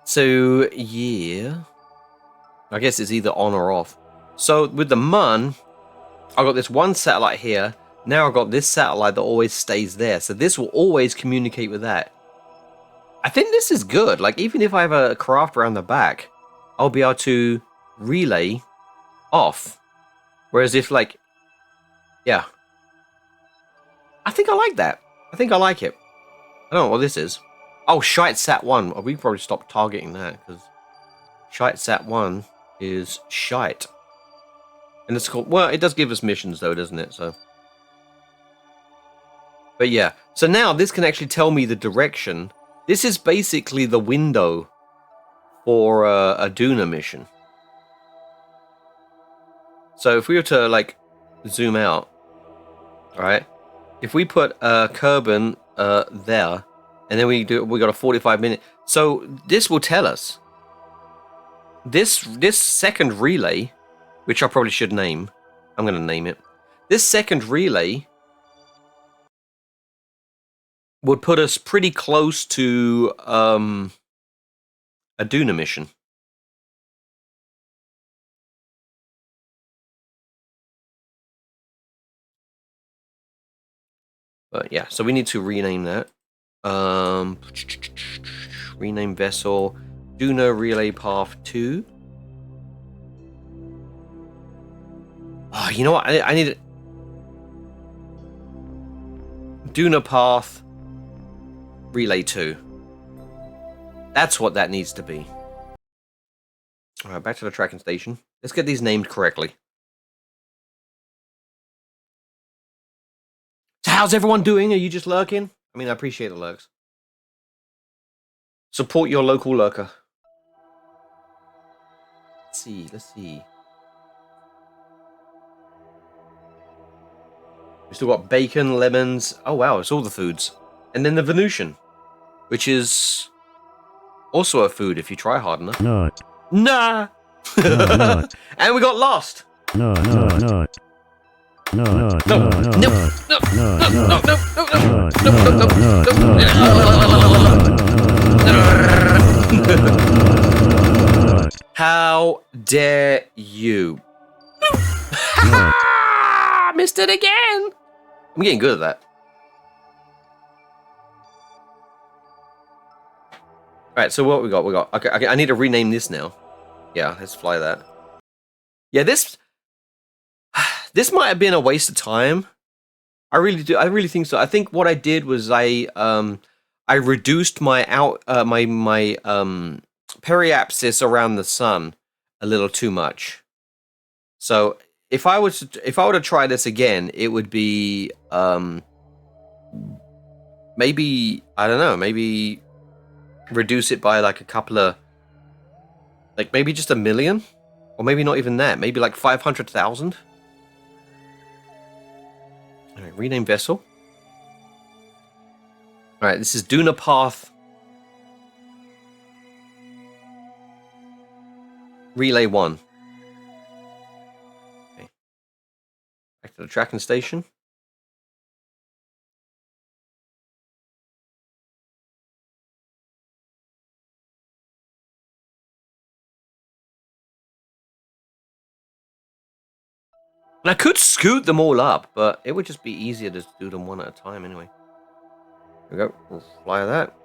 A: So yeah. I guess it's either on or off. So with the Mun, I've got this one satellite here. Now I've got this satellite that always stays there. So this will always communicate with that. I think this is good. Like, even if I have a craft around the back, I'll be able to relay off. Whereas if, like, yeah. I think I like that. I think I like it. I don't know what this is. Oh, Shite Sat 1. Oh, we probably stopped targeting that, because Shite Sat 1 is shite. And it's called, well, it does give us missions though, doesn't it? So, but yeah. So now this can actually tell me the direction. This is basically the window for a Duna mission. So if we were to like zoom out, all right, if we put Kerbin there, and then we got a 45-minute. So this will tell us this second relay, which I probably should name. I'm going to name it. This second relay would put us pretty close to a Duna mission. But yeah, so we need to rename that. Rename vessel Duna Relay Path 2. Oh, you know what? I need Duna Path Relay 2. That's what that needs to be. Alright, back to the tracking station. Let's get these named correctly. So how's everyone doing? Are you just lurking? I mean, I appreciate the lurks. Support your local lurker. Let's see. We still got bacon, lemons. Oh wow, it's all the foods. And then the Venusian, which is also a food if you try hard enough.
E: Not.
A: Nah.
E: Not.
A: And we got lost.
E: No, not. No, no, no,
A: No,
E: no,
A: no,
E: no,
A: no,
E: no,
A: no. How dare you? Missed it again. I'm getting good at that. Alright, so what we got? Okay, I need to rename this now. Yeah, let's fly that. Yeah, this might have been a waste of time. I really do. I really think so. I think what I did was I reduced my periapsis around the sun a little too much. So if I were to try this again, it would be maybe, I don't know, maybe reduce it by like a couple of, like maybe just 1 million, or maybe not even that, maybe like 500,000. All right, rename vessel. All right, this is Duna Path Relay 1. Okay. Back to the tracking station. And I could scoot them all up, but it would just be easier to do them one at a time anyway. There we go. We'll fly that.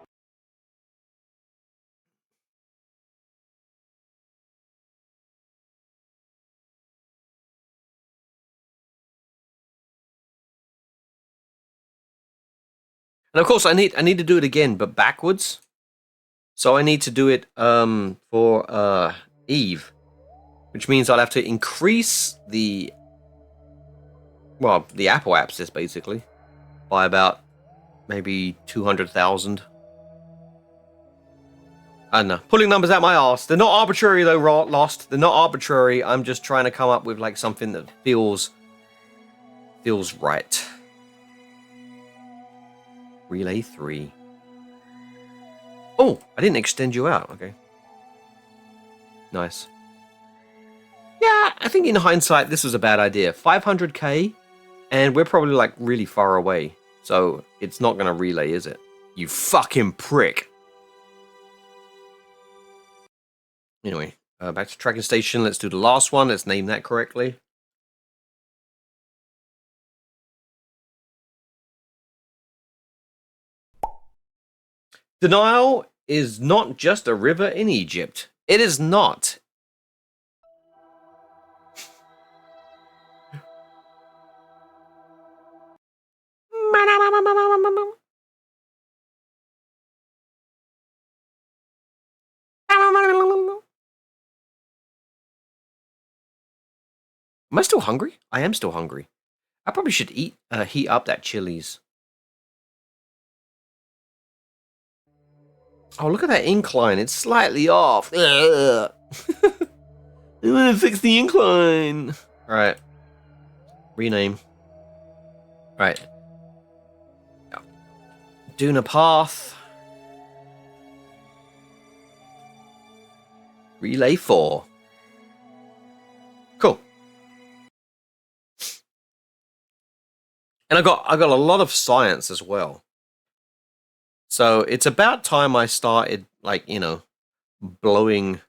A: And of course, I need to do it again, but backwards. So I need to do it for Eve, which means I'll have to increase the apoapsis basically by about maybe 200,000. I don't know. Pulling numbers out my arse. They're not arbitrary though, Lost. They're not arbitrary. I'm just trying to come up with like something that feels right. Relay 3. Oh, I didn't extend you out. Okay. Nice. Yeah, I think in hindsight, this was a bad idea. 500k, and we're probably like really far away. So it's not going to relay, is it? You fucking prick. Anyway, back to tracking station. Let's do the last one. Let's name that correctly. Denial is not just a river in Egypt. It is not. Am I still hungry? I am still hungry. I probably should heat up that Chili's. Oh, look at that incline. It's slightly off. I want to fix the incline. All right. Rename. All right. Duna Path. Relay 4. Cool. And I got a lot of science as well. So it's about time I started, like, you know, blowing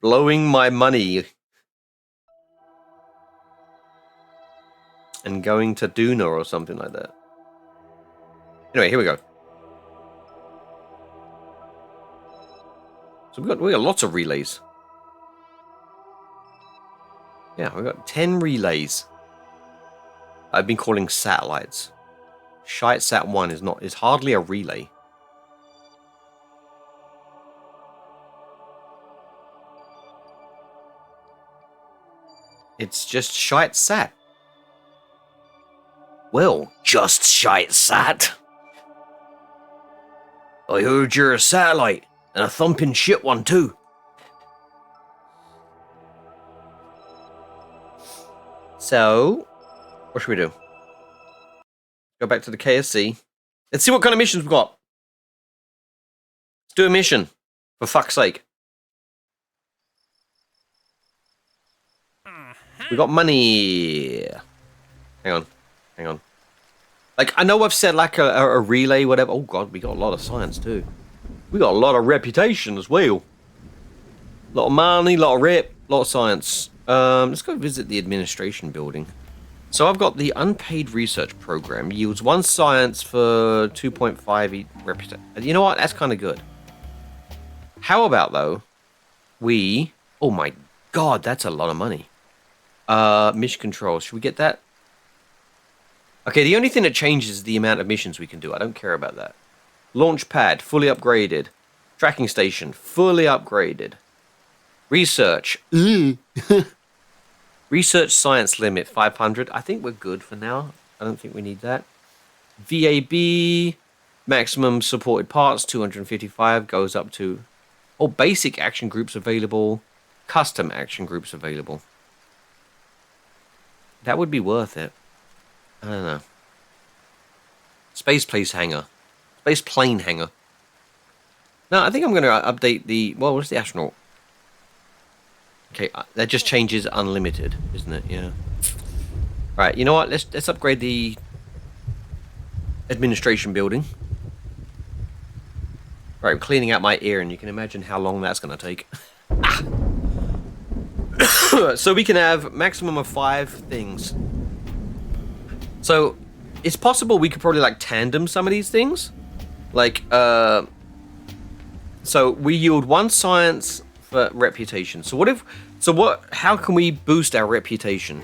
A: my money and going to Duna or something like that. Anyway, here we go. So we got lots of relays. Yeah, we got 10 relays. I've been calling satellites. Shite Sat 1 is hardly a relay. It's just Shite Sat. Well, just Shite Sat. I heard you're a satellite, and a thumping shit one too. So, what should we do? Go back to the KSC. Let's see what kind of missions we've got. Let's do a mission, for fuck's sake. We got money. Hang on. Like, I know I've said like a relay, whatever. Oh god, we got a lot of science too. We got a lot of reputation as well. A lot of money, a lot of rep, a lot of science. Let's go visit the administration building. So I've got the unpaid research program. Yields 1 science for 2.5 reputation. You know what? That's kind of good. How about, though, we... Oh, my God, that's a lot of money. Mission control. Should we get that? Okay, the only thing that changes is the amount of missions we can do. I don't care about that. Launch pad, fully upgraded. Tracking station, fully upgraded. Research. Research science limit, 500. I think we're good for now. I don't think we need that. VAB, maximum supported parts, 255, goes up to... Oh, basic action groups available. Custom action groups available. That would be worth it. I don't know. Space plane hangar. No, I think I'm going to update the... Well, what's the astronaut? Okay, that just changes unlimited, isn't it? Yeah. Right, you know what? Let's upgrade the administration building. Right, I'm cleaning out my ear, and you can imagine how long that's going to take. So we can have maximum of 5 things. So it's possible we could probably like tandem some of these things. Like, so we yield 1 science for reputation. So how can we boost our reputation?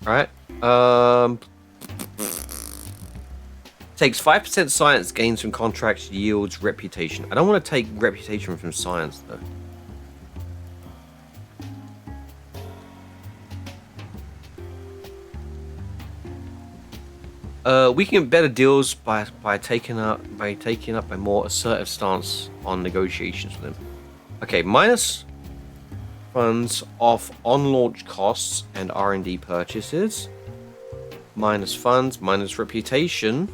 A: Alright. Takes 5% science gains from contracts, yields reputation. I don't want to take reputation from science, though. We can get better deals by taking up a more assertive stance on negotiations with them. Okay, minus funds off on launch costs and R&D purchases. Minus funds, minus reputation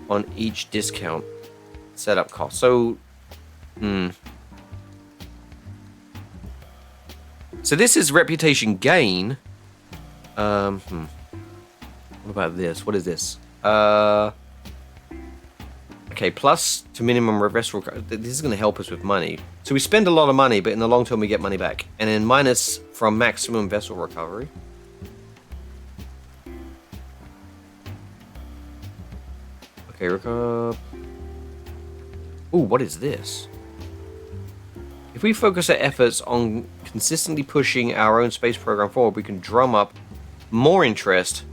A: on each discount setup cost. So, So this is reputation gain. What about this? What is this? Okay, plus to minimum vessel. This is going to help us with money. So we spend a lot of money, but in the long term we get money back. And then minus from maximum vessel recovery. Okay, Ooh, what is this? If we focus our efforts on consistently pushing our own space program forward, we can drum up more interest.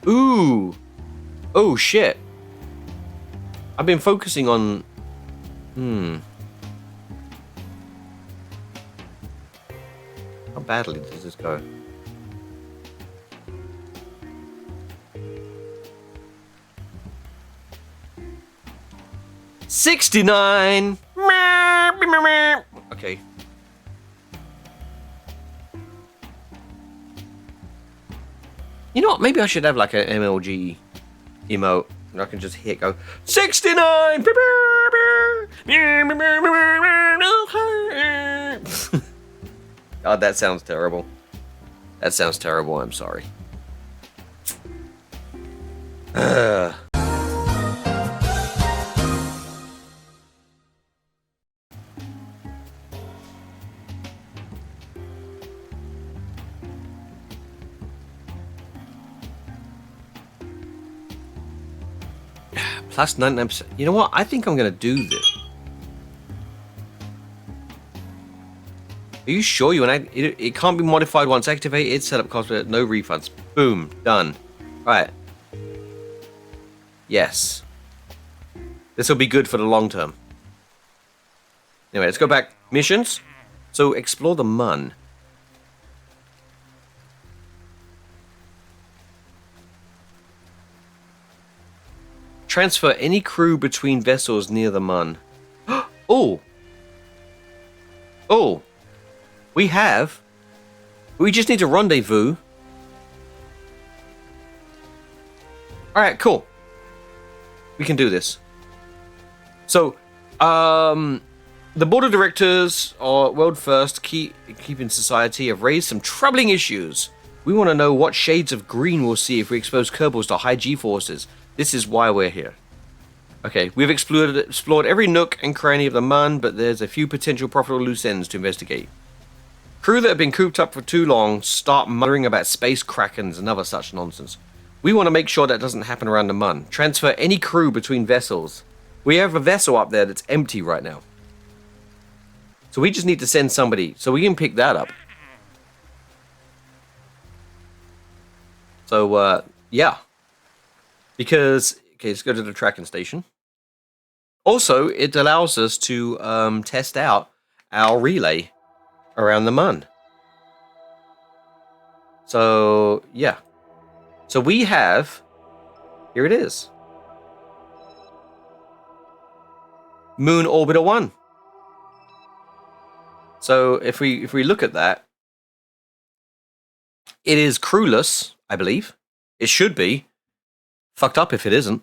A: Ooh! Oh, shit. I've been focusing on... How badly does this go? $69! Okay. You know what? Maybe I should have like an MLG emote and I can just hit go 69. God, that sounds terrible. That sounds terrible. I'm sorry. Plus 99%. You know what? I think I'm going to do this. Are you sure you want to? It can't be modified once activated. Setup cost, no refunds. Boom. Done. Right. Yes. This will be good for the long term. Anyway, let's go back. Missions. So, explore the Mun. Transfer any crew between vessels near the Mun. Oh! Oh! We just need to rendezvous. Alright, cool. We can do this. So, the board of directors or World First Keeping Society have raised some troubling issues. We want to know what shades of green we'll see if we expose Kerbals to high G-forces. This is why we're here. Okay, we've explored every nook and cranny of the Mun, but there's a few potential profitable loose ends to investigate. Crew that have been cooped up for too long start muttering about space krakens and other such nonsense. We want to make sure that doesn't happen around the Mun. Transfer any crew between vessels. We have a vessel up there that's empty right now. So we just need to send somebody. So we can pick that up. So, yeah. Because, okay, let's go to the tracking station. Also, it allows us to test out our relay around the Mun. So, yeah. So we have, here it is. Moon Orbiter 1. So if we look at that, it is crewless, I believe. It should be. Fucked up if it isn't.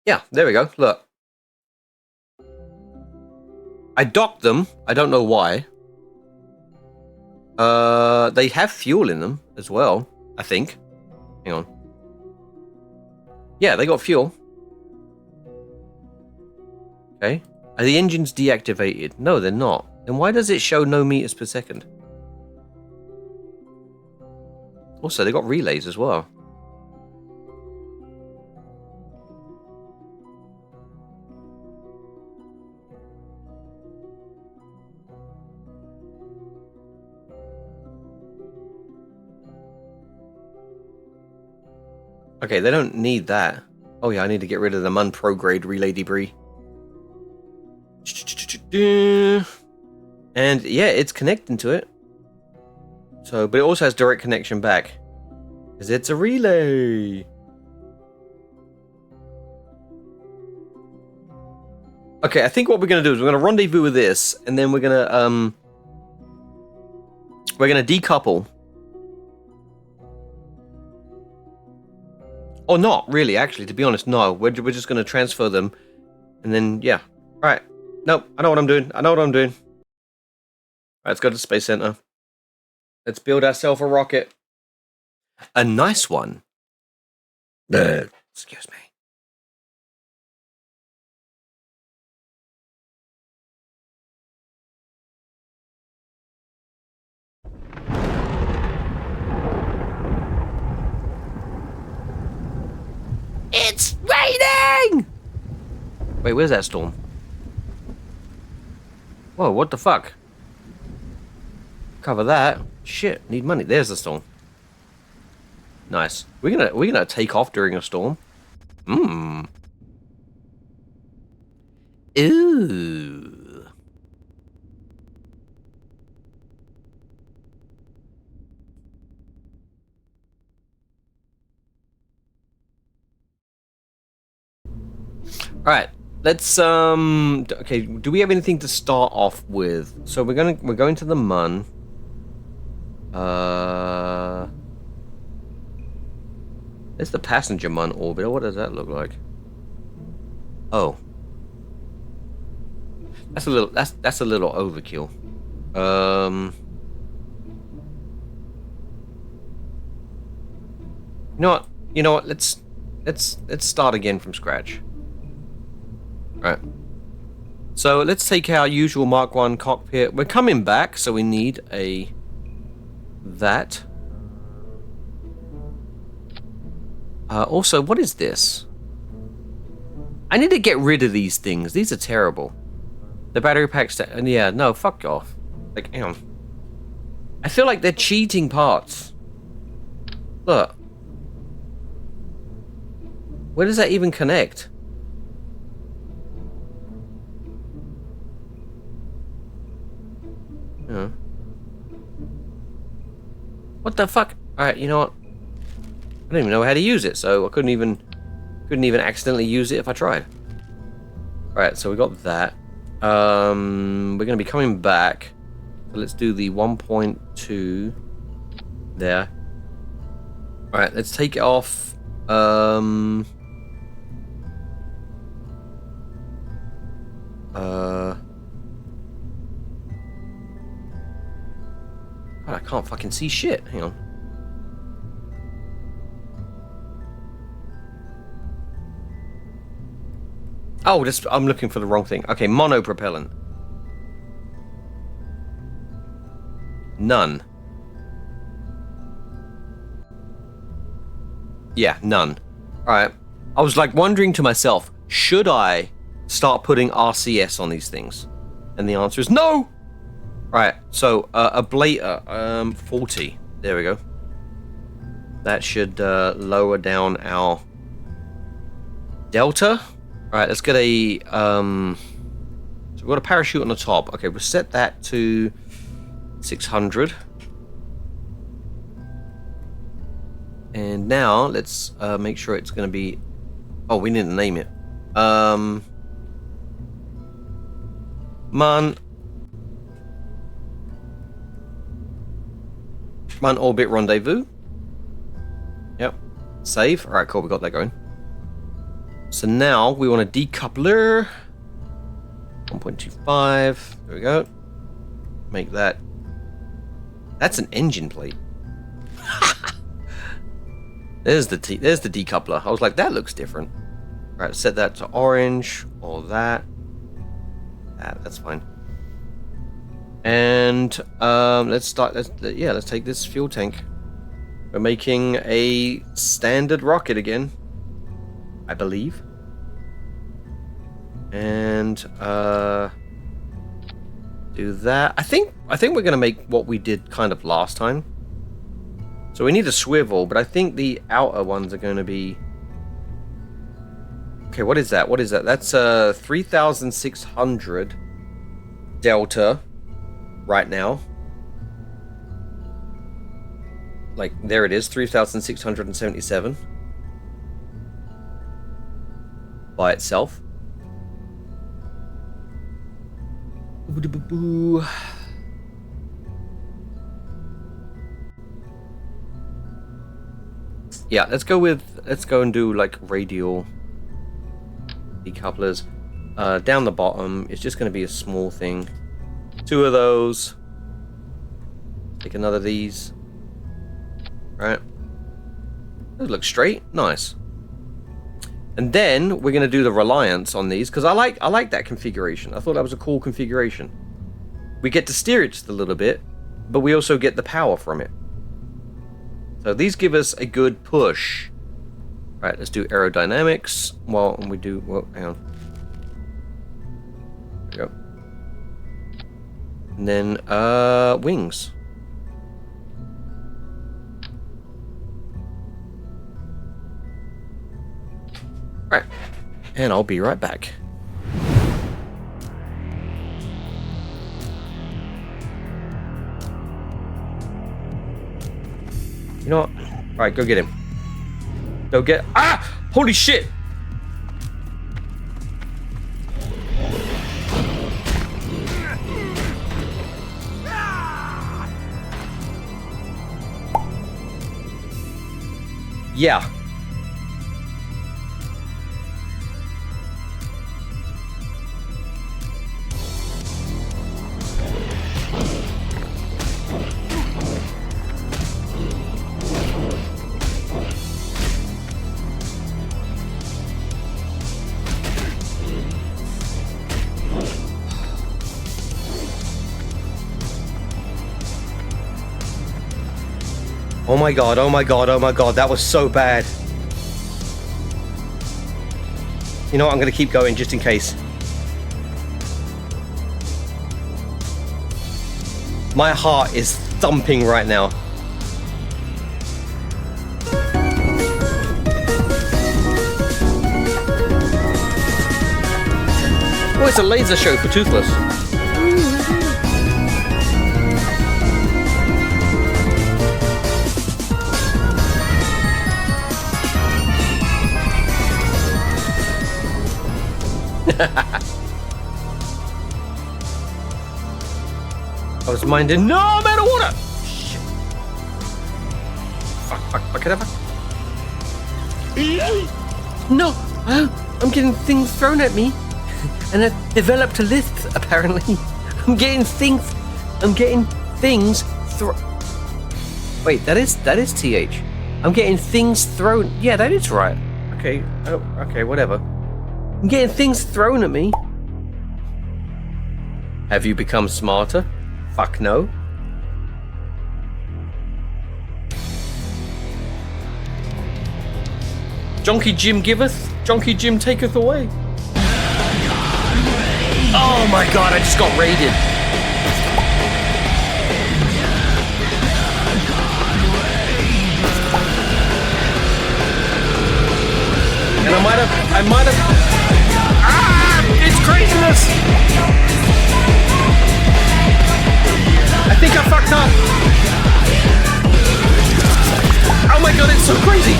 A: Yeah, there we go. Look. I docked them. I don't know why. They have fuel in them as well, I think. Hang on. Yeah, they got fuel. Okay. Are the engines deactivated? No, they're not. Then why does it show no meters per second? Also, they got relays as well. Okay, they don't need that. Oh yeah, I need to get rid of the unprograde relay debris. And yeah, it's connecting to it. So, but it also has direct connection back. Because it's a relay. Okay, I think what we're going to do is we're going to rendezvous with this. And then we're going to decouple. Or not, really, actually, to be honest, no. We're just going to transfer them. And then, yeah. Alright. Nope, I know what I'm doing. Alright, let's go to the Space Center. Let's build ourselves a rocket. A nice one. Excuse me. It's raining! Wait, where's that storm? Whoa, what the fuck? Cover that. Shit, need money. There's the storm. Nice. We're gonna take off during a storm. Mmm. Ooh. Alright, let's okay, do we have anything to start off with? So we're going to the Mun. It's the passenger Mun orbiter. What does that look like? Oh. That's a little overkill. You know what? Let's start again from scratch. Right. So let's take our usual Mark 1 cockpit. We're coming back, so we need that. Also, what is this? I need to get rid of these things. These are terrible. The battery packs. Yeah, no, fuck off. Like, hang on. I feel like they're cheating parts. Look. Where does that even connect? Yeah. What the fuck? Alright, you know what? I don't even know how to use it, so I couldn't even accidentally use it if I tried. Alright, so we got that. We're gonna be coming back. So let's do the 1.2 there. Alright, let's take it off. God, I can't fucking see shit. Hang on. Oh, I'm looking for the wrong thing. Okay, monopropellant. None. Yeah, none. Alright. I was like wondering to myself, should I start putting RCS on these things? And the answer is no! Right, so ablator, 40. There we go. That should lower down our delta. Alright, let's get a so we've got a parachute on the top. Okay, we'll set that to 600. And now let's make sure it's gonna be, oh, we need to name it. Man Orbit Rendezvous. Yep. Save. Alright, cool, we got that going. So now we want a decoupler. 1.25. There we go. Make that. That's an engine plate. There's the decoupler. I was like, that looks different. Alright, set that to orange or that. That's fine. And let's take this fuel tank. We're making a standard rocket again, I believe. And do that. I think we're gonna make what we did kind of last time. So we need a swivel, but I think the outer ones are gonna be. Okay, what is that? What is that? That's 3,600 delta right now. Like, there it is, 3,677 by itself. Yeah, let's go and do like radial decouplers. Down the bottom, it's just going to be a small thing. 2 of those. Take another of these. Right. Those look straight. Nice. And then we're going to do the reliance on these because I like that configuration. I thought that was a cool configuration. We get to steer it just a little bit, but we also get the power from it. So these give us a good push. All right, let's do aerodynamics. Well, we do. Well, hang on. There we go. And then wings. Right, and I'll be right back. You know what? Alright, go get him. Go get. Ah! Holy shit! Yeah. Oh my god, oh my god, oh my god, that was so bad. You know what, I'm gonna keep going just in case. My heart is thumping right now. Oh, it's a laser show for Toothless. I was minding no amount of water. Shit. Fuck, can I fuck? No, I'm getting things thrown at me, and I've developed a lisp. Apparently, I'm getting things thrown. Wait, that is th. I'm getting things thrown. Yeah, that is right. Okay, okay, whatever. I'm getting things thrown at me. Have you become smarter? Fuck no. Jonky Jim giveth, Jonky Jim taketh away. Oh my god, I just got raided. And I might have. Ah! It's craziness! I think I fucked up. Oh my god, it's so crazy!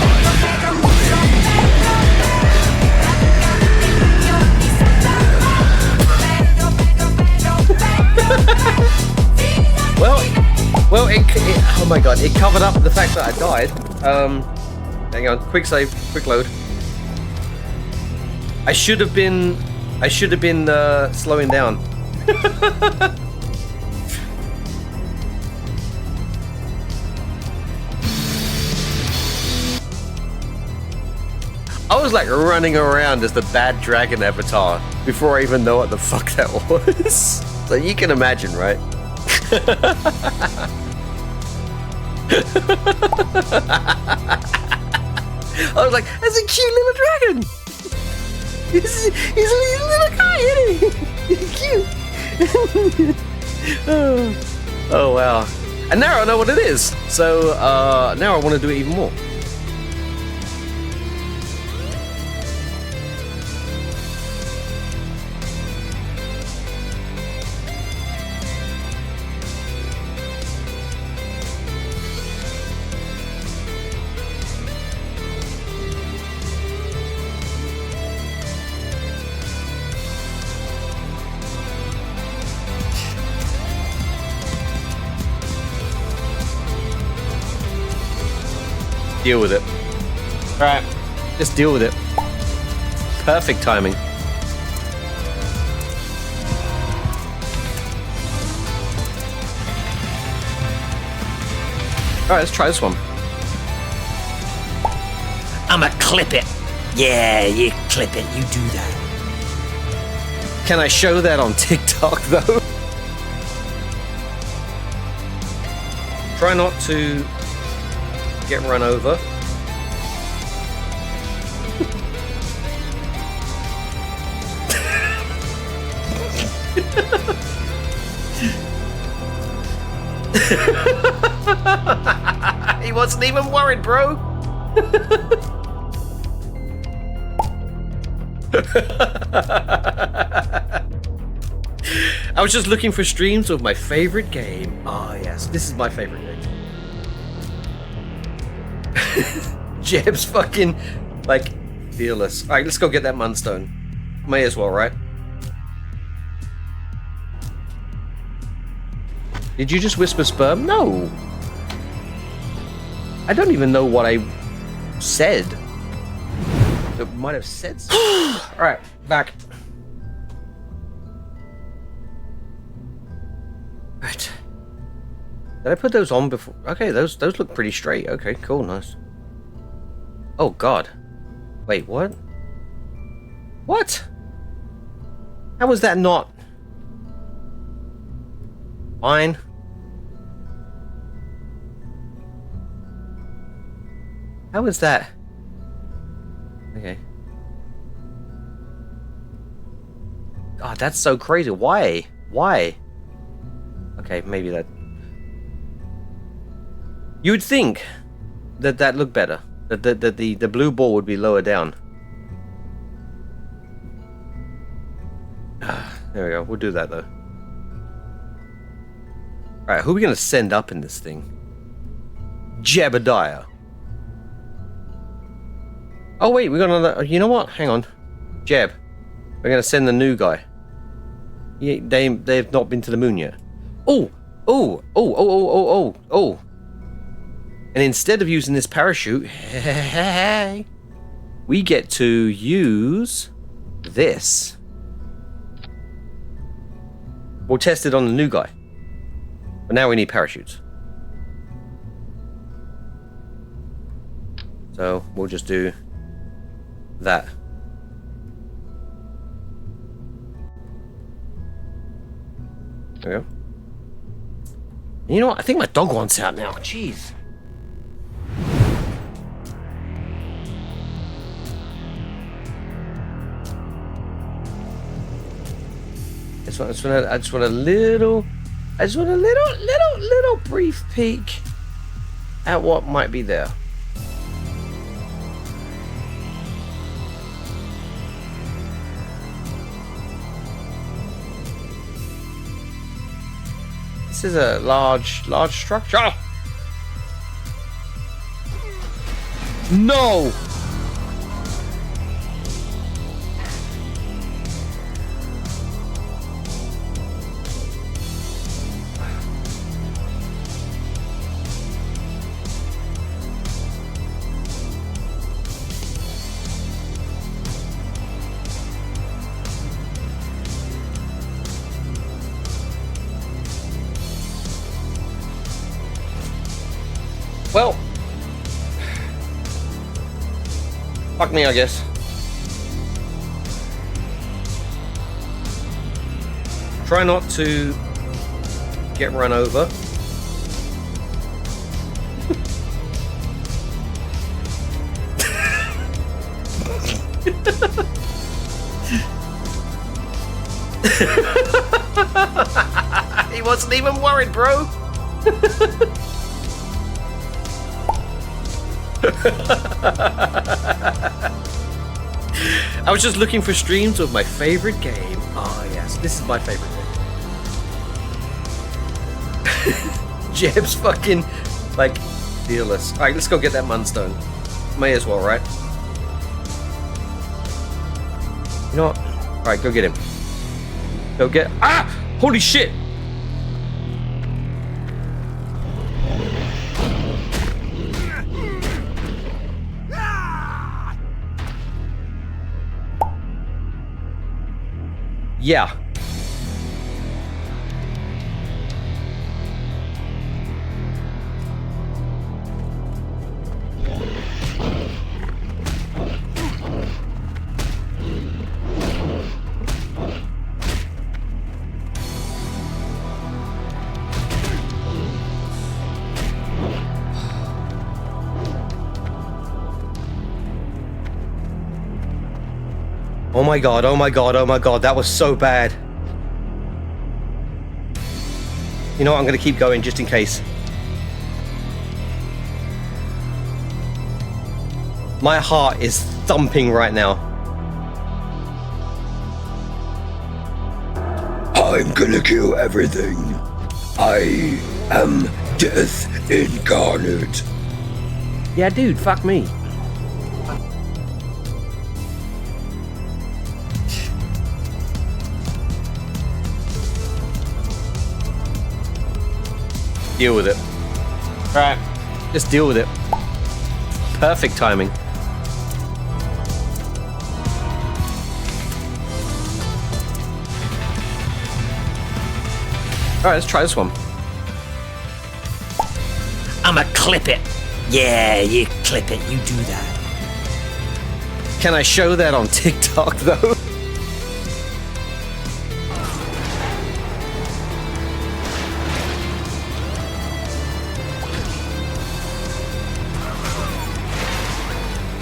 A: well, oh my god, it covered up the fact that I died. Hang on, quick save, quick load. I should have been slowing down. I was like running around as the bad dragon avatar before I even know what the fuck that was. So you can imagine, right? I was like, that's a cute little dragon. He's a little guy, isn't he? He's cute. Oh wow. And now I know what it is. So now I want to do it even more. Deal with it. Alright, just deal with it. Perfect timing. Alright, let's try this one. I'ma clip it. Yeah, you clip it, you do that. Can I show that on TikTok though? Try not to get run over. He wasn't even worried, bro. I was just looking for streams of my favorite game. Oh yes, this is my favorite game. Jeb's fucking, like, fearless. Alright, let's go get that Munstone. May as well, right? Did you just whisper sperm? No! I don't even know what I said. It might have said something. Alright, back. Right. Did I put those on before? Okay, those look pretty straight. Okay, cool, nice. Oh god. Wait, what? What? How was that not? Fine. How is that? Okay. God, that's so crazy. Why? Why? Okay, maybe that... You would think that that looked better. That the blue ball would be lower down. There we go. We'll do that though. Alright, who are we going to send up in this thing? Jebediah. Oh wait, we got another... You know what? Hang on. Jeb. We're going to send the new guy. They've not been to the moon yet. Oh! Oh! Oh! Oh! Oh! Oh! Oh! Oh! And instead of using this parachute, we get to use this. We'll test it on the new guy. But now we need parachutes. So we'll just do that. There we go. You know what? I think my dog wants out now. Jeez. I just want a little brief peek at what might be there. This is a large structure. No! Well, fuck me, I guess. Try not to get run over. He wasn't even worried, bro. I was just looking for streams of my favorite game. Oh yes, this is my favorite game. Jeb's fucking like fearless. Alright, let's go get that Munstone. May as well, right? You know what? Alright, go get him. Go get. Ah! Holy shit! Yeah. Oh my god, oh my god, oh my god, that was so bad. You know what, I'm gonna keep going just in case. My heart is thumping right now.
C: I'm gonna kill everything. I am death incarnate.
A: Yeah, dude, fuck me. Deal with it. Alright. Just deal with it. Perfect timing. Alright, let's try this one. I'ma clip it. Yeah, you clip it. You do that. Can I show that on TikTok, though?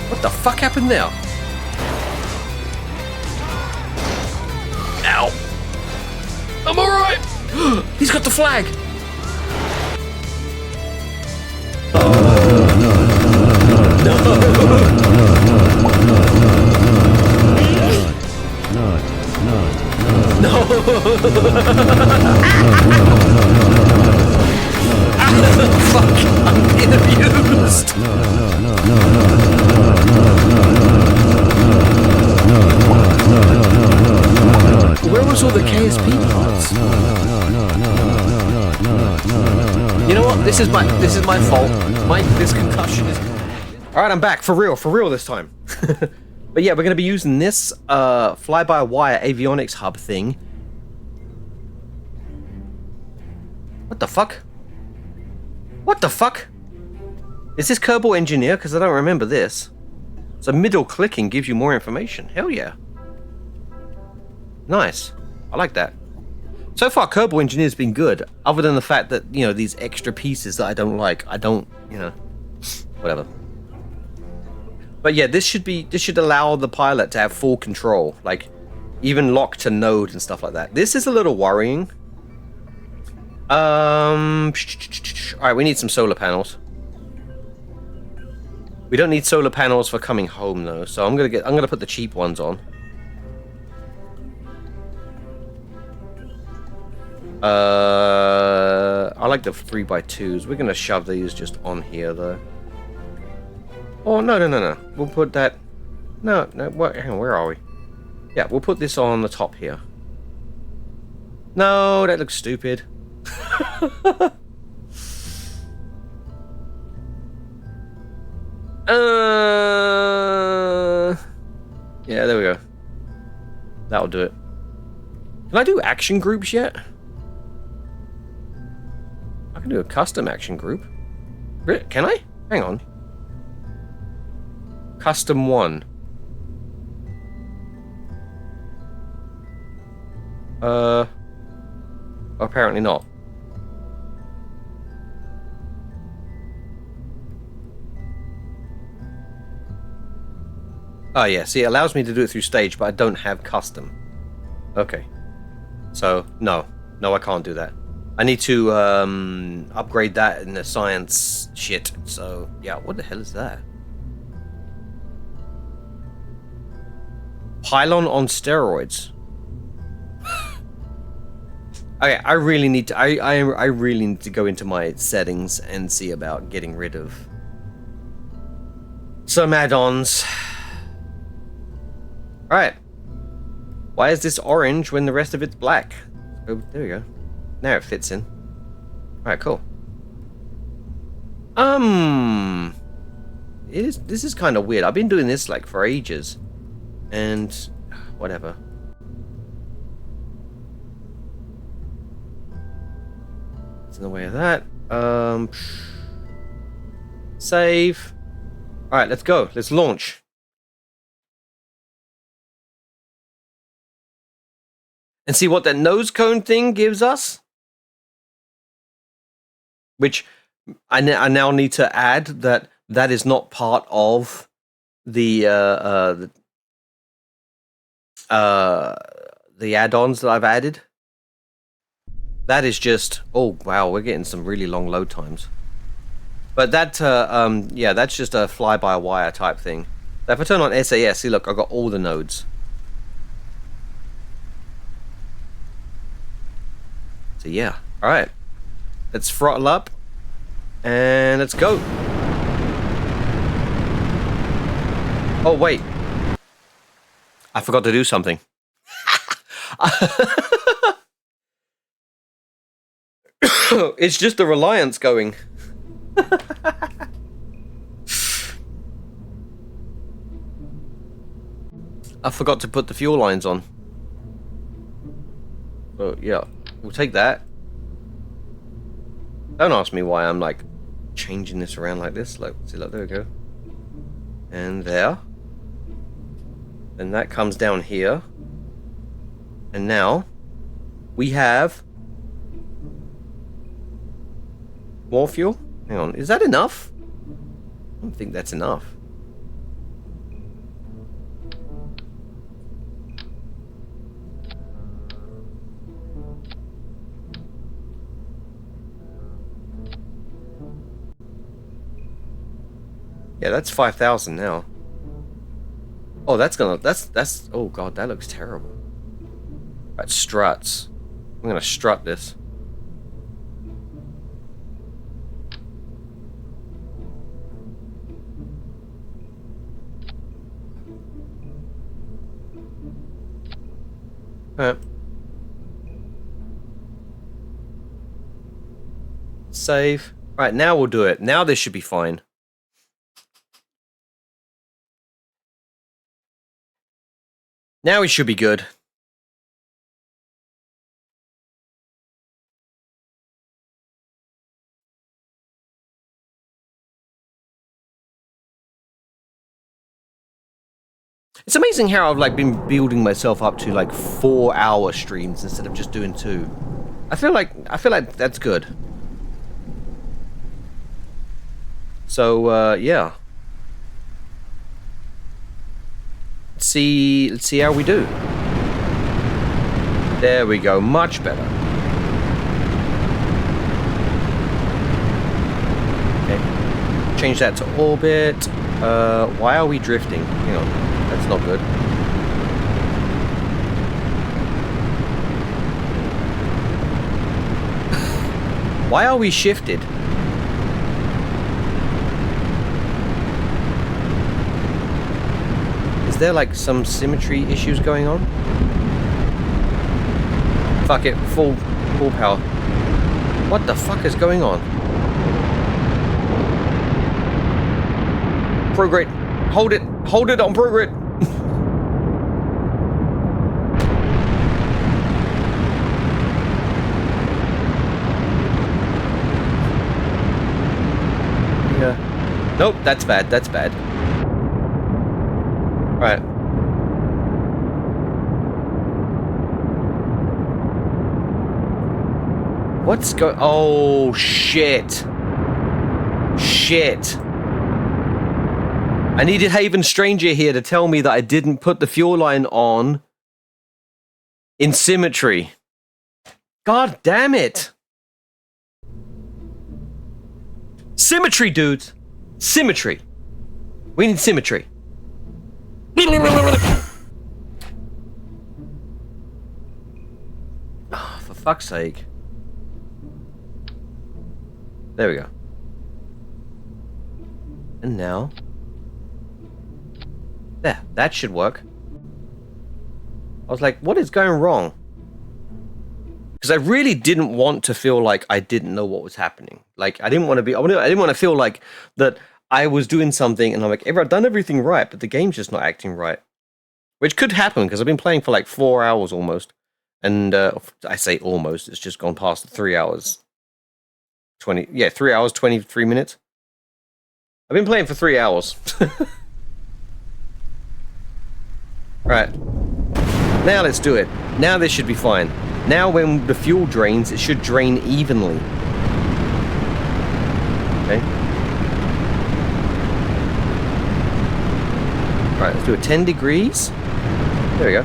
A: What the fuck happened there? Ow. I'm alright. He's got the flag. Fuck, I'm being abused. Where was all the KSP parts? You know what? This is my fault. This concussion is. All right, I'm back for real this time. But yeah, we're gonna be using this fly-by-wire avionics hub thing. What the fuck? What the fuck? Is this Kerbal Engineer? Because I don't remember this. So middle clicking gives you more information. Hell yeah. Nice. I like that. So far, Kerbal Engineer's been good, other than the fact that, you know, these extra pieces that I don't like. I don't, you know, whatever. But yeah, this should allow the pilot to have full control, like even lock to node and stuff like that. This is a little worrying. All right, we need some solar panels. We don't need solar panels for coming home though, so I'm gonna put the cheap ones on. I like the 3x2s. We're gonna shove these just on here though. Oh no. We'll put that. No. Hang on, where are we? Yeah, we'll put this on the top here. No, that looks stupid. Yeah, there we go. That'll do it. Can I do action groups yet? I can do a custom action group. Can I? Hang on. Custom 1. Apparently not. Oh yeah, see, it allows me to do it through stage, but I don't have custom. Okay. So, no, I can't do that. I need to upgrade that in the science shit. So, yeah, what the hell is that? Pylon on steroids. Okay, I really need to. I really need to go into my settings and see about getting rid of some add-ons. All right. Why is this orange when the rest of it's black? Oh, there we go. Now it fits in. All right, cool. This is kind of weird. I've been doing this like for ages, and whatever. It's in the way of that. Save. All right, let's go. Let's launch. And see what that nose cone thing gives us. Which I now need to add that is not part of the add-ons that I've added. That is just, oh wow, we're getting some really long load times. But that yeah, that's just a fly-by-wire type thing. Now if I turn on SAS, see look, I've got all the nodes. So yeah, all right. Let's throttle up and let's go. Oh wait, I forgot to do something. It's just the Reliance going. I forgot to put the fuel lines on. So yeah, we'll take that. Don't ask me why I'm like changing this around like this. Like, see, look, there we go. And there. And that comes down here. And now we have more fuel. Hang on, is that enough? I don't think that's enough. Yeah, that's 5,000 now. Oh, that's oh god, that looks terrible. Right, struts. I'm gonna strut this. Save. Right, now we'll do it. Now this should be fine. Now it should be good. It's amazing how I've like been building myself up to like 4-hour streams instead of just doing 2. I feel like that's good. So yeah. Let's see how we do. There we go, much better. Okay. Change that to orbit. Why are we drifting? Hang on, that's not good. Why are we shifted? Is there like some symmetry issues going on? Fuck it, full power. What the fuck is going on? Prograde, hold it on prograde. Yeah. Nope, that's bad. Right. What's going? Oh shit! Shit! I needed Haven Stranger here to tell me that I didn't put the fuel line on in symmetry. God damn it! Symmetry, dudes! Symmetry! We need symmetry. Oh, for fuck's sake. There we go. And now... There, that should work. I was like, what is going wrong? Because I really didn't want to feel like I didn't know what was happening. Like, I didn't want to be... I didn't want to feel like that I was doing something and I'm like, I've done everything right, but the game's just not acting right. Which could happen, because I've been playing for like 4 hours almost. And I say almost, it's just gone past 3 hours. 3 hours, 23 minutes. I've been playing for 3 hours. Right. Now let's do it. Now this should be fine. Now when the fuel drains, it should drain evenly. Okay. Right, let's do it 10 degrees. There we go.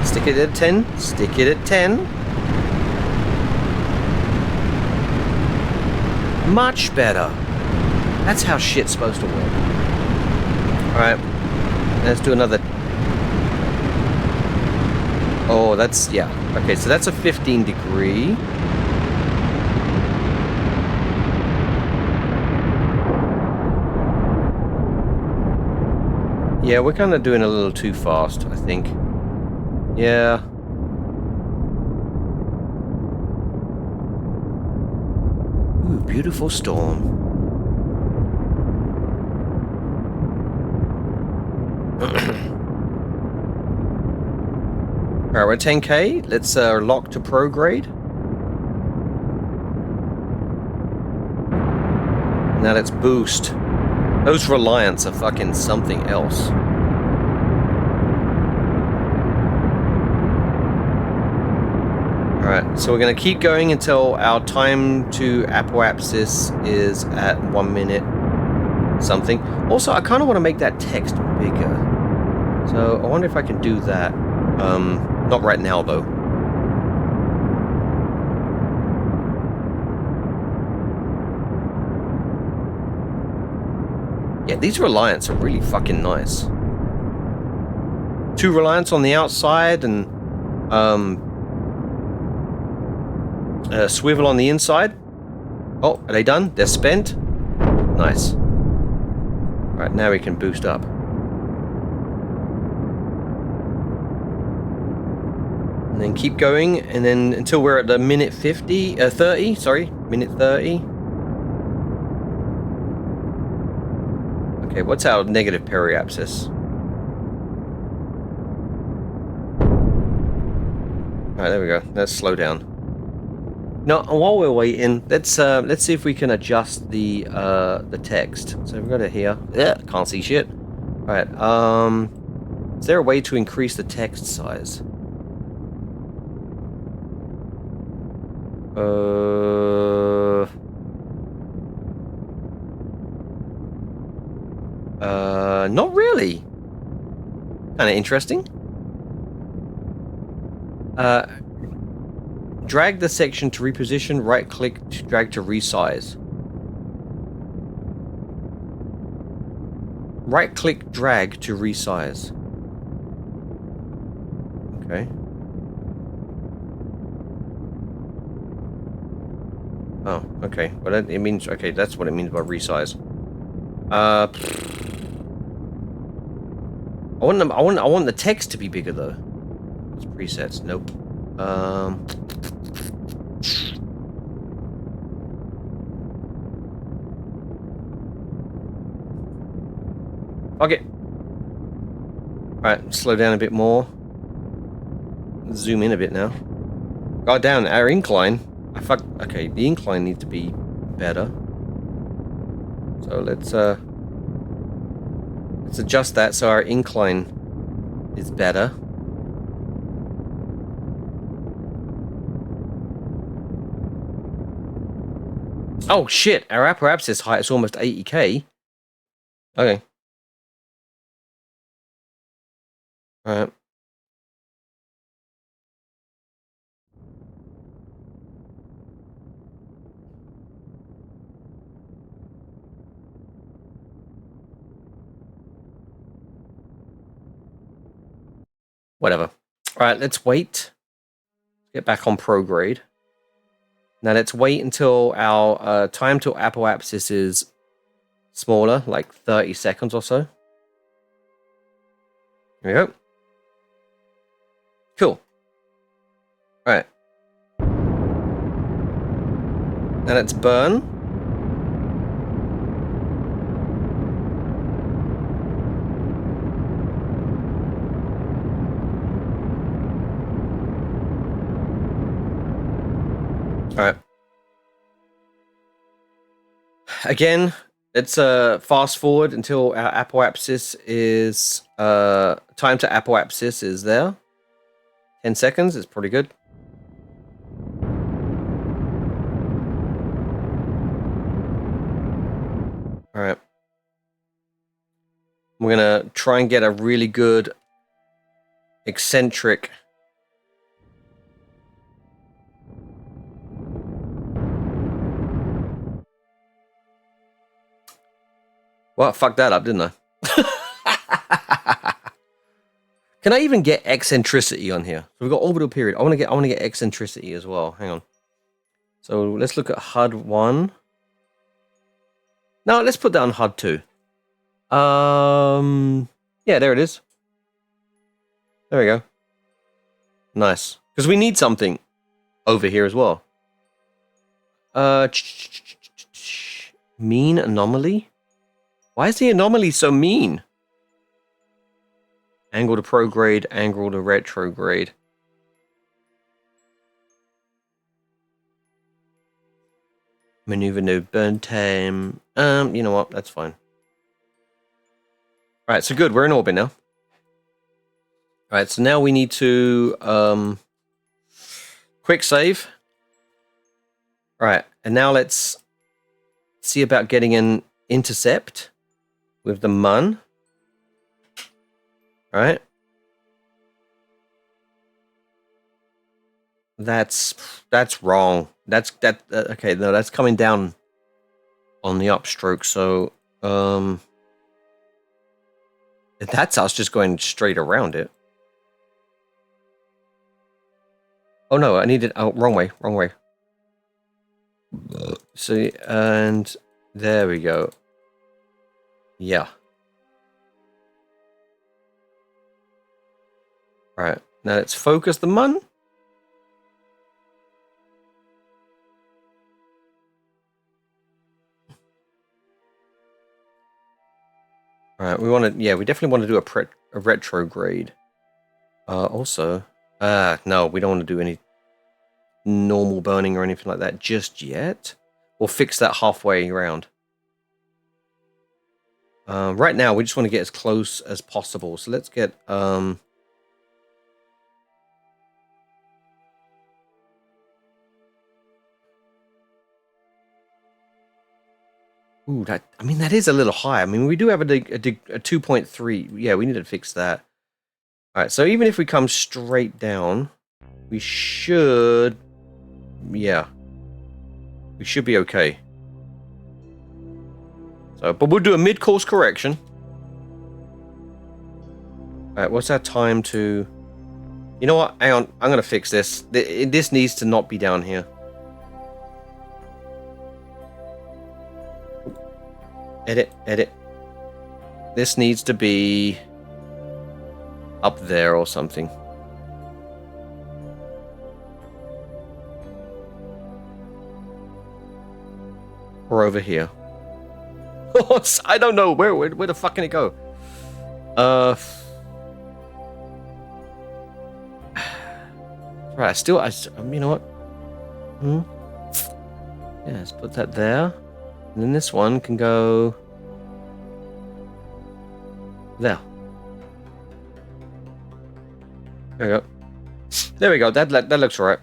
A: Stick it at 10. Stick it at 10. Much better. That's how shit's supposed to work. Alright. Let's do another. Oh, that's, yeah. Okay, so that's a 15 degree. Yeah, we're kind of doing a little too fast, I think. Yeah. Ooh, beautiful storm. Alright, we're at 10k. Let's lock to prograde. Now let's boost. Those Reliants are fucking something else. Alright, so we're going to keep going until our time to apoapsis is at 1 minute something. Also, I kind of want to make that text bigger. So I wonder if I can do that. Not right now, though. Yeah, these Reliants are really fucking nice. 2 Reliants on the outside and a swivel on the inside. Oh, are they done? They're spent? Nice. Right, now we can boost up. And then keep going, and then until we're at the minute 30, sorry, minute 30. Okay, what's our negative periapsis? Alright, there we go. Let's slow down. Now, while we're waiting, let's see if we can adjust the text. So we've got it here. Yeah, can't see shit. Alright, Is there a way to increase the text size? Not really. Kind of interesting. Drag the section to reposition, right-click to drag to resize. Right-click, drag to resize. Okay. Oh, okay. Well, it means... Okay, that's what it means by resize. I want the text to be bigger, though. It's presets. Nope. Okay. Alright, slow down a bit more. Zoom in a bit now. God damn, our incline. Okay, the incline needs to be better. So let's adjust that so our incline is better. Oh shit, our apoapsis height is almost 80k. Okay. Alright. Whatever. Alright, let's wait. Get back on prograde. Now let's wait until our time till apoapsis is smaller, like 30 seconds or so. There we go. Cool. Alright. Now let's burn. Alright. Again, let's fast forward until our apoapsis is time to apoapsis is there. 10 seconds is pretty good. Alright. We're gonna try and get a really good eccentric well, I fucked that up, didn't I? Can I even get eccentricity on here? So we've got orbital period. I want to get eccentricity as well. Hang on. So let's look at HUD 1. No, let's put that on HUD 2. Yeah, there it is. There we go. Nice. Because we need something over here as well. Mean anomaly? Why is the anomaly so mean? Angle to prograde, angle to retrograde. Maneuver no burn time. You know what? That's fine. Alright, so good. We're in orbit now. Alright, so now we need to quick save. Alright, and now let's see about getting an intercept with the mun. Alright. That's wrong. Okay, no, that's coming down on the upstroke, so that's us just going straight around it. Oh no, I needed wrong way. See, and there we go. Yeah. Alright, now let's focus the mun. Alright, we definitely want to do a retrograde. Also, no, we don't want to do any normal burning or anything like that just yet. We'll fix that halfway around. Right now, we just want to get as close as possible. So let's get... Ooh, that, I mean, that is a little high. I mean, we do have a 2.3. Yeah, we need to fix that. All right, so even if we come straight down, we should... Yeah. We should be okay. So, but we'll do a mid-course correction. All right, what's our time to... You know what? Hang on. I'm going to fix this. This needs to not be down here. Edit, edit. This needs to be up there or something. Or over here. I don't know. Where the fuck can it go? Right, still, you know what? Yeah, let's put that there. And then this one can go there. There we go. There we go. That looks alright.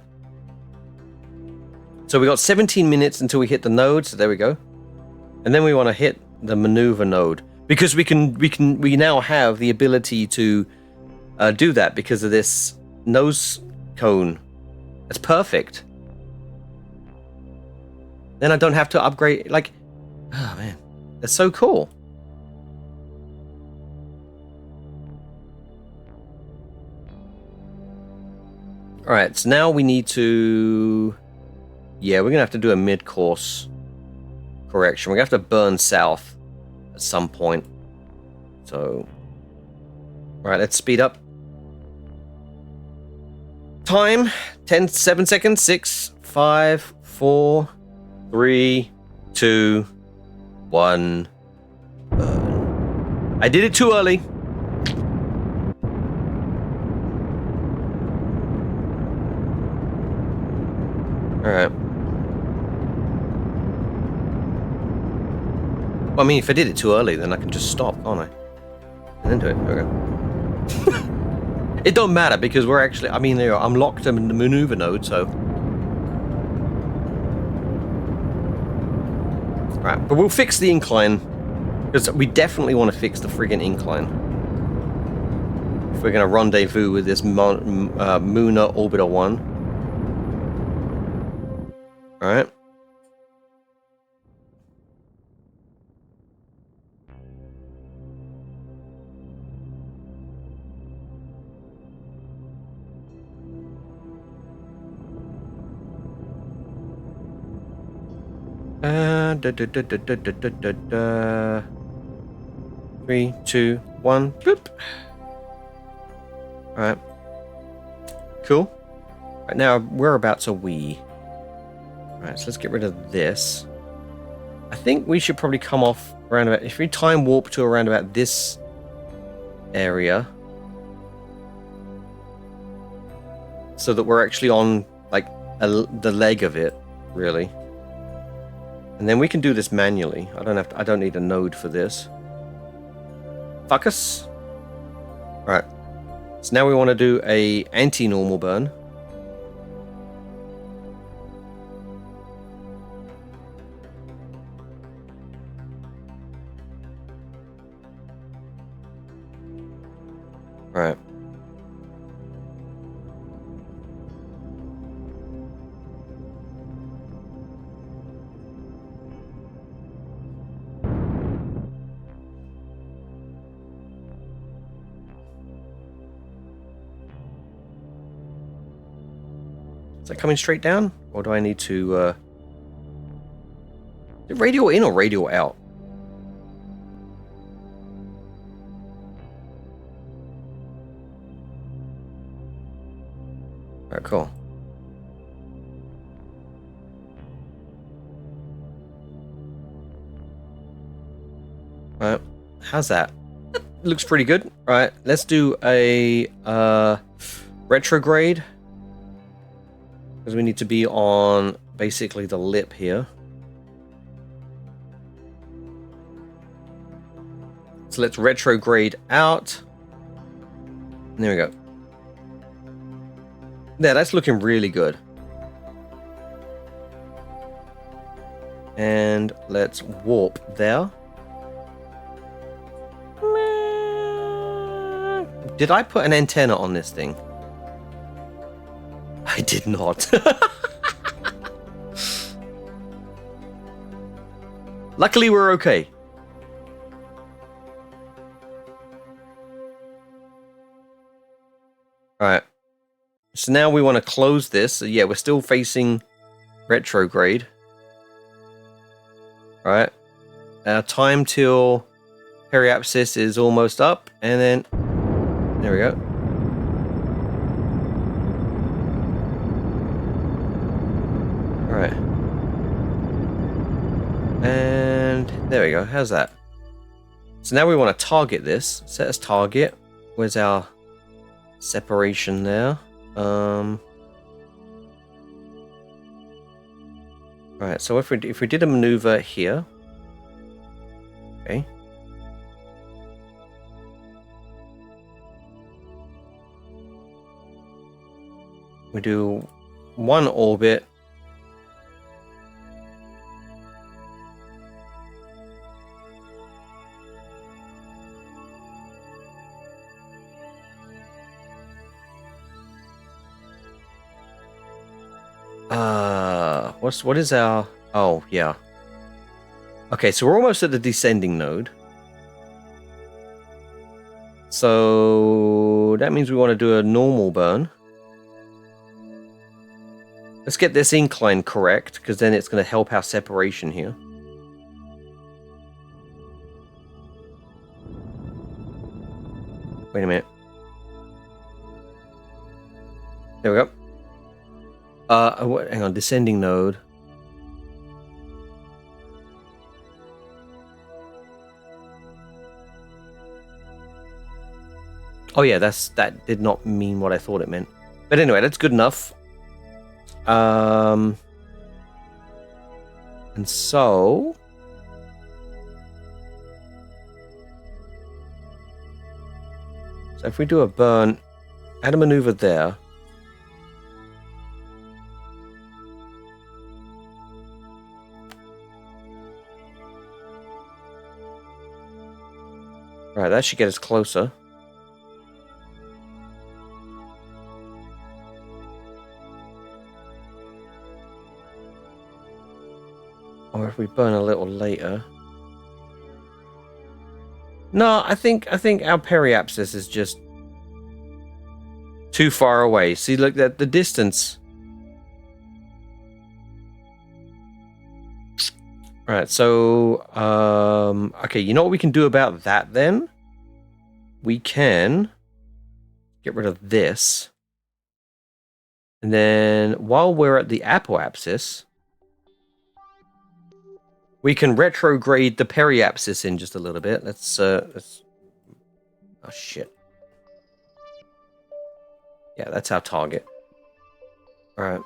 A: So we got 17 minutes until we hit the node. So there we go. And then we want to hit the maneuver node because we now have the ability to do that because of this nose cone. That's perfect. Then I don't have to upgrade. Like, oh man, that's so cool. All right, so now we need to. Yeah, we're gonna have to do a mid-course correction. We're gonna have to burn south at some point. So, all right, let's speed up. Time 7 seconds. 6, 5, 4, 3, 2, 1. Burn. I did it too early. All right. Well, I mean, if I did it too early, then I can just stop, can't I? And then do it. Okay. It don't matter because we're actually... I mean, I'm locked in the maneuver node, so... Right, but we'll fix the incline. Because we definitely want to fix the friggin' incline. If we're going to rendezvous with this Muna Orbiter 1. Alright. Da, da, da, da, da, da, da, da. 3, 2, 1. Boop. Alright. Cool. Right now, whereabouts are we? Alright, so let's get rid of this. I think we should probably come off around about... If we time warp to around about this area. So that we're actually on, like, the leg of it, really. And then we can do this manually. I don't need a node for this. Focus. Alright. So now we want to do a anti-normal burn. Alright. Is that coming straight down? Or do I need to, is it radial in or radial out? Alright, cool. Alright, how's that? Looks pretty good. Alright, let's do a, retrograde. Because we need to be on basically the lip here. So let's retrograde out. And there we go. There, that's looking really good. And let's warp there. Did I put an antenna on this thing? I did not. Luckily, we're okay. Alright. So now we want to close this. So yeah, we're still facing retrograde. Alright. Our time till periapsis is almost up. And then... there we go. Alright. And there we go. How's that? So now we want to target this. Set as target. Where's our separation there? Alright, so if we did a maneuver here. Okay. We do one orbit. What is our... oh, yeah. Okay, so we're almost at the descending node. So that means we want to do a normal burn. Let's get this incline correct, because then it's going to help our separation here. Wait a minute. There we go. Hang on, descending node. Oh yeah, that did not mean what I thought it meant. But anyway, that's good enough. And so... so if we do a burn, add a maneuver there. Right, that should get us closer. Or if we burn a little later. No, I think our periapsis is just too far away. See, look at the distance. Right, so okay, you know what we can do about that then? We can get rid of this. And then while we're at the apoapsis, we can retrograde the periapsis in just a little bit. Let's oh shit. Yeah, that's our target. Alright.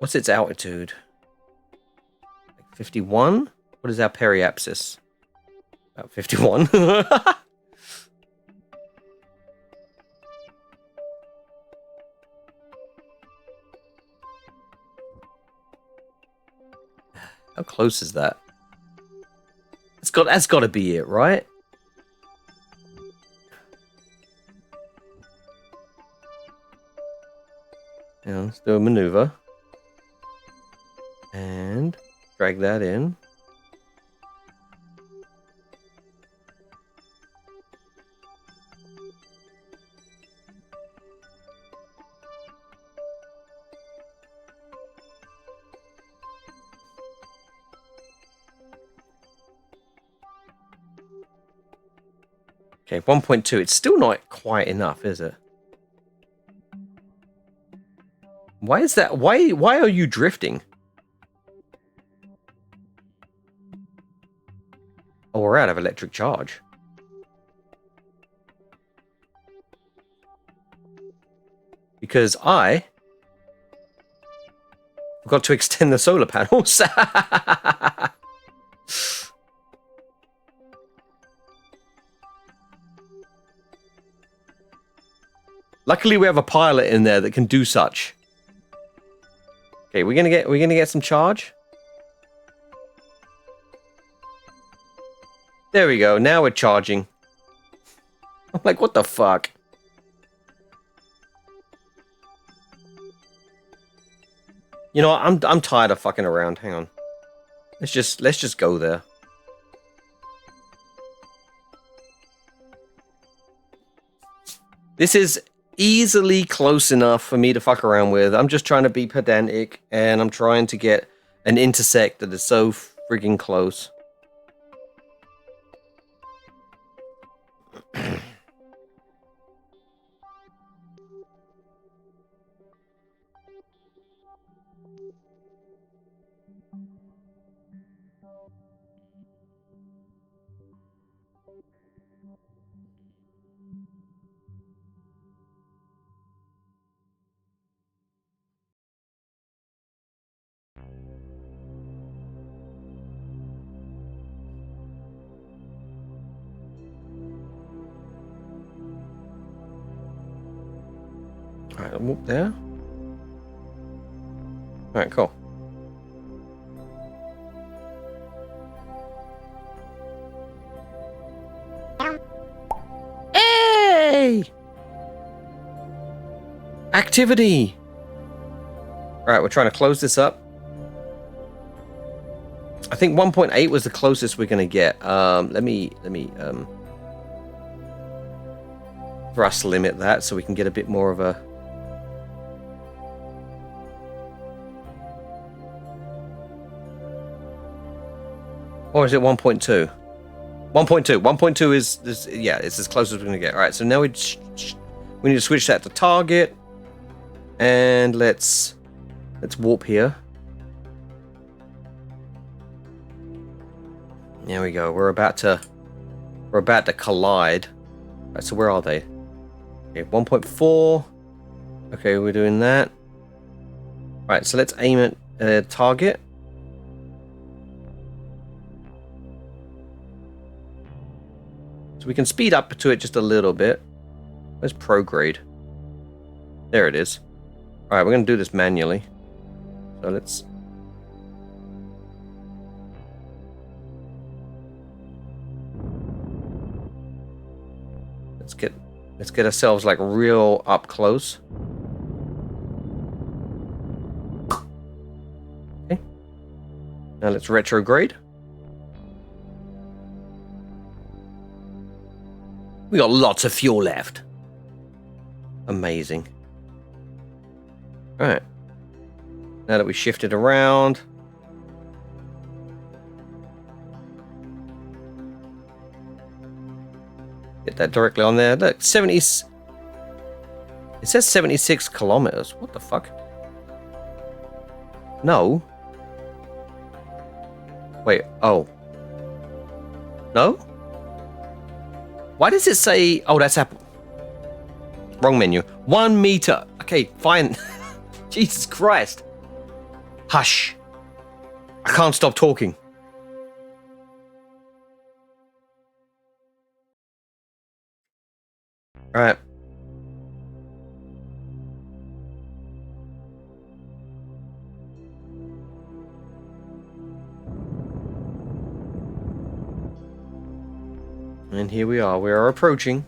A: What's its altitude? 51? What is our periapsis? About 51. How close is that? That's got to be it, right? Yeah, let's do a maneuver. And drag that in. Okay, 1.2. It's still not quite enough, is it? Why is that? Why are you drifting? Oh, we're out of electric charge. Because I forgot to extend the solar panels. Luckily, we have a pilot in there that can do such. Okay, we're gonna get some charge. There we go. Now we're charging. I'm like, what the fuck? You know what? I'm tired of fucking around. Hang on. Let's just go there. This is easily close enough for me to fuck around with. I'm just trying to be pedantic, and I'm trying to get an intersect that is so frigging close. Alright, whoop there. Alright, cool. Hey! Activity! Alright, we're trying to close this up. I think 1.8 was the closest we're gonna get. Let me thrust limit that so we can get a bit more of a... Or is it 1.2? 1.2. 1.2 is yeah, it's as close as we're gonna get. All right, so now we need to switch that to target, and let's warp here. There we go. We're about to collide. All right, so where are they? Okay, 1.4. Okay, we're doing that. All right, so let's aim at target. So we can speed up to it just a little bit. Where's prograde? There it is. Alright, we're going to do this manually. So let's... Let's get ourselves like real up close. Okay. Now let's retrograde. We got lots of fuel left. Amazing. Alright. Now that we shifted around. Get that directly on there. Look, 70... It says 76 kilometers. What the fuck? No. Wait, oh. No? Why does it say... Oh, that's Apple. Wrong menu. 1 meter. Okay, fine. Jesus Christ. Hush. I can't stop talking. Alright. And here we are. We are approaching.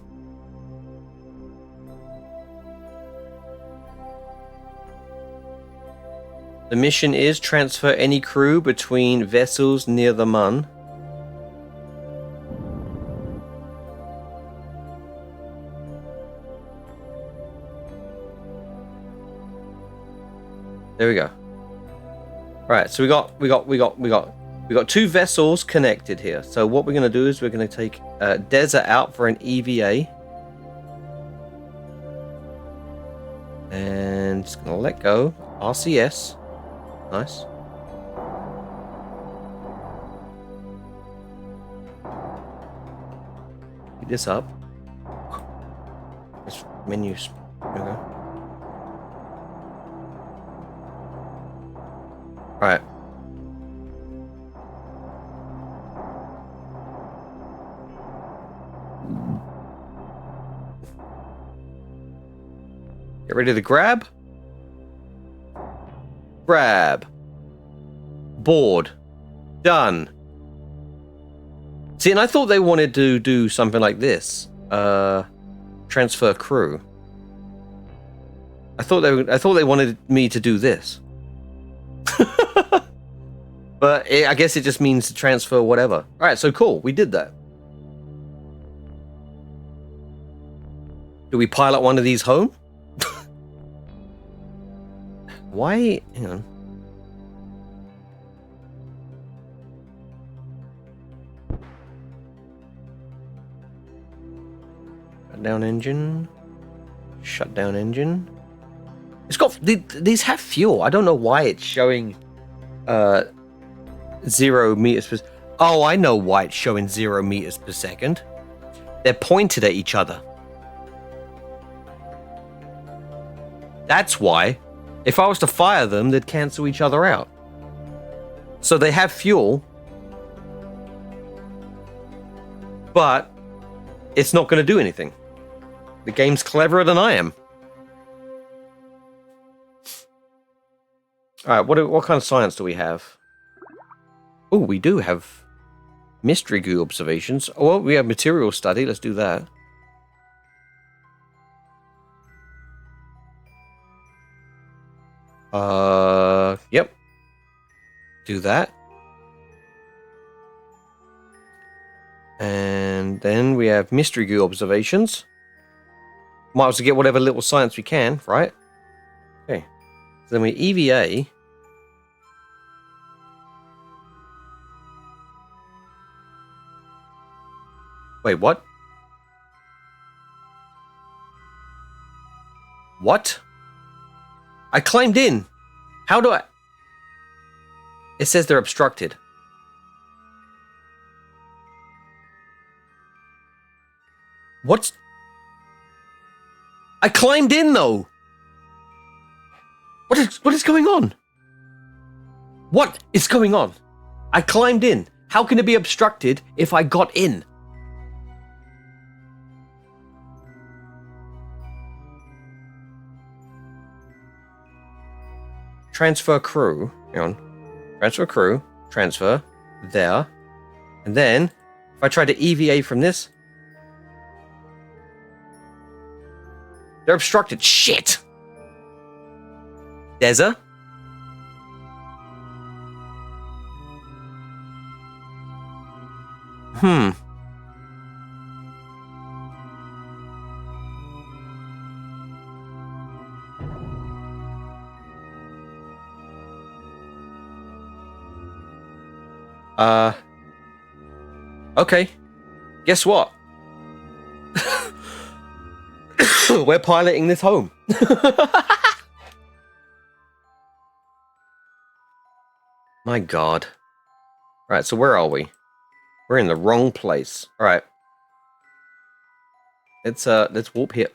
A: The mission is transfer any crew between vessels near the Mun. There we go. Right, so we got 2 vessels connected here. So what we're going to do is we're going to take Desert out for an EVA. And just going to let go. RCS. Nice. Pick this up. This menus. There we go. Right. Get ready to grab. Grab. Board. Done. See, and I thought they wanted to do something like this. Transfer crew. I thought they wanted me to do this. But I guess it just means to transfer whatever. All right, so cool. We did that. Do we pilot one of these home? Why? Hang on. Shut down engine. Shut down engine. It's got these have fuel. I don't know why it's showing 0 meters per. Oh, I know why it's showing 0 meters per second. They're pointed at each other. That's why. If I was to fire them, they'd cancel each other out. So they have fuel, but it's not going to do anything. The game's cleverer than I am. All right, what kind of science do we have? Oh, we do have mystery goo observations. Oh, well, we have material study. Let's do that. Yep. Do that. And then we have mystery goo observations. Might as well get whatever little science we can, right? Okay. So then we EVA. Wait, what? What? I climbed in. How do I? It says they're obstructed. What's... I climbed in though. What is going on? What is going on? I climbed in. How can it be obstructed if I got in? Transfer crew. Hang on. Transfer crew. Transfer. There. And then, if I try to EVA from this... They're obstructed. Shit! Deza? Okay. Guess what? We're piloting this home. My God. Right, so where are we? We're in the wrong place. All right. Let's warp here.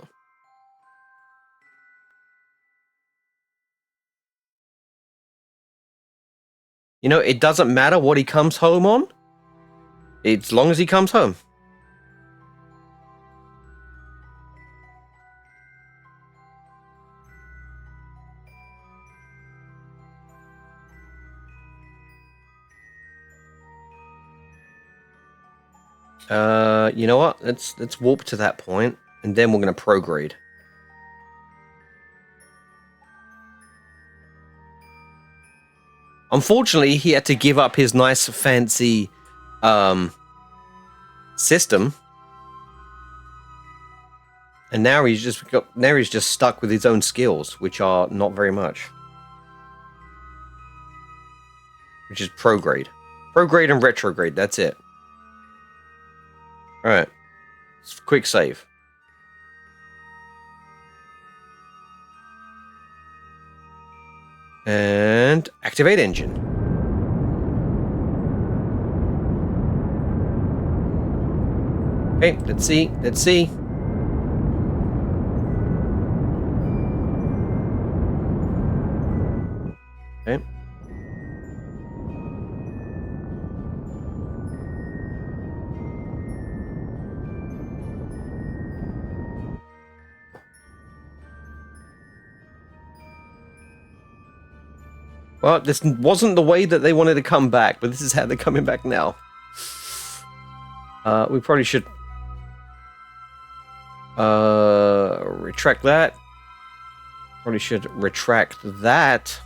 A: You know, it doesn't matter what he comes home on. As long as he comes home. You know what? Let's warp to that point, and then we're gonna prograde. Unfortunately, he had to give up his nice, fancy system, and now he's just stuck with his own skills, which are not very much. Which is prograde, and retrograde. That's it. All right, quick save. And activate engine. Okay, let's see. Okay. Well, this wasn't the way that they wanted to come back, but this is how they're coming back now. We probably should retract that. Probably should retract that.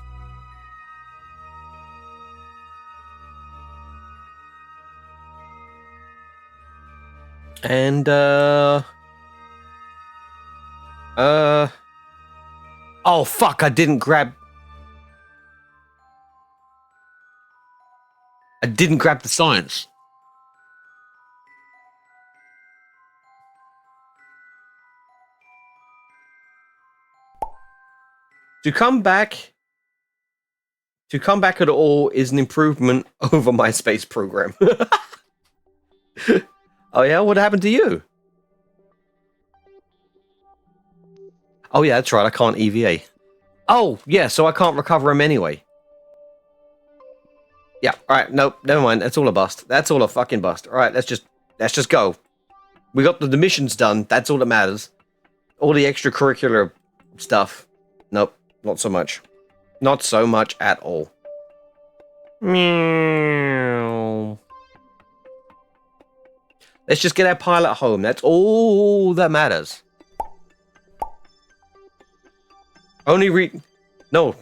A: And oh fuck, I didn't grab the science. To come back at all is an improvement over my space program. Oh yeah, what happened to you? Oh yeah, that's right, I can't EVA. Oh, yeah, so I can't recover him anyway. Yeah, alright, nope, never mind, that's all a bust. That's all a fucking bust. Alright, let's just go. We got the missions done, that's all that matters. All the extracurricular stuff. Nope, not so much. Not so much at all. Meow. Let's just get our pilot home. That's all that matters. Only No.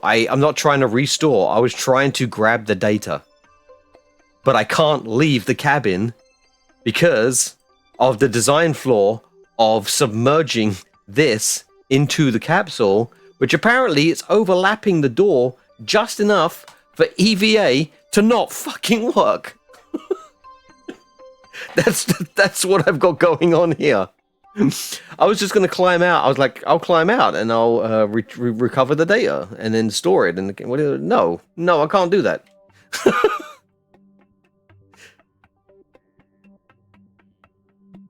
A: I'm not trying to restore. I was trying to grab the data. But I can't leave the cabin because of the design flaw of submerging this into the capsule, which apparently it's overlapping the door just enough for EVA to not fucking work. That's what I've got going on here. I was just going to climb out. I was like, I'll climb out and I'll recover the data and then store it. And no, I can't do that.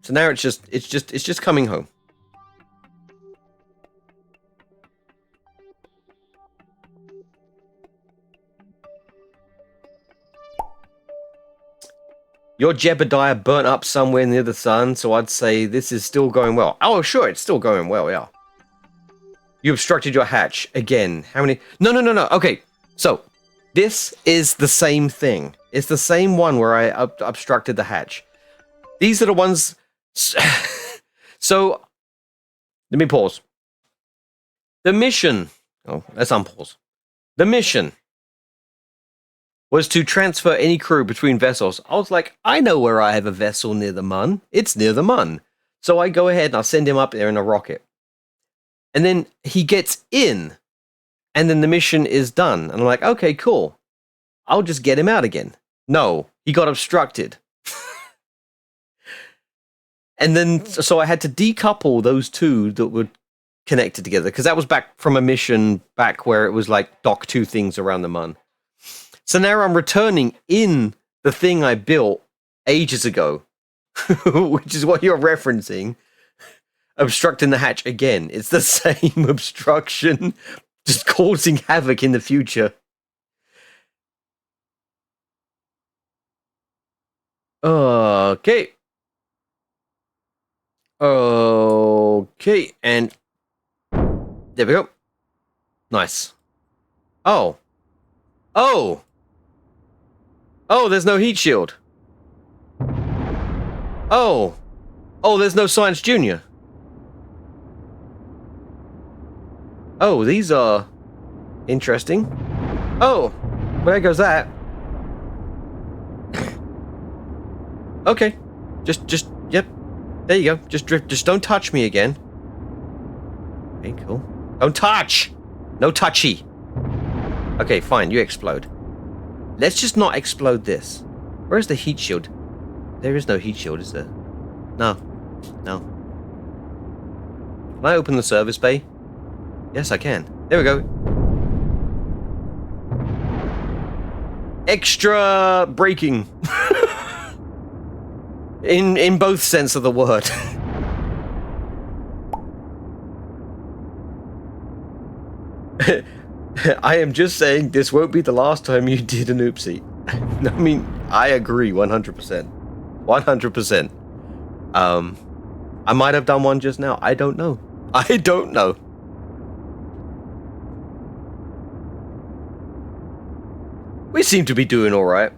A: So now it's just coming home. Your Jebediah burnt up somewhere near the sun, so I'd say this is still going well. Oh, sure, it's still going well, yeah. You obstructed your hatch. Again, how many? No. Okay, so this is the same thing. It's the same one where I obstructed the hatch. These are the ones... So, let me pause. The mission... Oh, let's unpause. The mission was to transfer any crew between vessels. I was like, I know where I have a vessel near the Mun. It's near the Mun. So I go ahead and I send him up there in a rocket. And then he gets in. And then the mission is done. And I'm like, okay, cool. I'll just get him out again. No, he got obstructed. And then, so I had to decouple those two that were connected together. Because that was back from a mission back where it was like dock two things around the Mun. So now I'm returning in the thing I built ages ago, which is what you're referencing, obstructing the hatch again. It's the same obstruction, just causing havoc in the future. Okay. Okay, and there we go. Nice. Oh, there's no heat shield. Oh, there's no Science Junior. Oh, these are interesting. Oh, well, there goes that. Okay, yep. There you go. Just don't touch me again. Okay, cool. Don't touch! No touchy. Okay, fine, you explode. Let's just not explode this. Where's the heat shield? There is no heat shield, is there? No. Can I open the service bay? Yes, I can. There we go. Extra braking. In both sense of the word. I am just saying this won't be the last time you did an oopsie. I mean, I agree 100%. 100%. I might have done one just now. I don't know. We seem to be doing all right.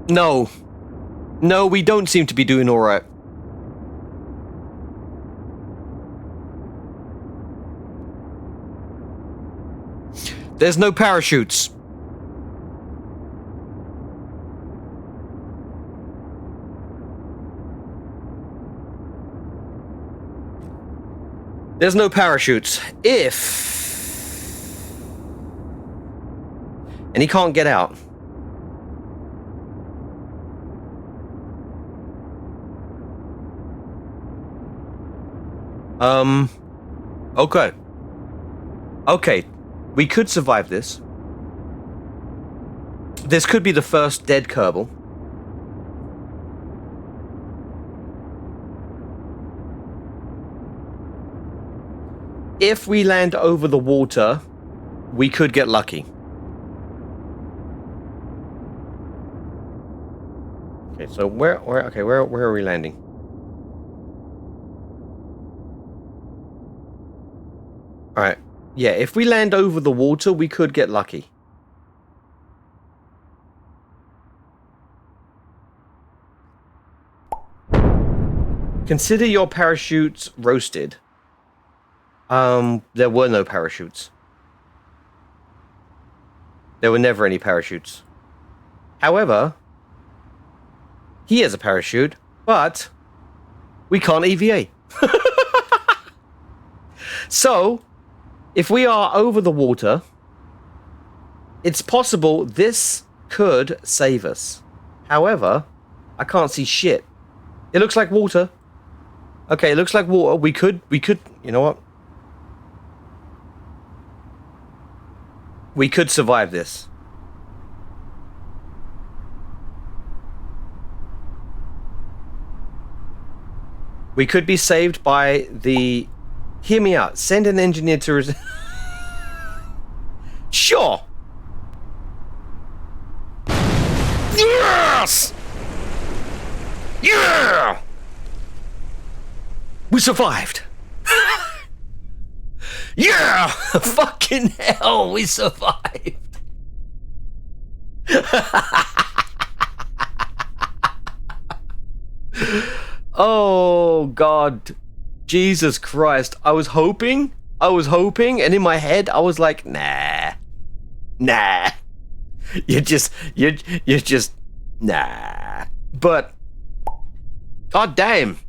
A: No. No, we don't seem to be doing all right. There's no parachutes. There's no parachutes. And he can't get out. Okay. Okay. We could survive this. This could be the first dead Kerbal. If we land over the water, we could get lucky. Okay, so where are we landing? All right. Yeah, if we land over the water, we could get lucky. Consider your parachutes roasted. There were no parachutes. There were never any parachutes. However, he has a parachute, but we can't EVA. So, if we are over the water, it's possible this could save us. However, I can't see shit. It looks like water. Okay, it looks like water. We could, you know what? We could survive this. We could be saved by the... Hear me out. Send an engineer to... Sure! Yes! Yeah! We survived! Yeah! Fucking hell, we survived! Oh, God. Jesus Christ. I was hoping, and in my head, I was like, nah. You're just, nah. But, God damn.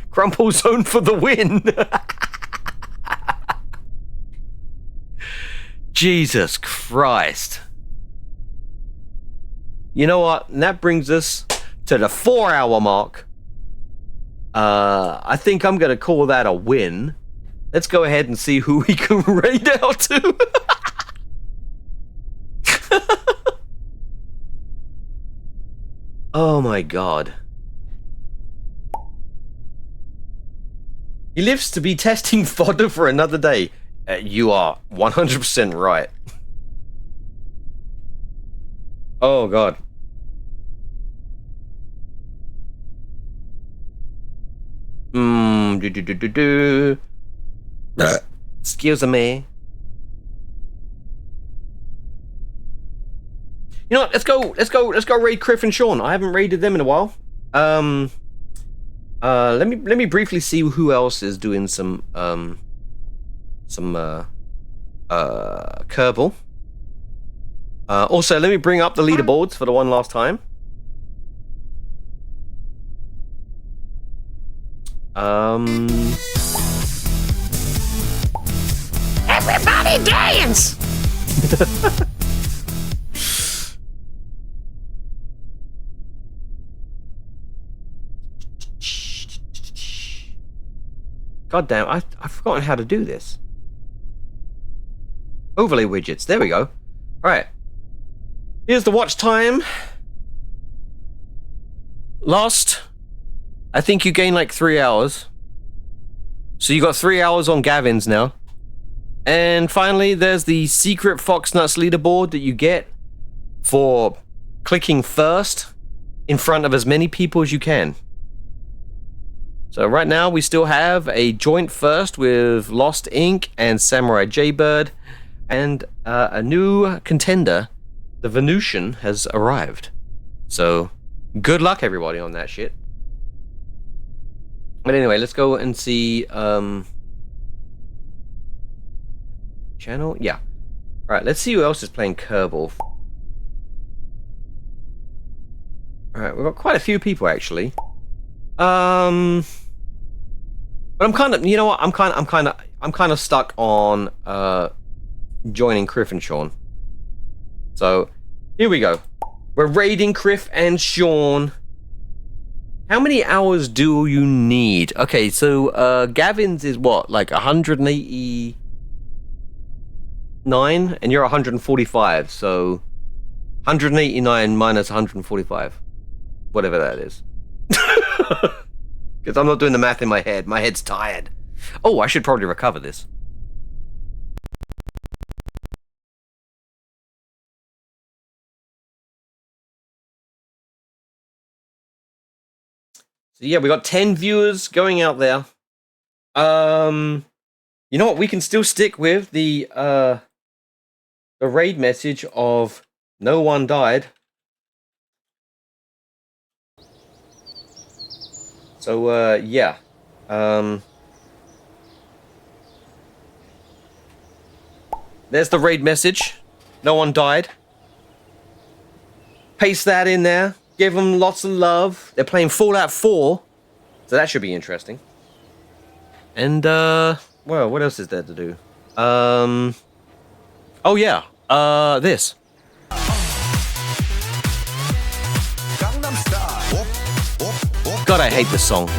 A: Crumple zone for the win. Jesus Christ. You know what? And that brings us to the 4-hour mark. I think I'm gonna call that a win. Let's go ahead and see who we can raid out to. Oh my God. He lives to be testing fodder for another day. You are 100% right. Oh God. Excuse me. You know what? Let's go raid Criff and Sean. I haven't raided them in a while. Let me briefly see who else is doing some Kerbal. Also, let me bring up the leaderboards for the one last time.
B: Everybody dance!
A: God damn, I've forgotten how to do this. Overlay widgets, there we go. Alright. Here's the watch time. Lost. I think you gain like 3 hours. So you got 3 hours on Gavin's now. And finally, there's the secret Foxnuts leaderboard that you get for clicking first in front of as many people as you can. So right now we still have a joint first with Lost Ink and Samurai Jaybird, and a new contender, the Venusian, has arrived. So good luck everybody on that shit. But anyway, let's go and see channel. Yeah. All right, let's see who else is playing Kerbal. All right, we've got quite a few people actually. But I'm kind of, you know what? I'm kind of stuck on joining Criff and Sean. So here we go. We're raiding Criff and Sean. How many hours do you need? Okay, so Gavin's is what, like 189, and you're 145. So 189 minus 145, whatever that is. Because I'm not doing the math in my head. My head's tired. Oh, I should probably recover this. So yeah, we got 10 viewers going out there. You know what? We can still stick with the raid message of no one died. So, yeah. There's the raid message. No one died. Paste that in there. Give them lots of love. They're playing Fallout 4. So that should be interesting. And, well, what else is there to do? Oh, yeah. This. God, I hate this song.